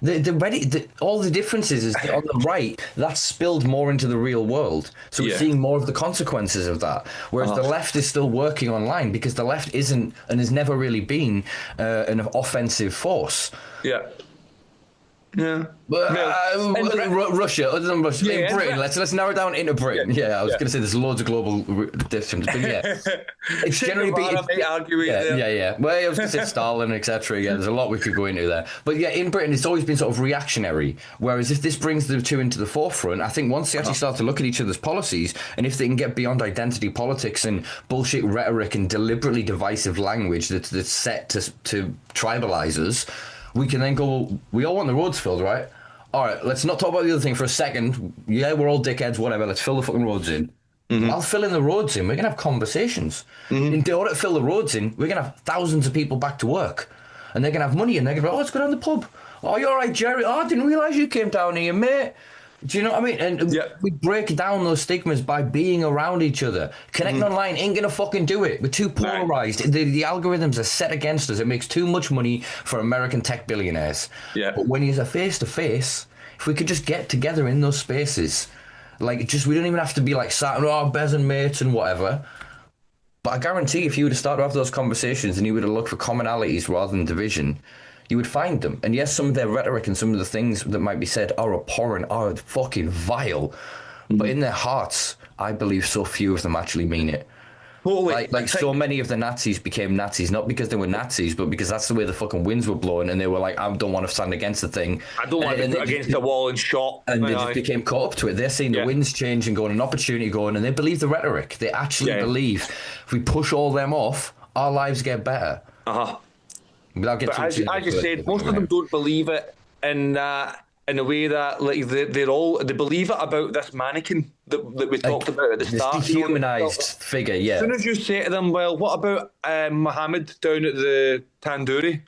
they're ready. All the differences is on the right, that's spilled more into the real world. So we're seeing more of the consequences of that. Whereas the left is still working online, because the left isn't and has never really been an offensive force. Yeah. Yeah. But Russia, other than Russia, Yeah, in Britain, let's narrow it down into Britain. Yeah, I was going to say there's loads of global differences, but yeah, it's generally yeah. Well, I was going to say Stalin, etc. Yeah, there's a lot we could go into there, but yeah, in Britain, it's always been sort of reactionary. Whereas if this brings the two into the forefront, I think once they actually start to look at each other's policies, and if they can get beyond identity politics and bullshit rhetoric and deliberately divisive language that's set to tribalize us, we can then go, well, we all want the roads filled, right? All right, let's not talk about the other thing for a second. Yeah, we're all dickheads, whatever. Let's fill the fucking roads in. While filling the roads in, we're going to have conversations. In order to fill the roads in, we're going to have thousands of people back to work. And they're going to have money, and they're going to be, oh, let's go down the pub. Oh, you're all right, Jerry. Oh, I didn't realise you came down here, mate. Do you know what I mean? And we break down those stigmas by being around each other. Connecting online ain't going to fucking do it. We're too polarised. The algorithms are set against us. It makes too much money for American tech billionaires. Yeah. But when you're face-to-face, if we could just get together in those spaces, like, just, we don't even have to be like sat, bez and mates and whatever. But I guarantee if you were to start to have those conversations and you were to look for commonalities rather than division, you would find them. And yes, some of their rhetoric and some of the things that might be said are abhorrent, are fucking vile. But in their hearts, I believe so few of them actually mean it. Totally. Like so many of the Nazis became Nazis, not because they were Nazis, but because that's the way the fucking winds were blowing, and they were like, I don't want to stand against the thing. I don't want to put against the wall and shot. And they just became caught up to it. They're seeing the winds change and going, an opportunity going, and they believe the rhetoric. They actually believe if we push all them off, our lives get better. Without getting as you said, most of them don't believe it in a way that, like, they believe it about this mannequin that we talked about at the start. This dehumanised figure, As soon as you say to them, well, what about Mohammed down at the tandoori?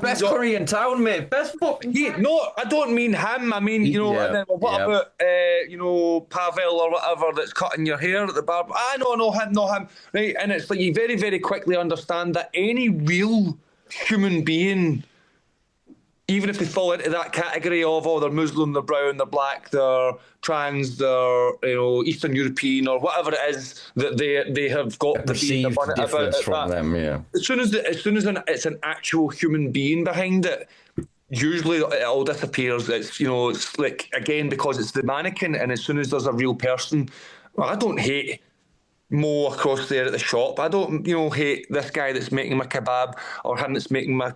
Best curry in town, mate. Best fucking... No, I don't mean him. I mean, what about, Pavel or whatever that's cutting your hair at the barber? No, him. Right, and it's like you very, very quickly understand that any real human being, even if they fall into that category of, oh, they're Muslim, they're brown, they're black, they're trans, they're Eastern European or whatever it is that they have got the perceived difference from them. Yeah. As soon as it's an actual human being behind it, usually it all disappears. It's it's like, again, because it's the mannequin, and as soon as there's a real person, well, I don't hate Mo across there at the shop. I don't, hate this guy that's making my kebab or him that's making my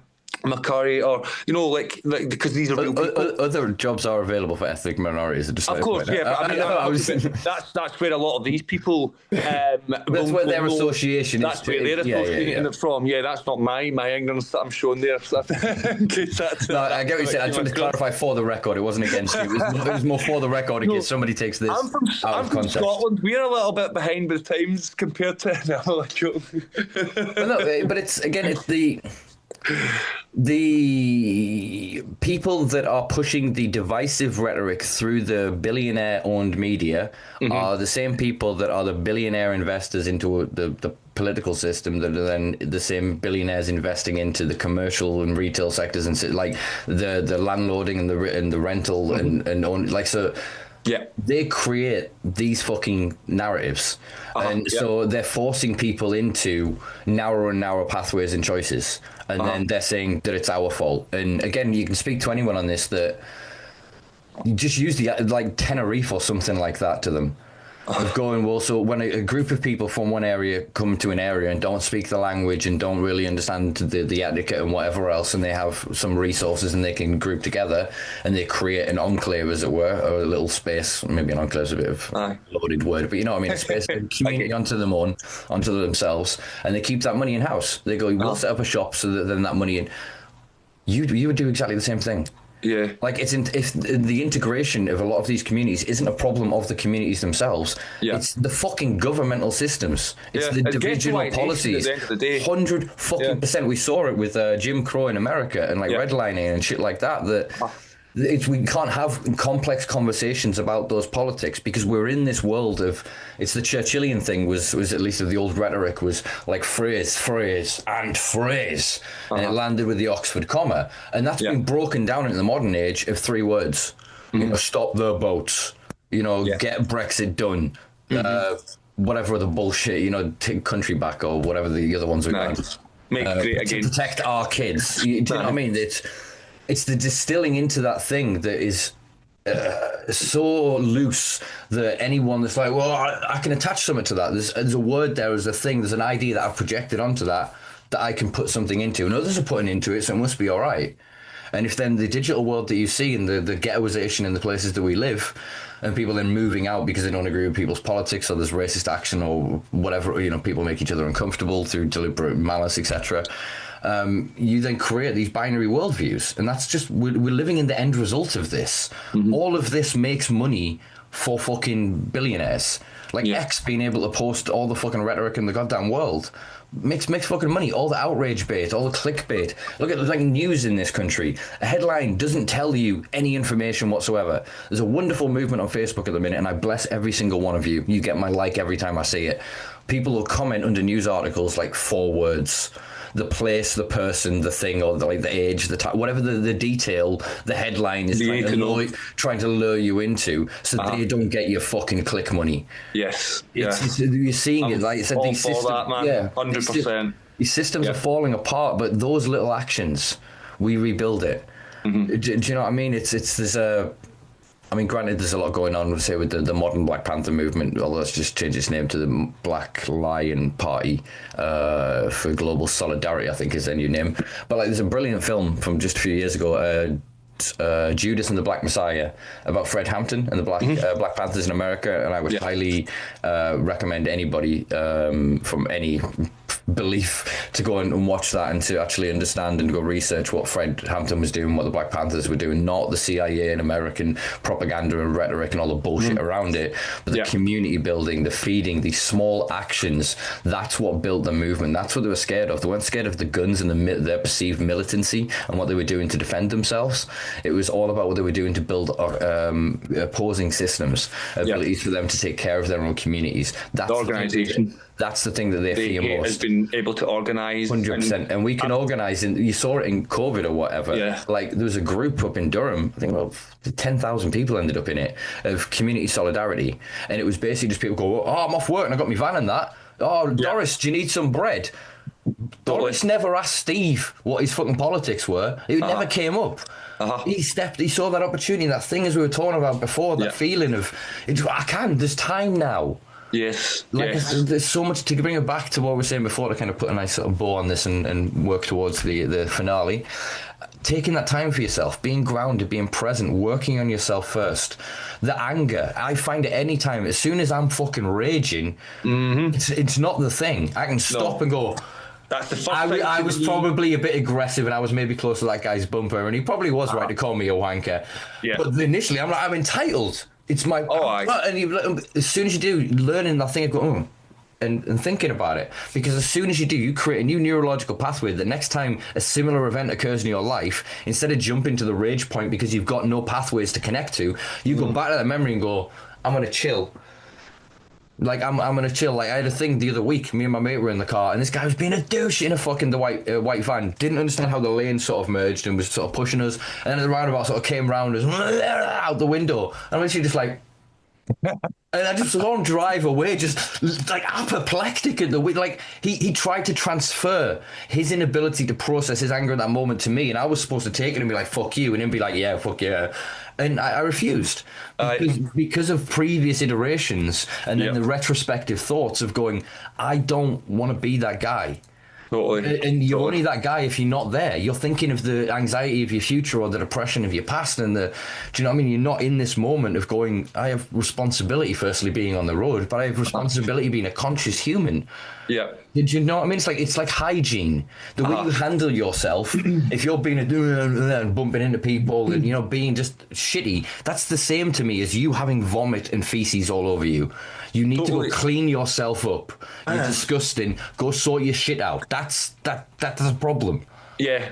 curry, or like because these are real people. Other jobs are available for ethnic minorities. Of course, but that's where a lot of these people. That's where their association. That's where they're associating it from. Yeah, that's not my ignorance that I'm showing there. In case that's, no, I get what you're saying. I tried to clarify for the record. It wasn't against you. It was more for the record in case somebody takes this I'm from Scotland. We're a little bit behind with times compared to. But it's the people that are pushing the divisive rhetoric through the billionaire-owned media are the same people that are the billionaire investors into the political system that are then the same billionaires investing into the commercial and retail sectors, and like the landlording and the rental and like so. Yeah, they create these fucking narratives, so they're forcing people into narrower and narrower pathways and choices, and then they're saying that it's our fault. And again, you can speak to anyone on this that you just use the like Tenerife or something like that to them. Of going, well, so when a group of people from one area come to an area and don't speak the language and don't really understand the etiquette and whatever else, and they have some resources and they can group together and they create an enclave, as it were, or a little space. Maybe an enclave is a bit of a loaded word, but you know what I mean, a space, a community onto themselves, and they keep that money in house. They go, we'll set up a shop so that then that money in. You would do exactly the same thing. Yeah, like if the integration of a lot of these communities isn't a problem of the communities themselves. It's the fucking governmental systems. It's the divisional policies. 100% we saw it with Jim Crow in America and like redlining and shit like that. We can't have complex conversations about those politics because we're in this world of, it's the Churchillian thing was at least of the old rhetoric was like phrase, and it landed with the Oxford comma, and that's been broken down into the modern age of 3 words. Stop the boats, get Brexit done, whatever the bullshit, take country back or whatever the other ones we've done. Make great again. To protect our kids. Do you know what I mean? it's the distilling into that thing that is so loose that anyone that's like, well, I can attach something to that. There's a word there, there's a thing, there's an idea that I've projected onto that I can put something into, and others are putting into it, so it must be all right. And if then the digital world that you see and the ghettoization in the places that we live, and people then moving out because they don't agree with people's politics, or there's racist action or whatever, you know, people make each other uncomfortable through deliberate malice, etc. You then create these binary worldviews, and that's just we're living in the end result of this. Mm-hmm. All of this makes money for fucking billionaires, like X being able to post all the fucking rhetoric in the goddamn world. Makes fucking money. All the outrage bait, all the clickbait. Look at like news in this country. A headline doesn't tell you any information whatsoever. There's a wonderful movement on Facebook at the minute, and I bless every single one of you. You get my like every time I see it. People will comment under news articles like 4 words. The place, the person, the thing, or the age, the time, whatever the detail, the headline is trying to lure you into, so that you don't get your fucking click money. Yes, you're seeing it. Like I said, these systems, that, man. 100%. These systems are falling apart, but those little actions, we rebuild it. Mm-hmm. Do you know what I mean? I mean, granted, there's a lot going on, say, with the modern Black Panther movement, although it's just changed its name to the Black Lion Party for Global Solidarity, I think is their new name. But like, there's a brilliant film from just a few years ago, Judas and the Black Messiah, about Fred Hampton and the Black Panthers in America, and I would highly recommend anybody from any belief to go and watch that and to actually understand and go research what Fred Hampton was doing, what the Black Panthers were doing, not the CIA and American propaganda and rhetoric and all the bullshit around it, but the community building, the feeding, these small actions. That's what built the movement. That's what they were scared of. They weren't scared of the guns and their perceived militancy and what they were doing to defend themselves. It was all about what they were doing to build opposing systems, abilities for them to take care of their own communities. That's the organization. That's the thing that they fear most. Has been able to organise. 100%. And we can organise, and you saw it in COVID or whatever. Yeah. Like, there was a group up in Durham, I think about 10,000 people ended up in it, of community solidarity. And it was basically just people go, oh, I'm off work and I got my van and that. Oh, Doris, do you need some bread? Doris never asked Steve what his fucking politics were. It never came up. He saw that opportunity, that thing as we were talking about before, that feeling of, there's time now. Yes. There's so much to bring it back to what we were saying before, to kind of put a nice sort of bow on this and work towards the finale. Taking that time for yourself, being grounded, being present, working on yourself first. The anger, I find it any time, as soon as I'm fucking raging, it's not the thing. I can stop and go, that's the first I was probably a bit aggressive, and I was maybe close to that guy's bumper, and he probably was right to call me a wanker. Yeah. But initially, I'm like, I'm entitled. It's my... and as soon as you do, learning that thing, I go, and thinking about it. Because as soon as you do, you create a new neurological pathway that next time a similar event occurs in your life, instead of jumping to the rage point because you've got no pathways to connect to, you go back to that memory and go, I'm going to chill. Like, I'm going to chill. Like, I had a thing the other week, me and my mate were in the car, and this guy was being a douche in a fucking white van. Didn't understand how the lanes sort of merged and was sort of pushing us. And then the roundabout sort of came round us out the window. And I'm literally just like... And I just saw him drive away, just like apoplectic at the way. Like he tried to transfer his inability to process his anger at that moment to me, and I was supposed to take it and be like, "Fuck you," and him be like, "Yeah, fuck yeah," and I refused because of previous iterations and then the retrospective thoughts of going, "I don't want to be that guy." Totally. And you're only that guy if you're not there. You're thinking of the anxiety of your future or the depression of your past, and do you know what I mean? You're not in this moment of going, I have responsibility, firstly being on the road, but I have responsibility being a conscious human. Yeah. Did you know what I mean? It's like hygiene. The way you handle yourself, if you're being and bumping into people and, you know, being just shitty, that's the same to me as you having vomit and feces all over you. You need to go clean yourself up. You're disgusting. Go sort your shit out. That's a problem. Yeah.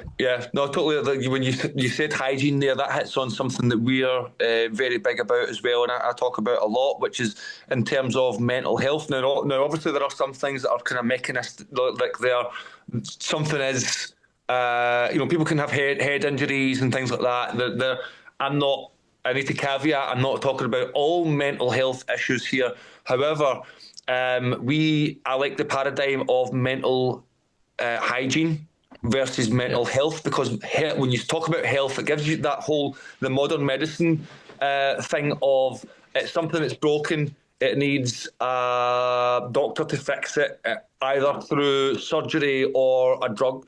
No, totally. When you said hygiene there, that hits on something that we're very big about as well, and I talk about a lot, which is in terms of mental health. Now, obviously, there are some things that are kind of mechanistic, like something is, people can have head injuries and things like that. I need to caveat, I'm not talking about all mental health issues here. However, I like the paradigm of mental hygiene. versus mental health, because when you talk about health, it gives you that the modern medicine thing of it's something that's broken, it needs a doctor to fix it, either through surgery or a drug.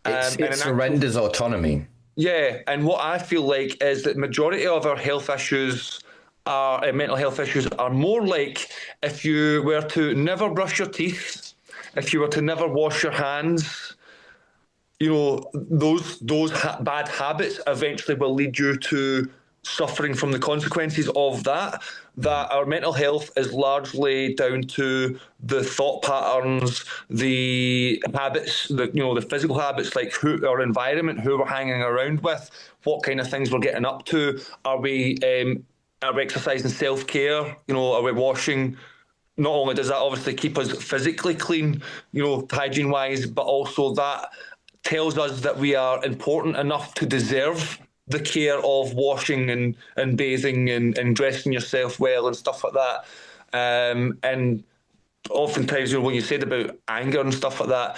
It surrenders autonomy. Yeah, and what I feel like is that majority of our health issues mental health issues are more like if you were to never brush your teeth, if you were to never wash your hands, those bad habits eventually will lead you to suffering from the consequences of that our mental health is largely down to the thought patterns, the habits, the physical habits, like our environment, who we're hanging around with, what kind of things we're getting up to. Are we exercising self-care? Are we washing? Not only does that obviously keep us physically clean, hygiene-wise, but also that tells us that we are important enough to deserve the care of washing and bathing and dressing yourself well and stuff like that. And oftentimes, when you said about anger and stuff like that,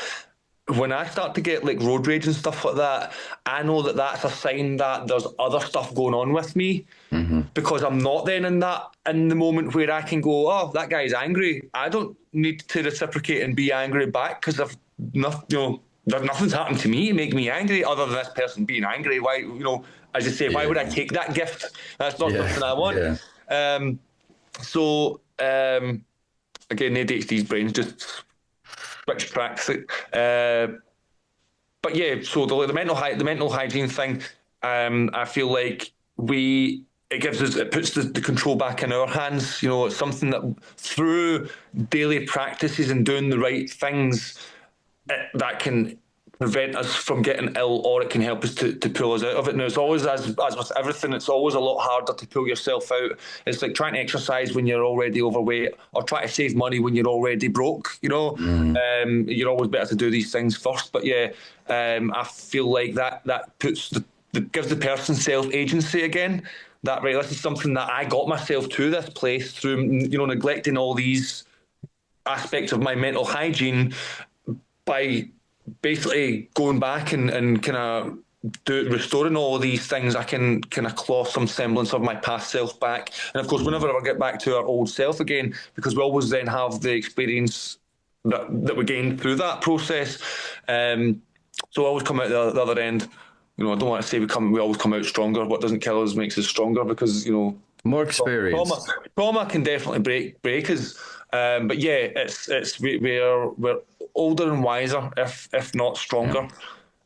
when I start to get like road rage and stuff like that, I know that that's a sign that there's other stuff going on with me, because I'm not then in the moment where I can go, oh, that guy's angry. I don't need to reciprocate and be angry back, because I've nothing's happened to me to make me angry other than this person being angry. Why, as you say, why would I take that gift? That's not something I want. Yeah. Again, ADHD's brains just switch tracks. But yeah, so the mental hygiene thing, I feel like it puts the control back in our hands. It's something that through daily practices and doing the right things, that can prevent us from getting ill, or it can help us to pull us out of it. Now, it's always, as with everything, it's always a lot harder to pull yourself out. It's like trying to exercise when you're already overweight, or try to save money when you're already broke, You're always better to do these things first. But yeah, I feel like that gives the person self-agency again. That, right, this is something that I got myself to this place through, neglecting all these aspects of my mental hygiene, by basically going back and kind of restoring all of these things. I can kind of claw some semblance of my past self back. And of course, we never ever get back to our old self again, because we always then have the experience that we gained through that process. So I always come out the other end. I don't want to say we always come out stronger. What doesn't kill us makes us stronger, because, more experience. Trauma can definitely break us. But yeah, we're older and wiser, if not stronger.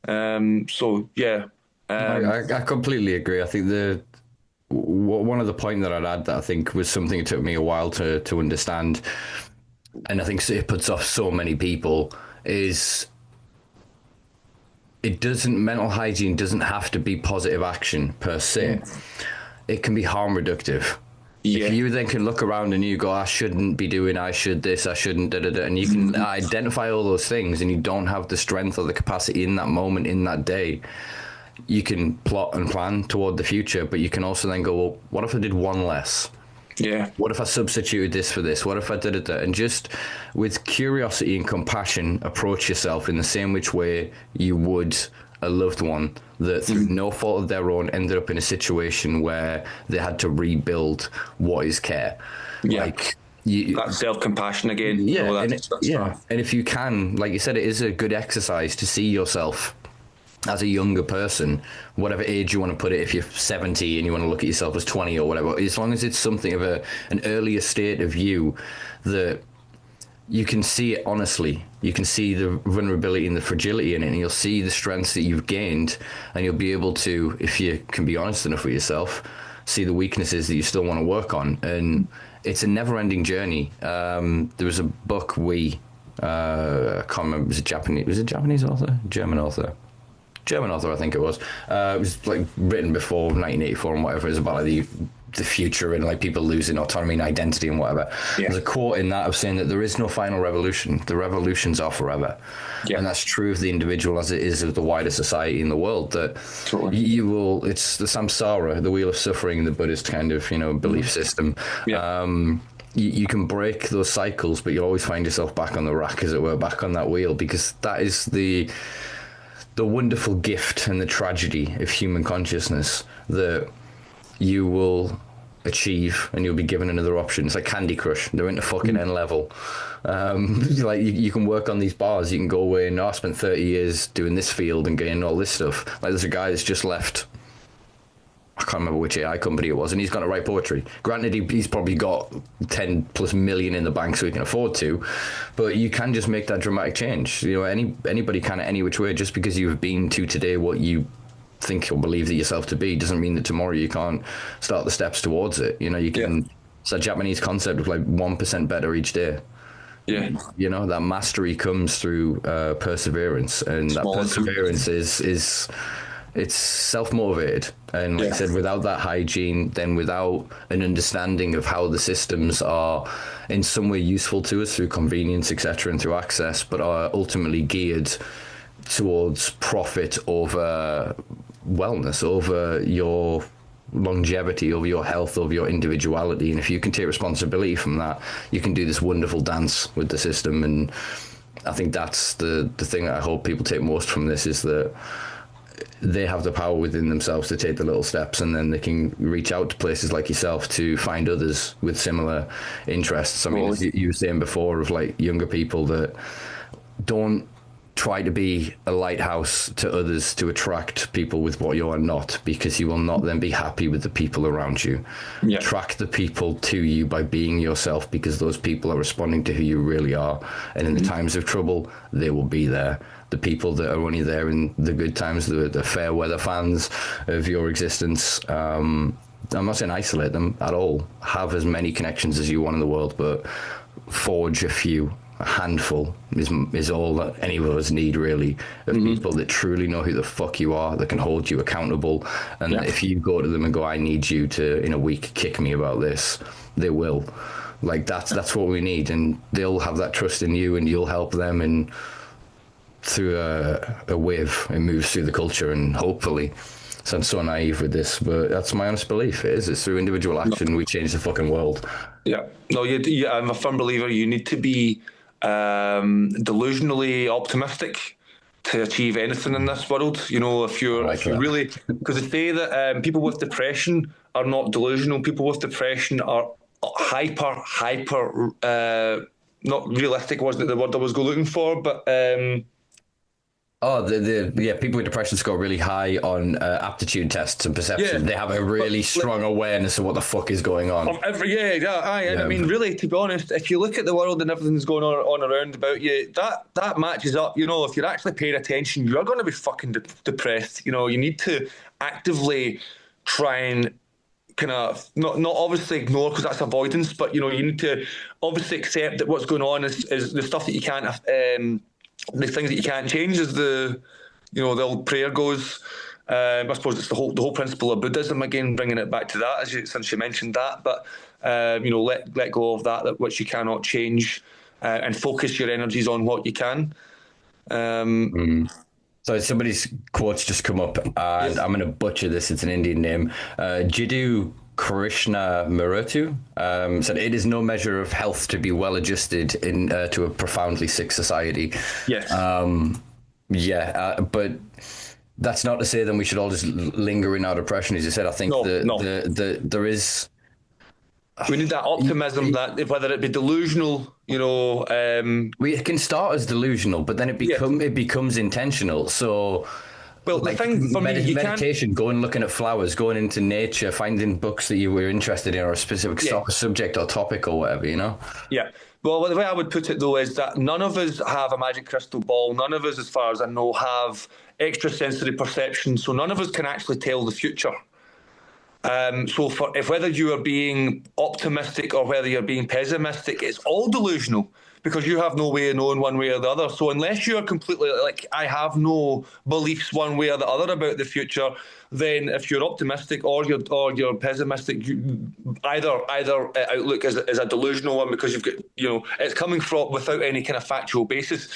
So yeah, I completely agree. I think one of the points that I'd add that I think was something it took me a while to understand, and I think it puts off so many people, is mental hygiene doesn't have to be positive action per se. It can be harm reductive. Yeah. If you then can look around and you go, I shouldn't be doing, I should this, I shouldn't, and you can identify all those things, and you don't have the strength or the capacity in that moment, in that day, you can plot and plan toward the future, but you can also then go, well, what if I did one less? Yeah. What if I substituted this for this? What if I did it? And just with curiosity and compassion, approach yourself in the same which way you would a loved one that through no fault of their own ended up in a situation where they had to rebuild what is care. Yeah. Like that self-compassion again. Yeah. And if you can, like you said, it is a good exercise to see yourself as a younger person, whatever age you want to put it. If you're 70 and you want to look at yourself as 20 or whatever, as long as it's something of an earlier state of you that you can see it honestly. You can see the vulnerability and the fragility in it, and you'll see the strengths that you've gained, and you'll be able to, if you can be honest enough with yourself, see the weaknesses that you still want to work on. And it's a never-ending journey. There was a book I can't remember, was it a Japanese author? German author, I think it was. It was like written before 1984 and whatever. It was about like the future and like people losing autonomy and identity and whatever. Yeah. There's a quote in that of saying that there is no final revolution. The revolutions are forever. Yeah. And that's true of the individual as it is of the wider society in the world, that totally. It's the samsara, the wheel of suffering, the Buddhist kind of, belief system. Yeah. You can break those cycles, but you always find yourself back on the rack, as it were, back on that wheel, because that is the the wonderful gift and the tragedy of human consciousness that you will achieve and you'll be given another option. It's like Candy Crush. They're into fucking N level. Like you can work on these bars. You can go away and I spent 30 years doing this field and getting all this stuff. Like there's a guy that's just left, I can't remember which AI company it was, and he's going to write poetry. Granted, he's probably got 10 plus million in the bank so he can afford to, but you can just make that dramatic change. You know, anybody can, any which way. Just because you've been to today what you think or believe that yourself to be doesn't mean that tomorrow you can't start the steps towards it. You know, you can. It's a Japanese concept of like 1% better each day. Yeah, you know, that mastery comes through perseverance, and that perseverance is it's self-motivated. And like I said, without that hygiene, then without an understanding of how the systems are in some way useful to us through convenience, etc., and through access, but are ultimately geared towards profit over wellness, over your longevity, over your health, over your individuality. And if you can take responsibility from that, you can do this wonderful dance with the system. And I think that's the thing that I hope people take most from this, is that they have the power within themselves to take the little steps, and then they can reach out to places like yourself to find others with similar interests. I mean, as you were saying before, of like younger people that don't try to be a lighthouse to others to attract people with what you are not, because you will not then be happy with the people around you. Attract the people to you by being yourself, because those people are responding to who you really are, and in the times of trouble they will be there. The people that are only there in the good times, the fair weather fans of your existence, I'm not saying isolate them at all. Have as many connections as you want in the world, but forge a few. A handful is all that any of us need, really, of people that truly know who the fuck you are, that can hold you accountable. And that if you go to them and go, I need you to, in a week, kick me about this, they will. Like, that's what we need. And they'll have that trust in you, and you'll help them. And through a wave, it moves through the culture, and hopefully, sounds so naive with this, but that's my honest belief. It's through individual action we change the fucking world. I'm a firm believer you need to be delusionally optimistic to achieve anything in this world. You know, if you're really, because they say that people with depression are not delusional. People with depression are hyper not realistic wasn't the word I was looking for, but people with depression score really high on aptitude tests and perception. They have a really strong awareness of what the fuck is going on. I mean, really, to be honest, if you look at the world and everything's going on around about you, that matches up. You know, if you're actually paying attention, you're going to be fucking depressed. You know, you need to actively try and kind of not obviously ignore, because that's avoidance, but you know, you need to obviously accept that what's going on is the stuff that you can't. The things that you can't change, is the old prayer goes. I suppose it's the whole principle of Buddhism, again, bringing it back to that, since you mentioned that. But let go of that which you cannot change, and focus your energies on what you can. So somebody's quote's just come up, and I'm going to butcher this. It's an Indian name. Jiddu Krishna Muratu said, "It is no measure of health to be well adjusted to a profoundly sick society." Yes. But that's not to say that we should all just linger in our depression, as you said. I think there is. We need that optimism, that whether it be delusional, we can start as delusional, but then it becomes intentional. So. Well, the thing for me, meditation, going looking at flowers, going into nature, finding books that you were interested in, or a specific subject or topic or whatever, Yeah. Well, the way I would put it, though, is that none of us have a magic crystal ball. None of us, as far as I know, have extrasensory perception. So none of us can actually tell the future. So if whether you are being optimistic or whether you're being pessimistic, it's all delusional, because you have no way of knowing one way or the other. So unless you are completely like, I have no beliefs one way or the other about the future, then if you're optimistic or you're pessimistic, either outlook is a delusional one, because you've got, it's coming from without any kind of factual basis.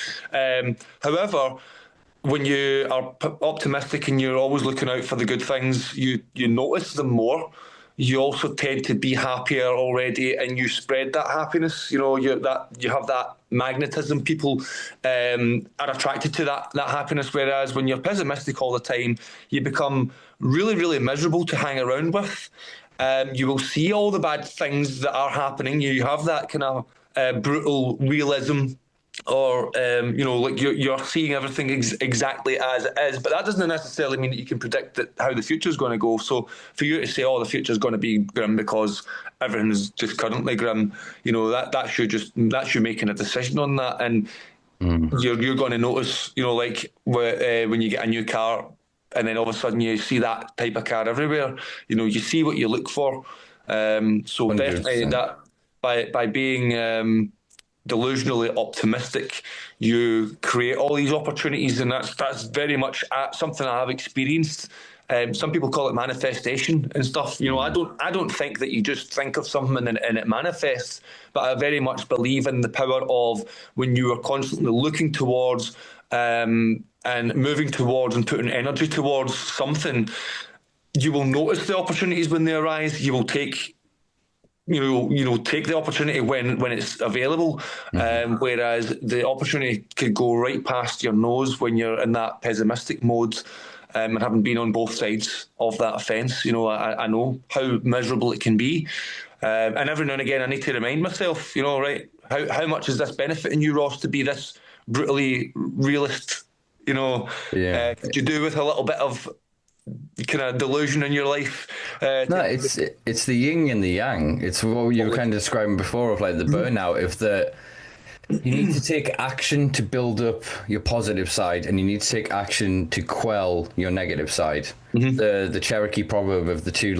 However, when you are optimistic and you're always looking out for the good things, you notice them more. You also tend to be happier already, and you spread that happiness. You have that magnetism. People are attracted to that happiness, whereas when you're pessimistic all the time, you become really, really miserable to hang around with. You will see all the bad things that are happening. You have that kind of brutal realism, or like you're seeing everything exactly as it is, but that doesn't necessarily mean that you can predict how the future is going to go. So for you to say, "Oh, the future is going to be grim because everything is just currently grim," that's you making a decision on that, and you're going to notice, like when you get a new car, and then all of a sudden you see that type of car everywhere. You see what you look for. So 100%. Definitely that by being delusionally optimistic, you create all these opportunities, and that's very much something I have experienced. Some people call it manifestation and stuff. I don't think that you just think of something and it manifests, but I very much believe in the power of when you are constantly looking towards and moving towards and putting energy towards something, you will notice the opportunities when they arise. You will take take the opportunity when it's available, whereas the opportunity could go right past your nose when you're in that pessimistic mode. And having been on both sides of that fence, I know how miserable it can be. And every now and again, I need to remind myself, right, how much is this benefiting you, Ross, to be this brutally realist? Could you do with a little bit of kind of delusion in your life? No, it's the yin and the yang. It's what you were kind of describing before of like the burnout. If you need to take action to build up your positive side, and you need to take action to quell your negative side. The Cherokee proverb of the two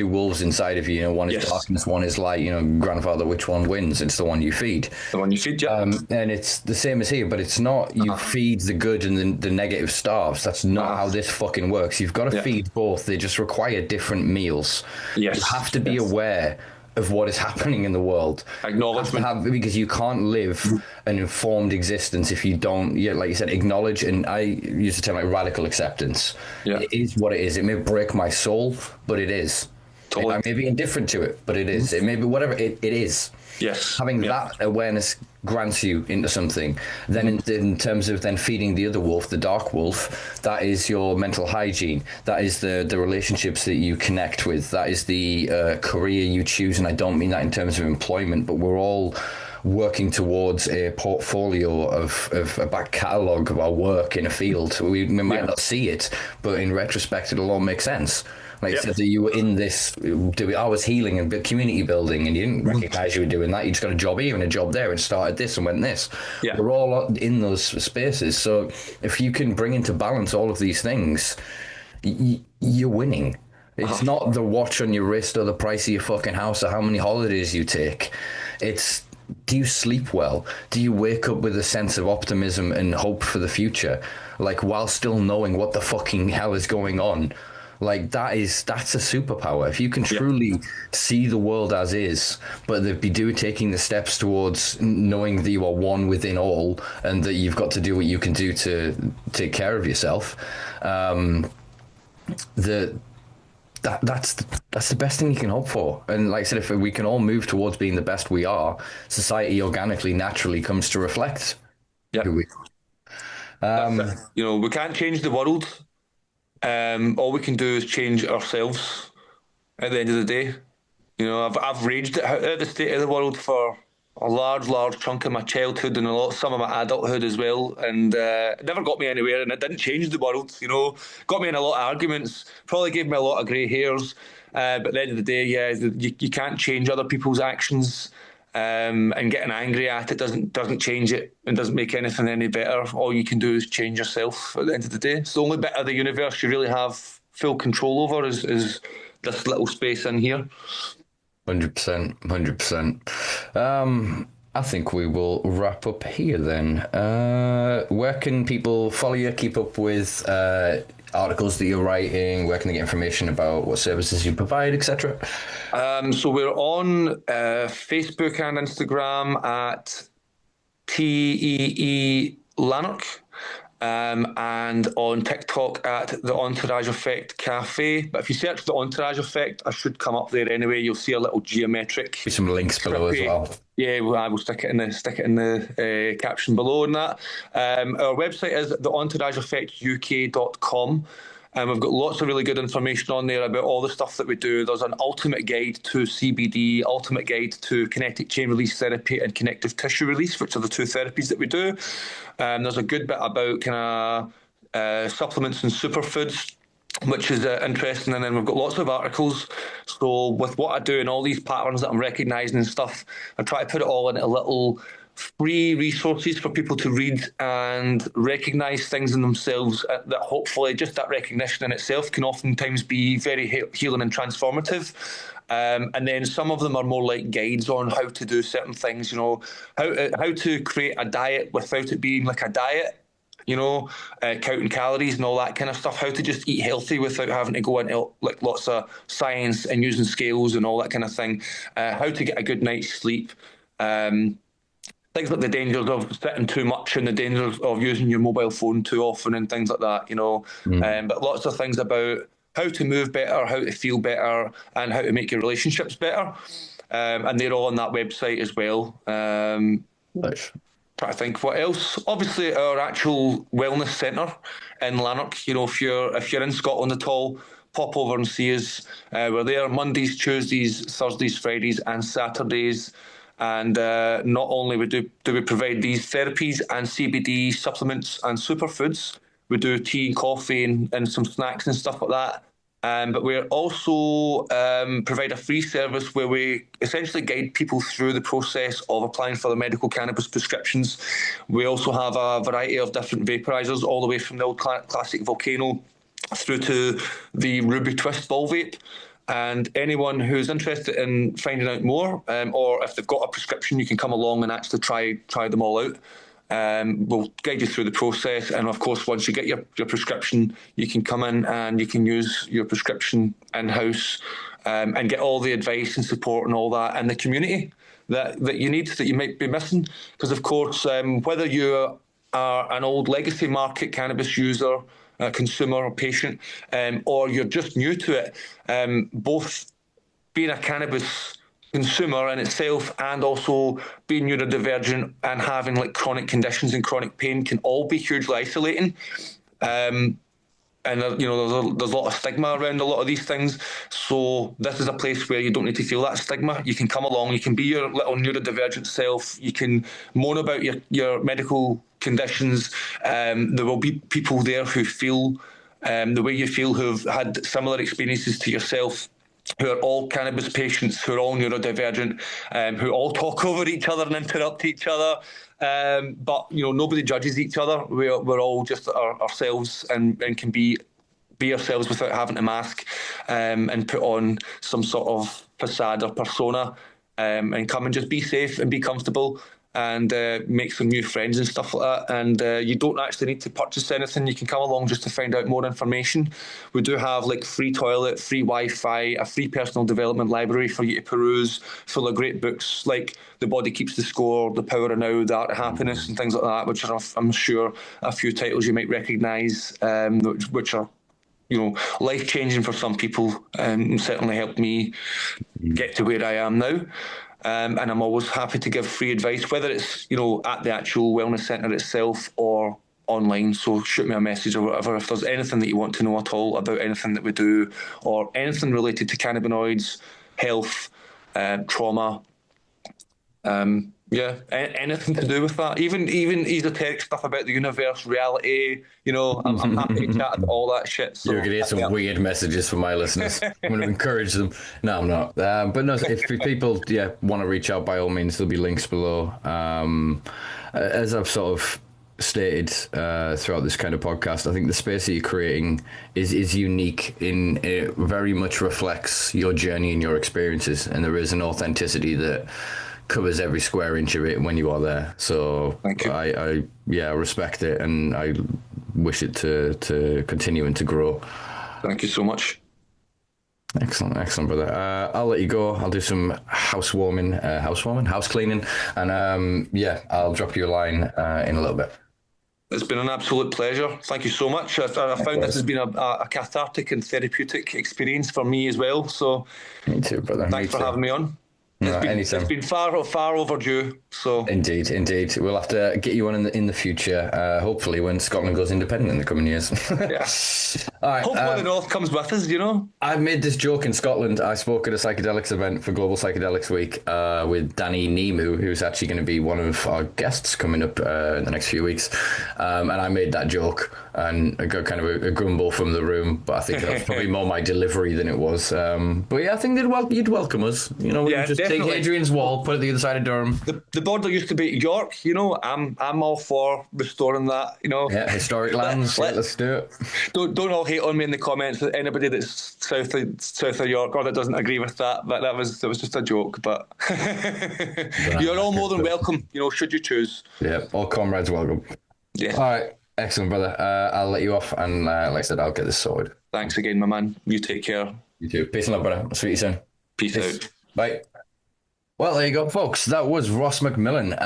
wolves inside of you. One is darkness, one is light. Grandfather, which one wins? It's the one you feed. The one you feed, yeah. And it's the same as here, but it's not you feed the good and the negative starves. That's not how this fucking works. You've got to feed both. They just require different meals. Yes. You have to be aware of what is happening in the world. Acknowledgement. Because you can't live an informed existence if you don't, like you said, acknowledge, and I use the term like radical acceptance. Yeah. It is what it is. It may break my soul, but it is. Totally. I may be indifferent to it, but it is. It may be whatever, it is. Yes. Having that awareness grants you into something. Then in terms of then feeding the other wolf, the dark wolf, that is your mental hygiene. That is the relationships that you connect with. That is the career you choose. And I don't mean that in terms of employment, but we're all working towards a portfolio of a back catalogue of our work in a field. We might not see it, but in retrospect, it'll all make sense. Like you said, that you were in this, I was healing and community building, and you didn't recognize you were doing that. You just got a job here and a job there and started this and went this. Yeah. We're all in those spaces. So if you can bring into balance all of these things, you're winning. It's not the watch on your wrist or the price of your fucking house or how many holidays you take. It's, do you sleep well? Do you wake up with a sense of optimism and hope for the future? Like, while still knowing what the fucking hell is going on? Like, that's a superpower. If you can truly see the world as is, but taking the steps towards knowing that you are one within all, and that you've got to do what you can do to take care of yourself, that's the best thing you can hope for. And like I said, if we can all move towards being the best we are, society organically, naturally comes to reflect who we are. We can't change the world. All we can do is change ourselves at the end of the day. I've raged at the state of the world for a large chunk of my childhood and some of my adulthood as well, and it never got me anywhere, and it didn't change the world. Got me in a lot of arguments, probably gave me a lot of grey hairs, but at the end of the day, you can't change other people's actions. And getting angry at it doesn't change it and doesn't make anything any better. All you can do is change yourself at the end of the day. It's the only bit of the universe you really have full control over is this little space in here. 100%. I think we will wrap up here then. Where can people follow you, keep up with articles that you're writing? Where can they get information about what services you provide, etc.? So we're on Facebook and Instagram at TEE Lanark. and on TikTok at the Entourage Effect Cafe. But if you search the Entourage Effect, I should come up there anyway. You'll see a little geometric. Some links below as well. Yeah, well, I will stick it in the caption below on that. Our website is theentourageeffectuk.com. And we've got lots of really good information on there about all the stuff that we do. There's an ultimate guide to CBD, ultimate guide to kinetic chain release therapy and connective tissue release, which are the two therapies that we do. There's a good bit about kind of supplements and superfoods, which is interesting. And then we've got lots of articles. So with what I do and all these patterns that I'm recognising and stuff, I try to put it all into a little free resources for people to read and recognise things in themselves that hopefully just that recognition in itself can oftentimes be very healing and transformative. And then some of them are more like guides on how to do certain things, how to create a diet without it being like a diet, counting calories and all that kind of stuff, how to just eat healthy without having to go into like lots of science and using scales and all that kind of thing, how to get a good night's sleep, things like the dangers of sitting too much and the dangers of using your mobile phone too often and things like that, but lots of things about how to move better, how to feel better, and how to make your relationships better. And they're all on that website as well. Nice. Trying to think what else. Obviously, our actual wellness centre in Lanark. If you're in Scotland at all, pop over and see us. We're there Mondays, Tuesdays, Thursdays, Fridays, and Saturdays. And not only do we provide these therapies and CBD supplements and superfoods, we do tea and coffee and some snacks and stuff like that. But we also provide a free service where we essentially guide people through the process of applying for the medical cannabis prescriptions. We also have a variety of different vaporizers, all the way from the old classic Volcano through to the Ruby Twist ball vape. And anyone who's interested in finding out more, or if they've got a prescription, you can come along and actually try them all out. We'll guide you through the process. And of course, once you get your prescription, you can come in and you can use your prescription in-house and get all the advice and support and all that and the community that you need, that you might be missing. Because of course, whether you are an old legacy market cannabis user, a consumer or patient, or you're just new to it, both being a cannabis consumer in itself and also being neurodivergent and having like chronic conditions and chronic pain can all be hugely isolating. And there's a lot of stigma around a lot of these things. So this is a place where you don't need to feel that stigma. You can come along, you can be your little neurodivergent self, you can moan about your medical conditions. There will be people there who feel the way you feel, who've had similar experiences to yourself, who are all cannabis patients, who are all neurodivergent, who all talk over each other and interrupt each other. But nobody judges each other. We're all just ourselves and can be ourselves without having to mask and put on some sort of facade or persona, and come and just be safe and be comfortable and make some new friends and stuff like that. And you don't actually need to purchase anything. You can come along just to find out more information. We do have like free toilet, free Wi-Fi, a free personal development library for you to peruse, full of great books like The Body Keeps the Score, The Power of Now, The Art of Happiness, and things like that, which are, I'm sure, a few titles you might recognise, which are life-changing for some people, and certainly helped me get to where I am now. And I'm always happy to give free advice, whether it's at the actual wellness centre itself or online. So shoot me a message or whatever if there's anything that you want to know at all about anything that we do or anything related to cannabinoids, health, trauma. Anything to do with that, even esoteric stuff about the universe, reality. I'm happy to chat about all that shit. So, you're gonna get some weird messages from my listeners. I'm going to encourage them. No, I'm not. But no, if people want to reach out, by all means, there'll be links below. As I've sort of stated throughout this kind of podcast, I think the space that you're creating is unique in it very much reflects your journey and your experiences, and there is an authenticity that covers every square inch of it when you are there. So thank you. I respect it, and I wish it to continue and to grow. Thank you so much. Excellent, brother. I'll let you go. I'll do some house cleaning, and I'll drop you a line in a little bit. It's been an absolute pleasure. Thank you so much. I found this has been a cathartic and therapeutic experience for me as well. So Me too, brother. Me thanks for too. having me on. No, It's anytime. been far overdue. So Indeed, indeed. We'll have to get you on in the future. Hopefully, when Scotland goes independent in the coming years. yeah, All right. hopefully the North comes with us. You know. I made this joke in Scotland. I spoke at a psychedelics event for Global Psychedelics Week with Danny Nemu, who's actually going to be one of our guests coming up in the next few weeks. And I made that joke, and I got kind of a grumble from the room. But I think that was probably more my delivery than it was. But yeah, I think you'd welcome us. You know, Yeah, just definitely. take Adrian's wall, put it the other side of Durham. The border used to be at York. You know, I'm all for restoring that. You know. Yeah, historic lands. Let's do it. Don't all hate on me in the comments. Anybody that's south of York or that doesn't agree with that, but that was just a joke. But you're all more than welcome. You know, should you choose. Yeah, all comrades welcome. Yeah. All right, excellent, brother. I'll let you off, and like I said, I'll get this sorted. Thanks again, my man. You take care. You too. Peace and love, brother. I'll speak to you soon. Peace out. Bye. Well, there you go, folks. That was Ross McMillan.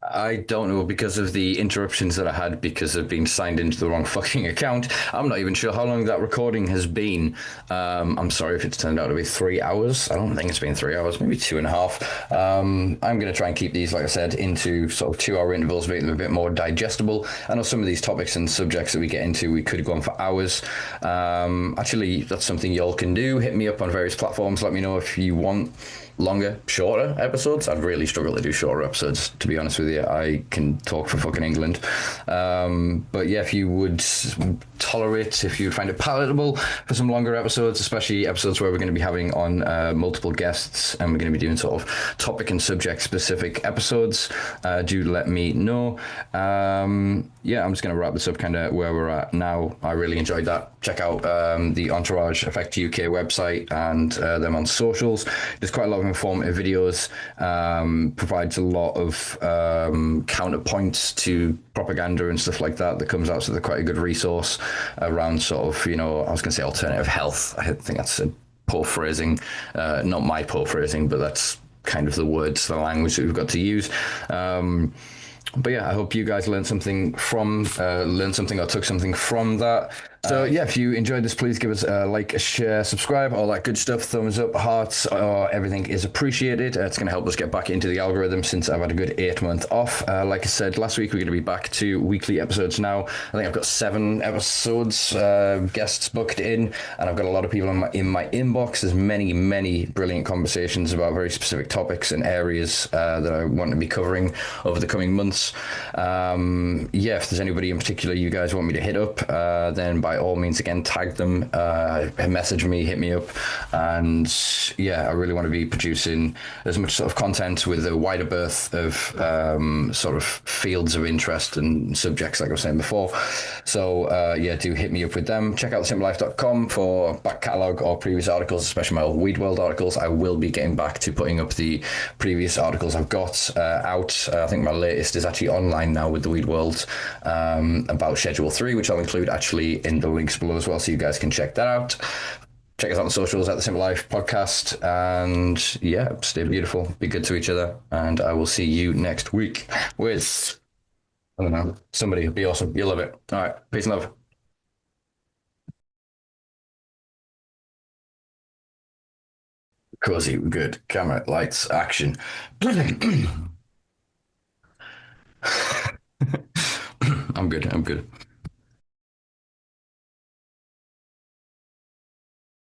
I don't know, because of the interruptions that I had because of being signed into the wrong fucking account. I'm not even sure how long that recording has been. I'm sorry if it's turned out to be 3 hours. I don't think it's been 3 hours, maybe 2.5. I'm going to try and keep these, like I said, into sort of 2-hour intervals, make them a bit more digestible. I know some of these topics and subjects that we get into, we could go on for hours. Actually, that's something y'all can do. Hit me up on various platforms. Let me know if you want longer, shorter episodes. I'd really struggle to do shorter episodes, to be honest with you. I can talk for fucking England. But yeah, if you would tolerate, if you find it palatable for some longer episodes, especially episodes where we're going to be having on multiple guests and we're going to be doing sort of topic and subject specific episodes, do let me know. Yeah, I'm just going to wrap this up kind of where we're at now. I really enjoyed that. Check out the Entourage Effect UK website and them on socials. There's quite a lot of informative videos, provides a lot of counterpoints to propaganda and stuff like that comes out, so they're quite a good resource around sort of, you know, I was going to say alternative health. I think that's a poor phrasing, not my poor phrasing, but that's kind of the words, the language that we've got to use. But yeah, I hope you guys learned something or took something from that. So yeah, if you enjoyed this, please give us a like, a share, subscribe, all that good stuff. Thumbs up, hearts, everything is appreciated. It's going to help us get back into the algorithm since I've had a good 8 month off. Like I said last week, we're going to be back to weekly episodes now. I think I've got 7 episodes, guests booked in, and I've got a lot of people in my inbox. There's many brilliant conversations about very specific topics and areas that I want to be covering over the coming months. Yeah, if there's anybody in particular you guys want me to hit up, then by all means, again, tag them, message me, hit me up. And yeah, I really want to be producing as much sort of content with a wider berth of sort of fields of interest and subjects, like I was saying before. So yeah, do hit me up with them. Check out simpalife.com for back catalogue or previous articles, especially my old Weed World articles. I will be getting back to putting up the previous articles I've got out. I think my latest is actually online now with the Weed World about Schedule 3, which I'll include actually in the links below as well, so you guys can check that out. Check us out on socials at the Simpa Life Podcast, and yeah, stay beautiful, be good to each other, and I will see you next week with, I don't know, somebody. It'll be awesome. You'll love it. All right, peace and love. Cozy, good. Camera, lights, action. I'm good.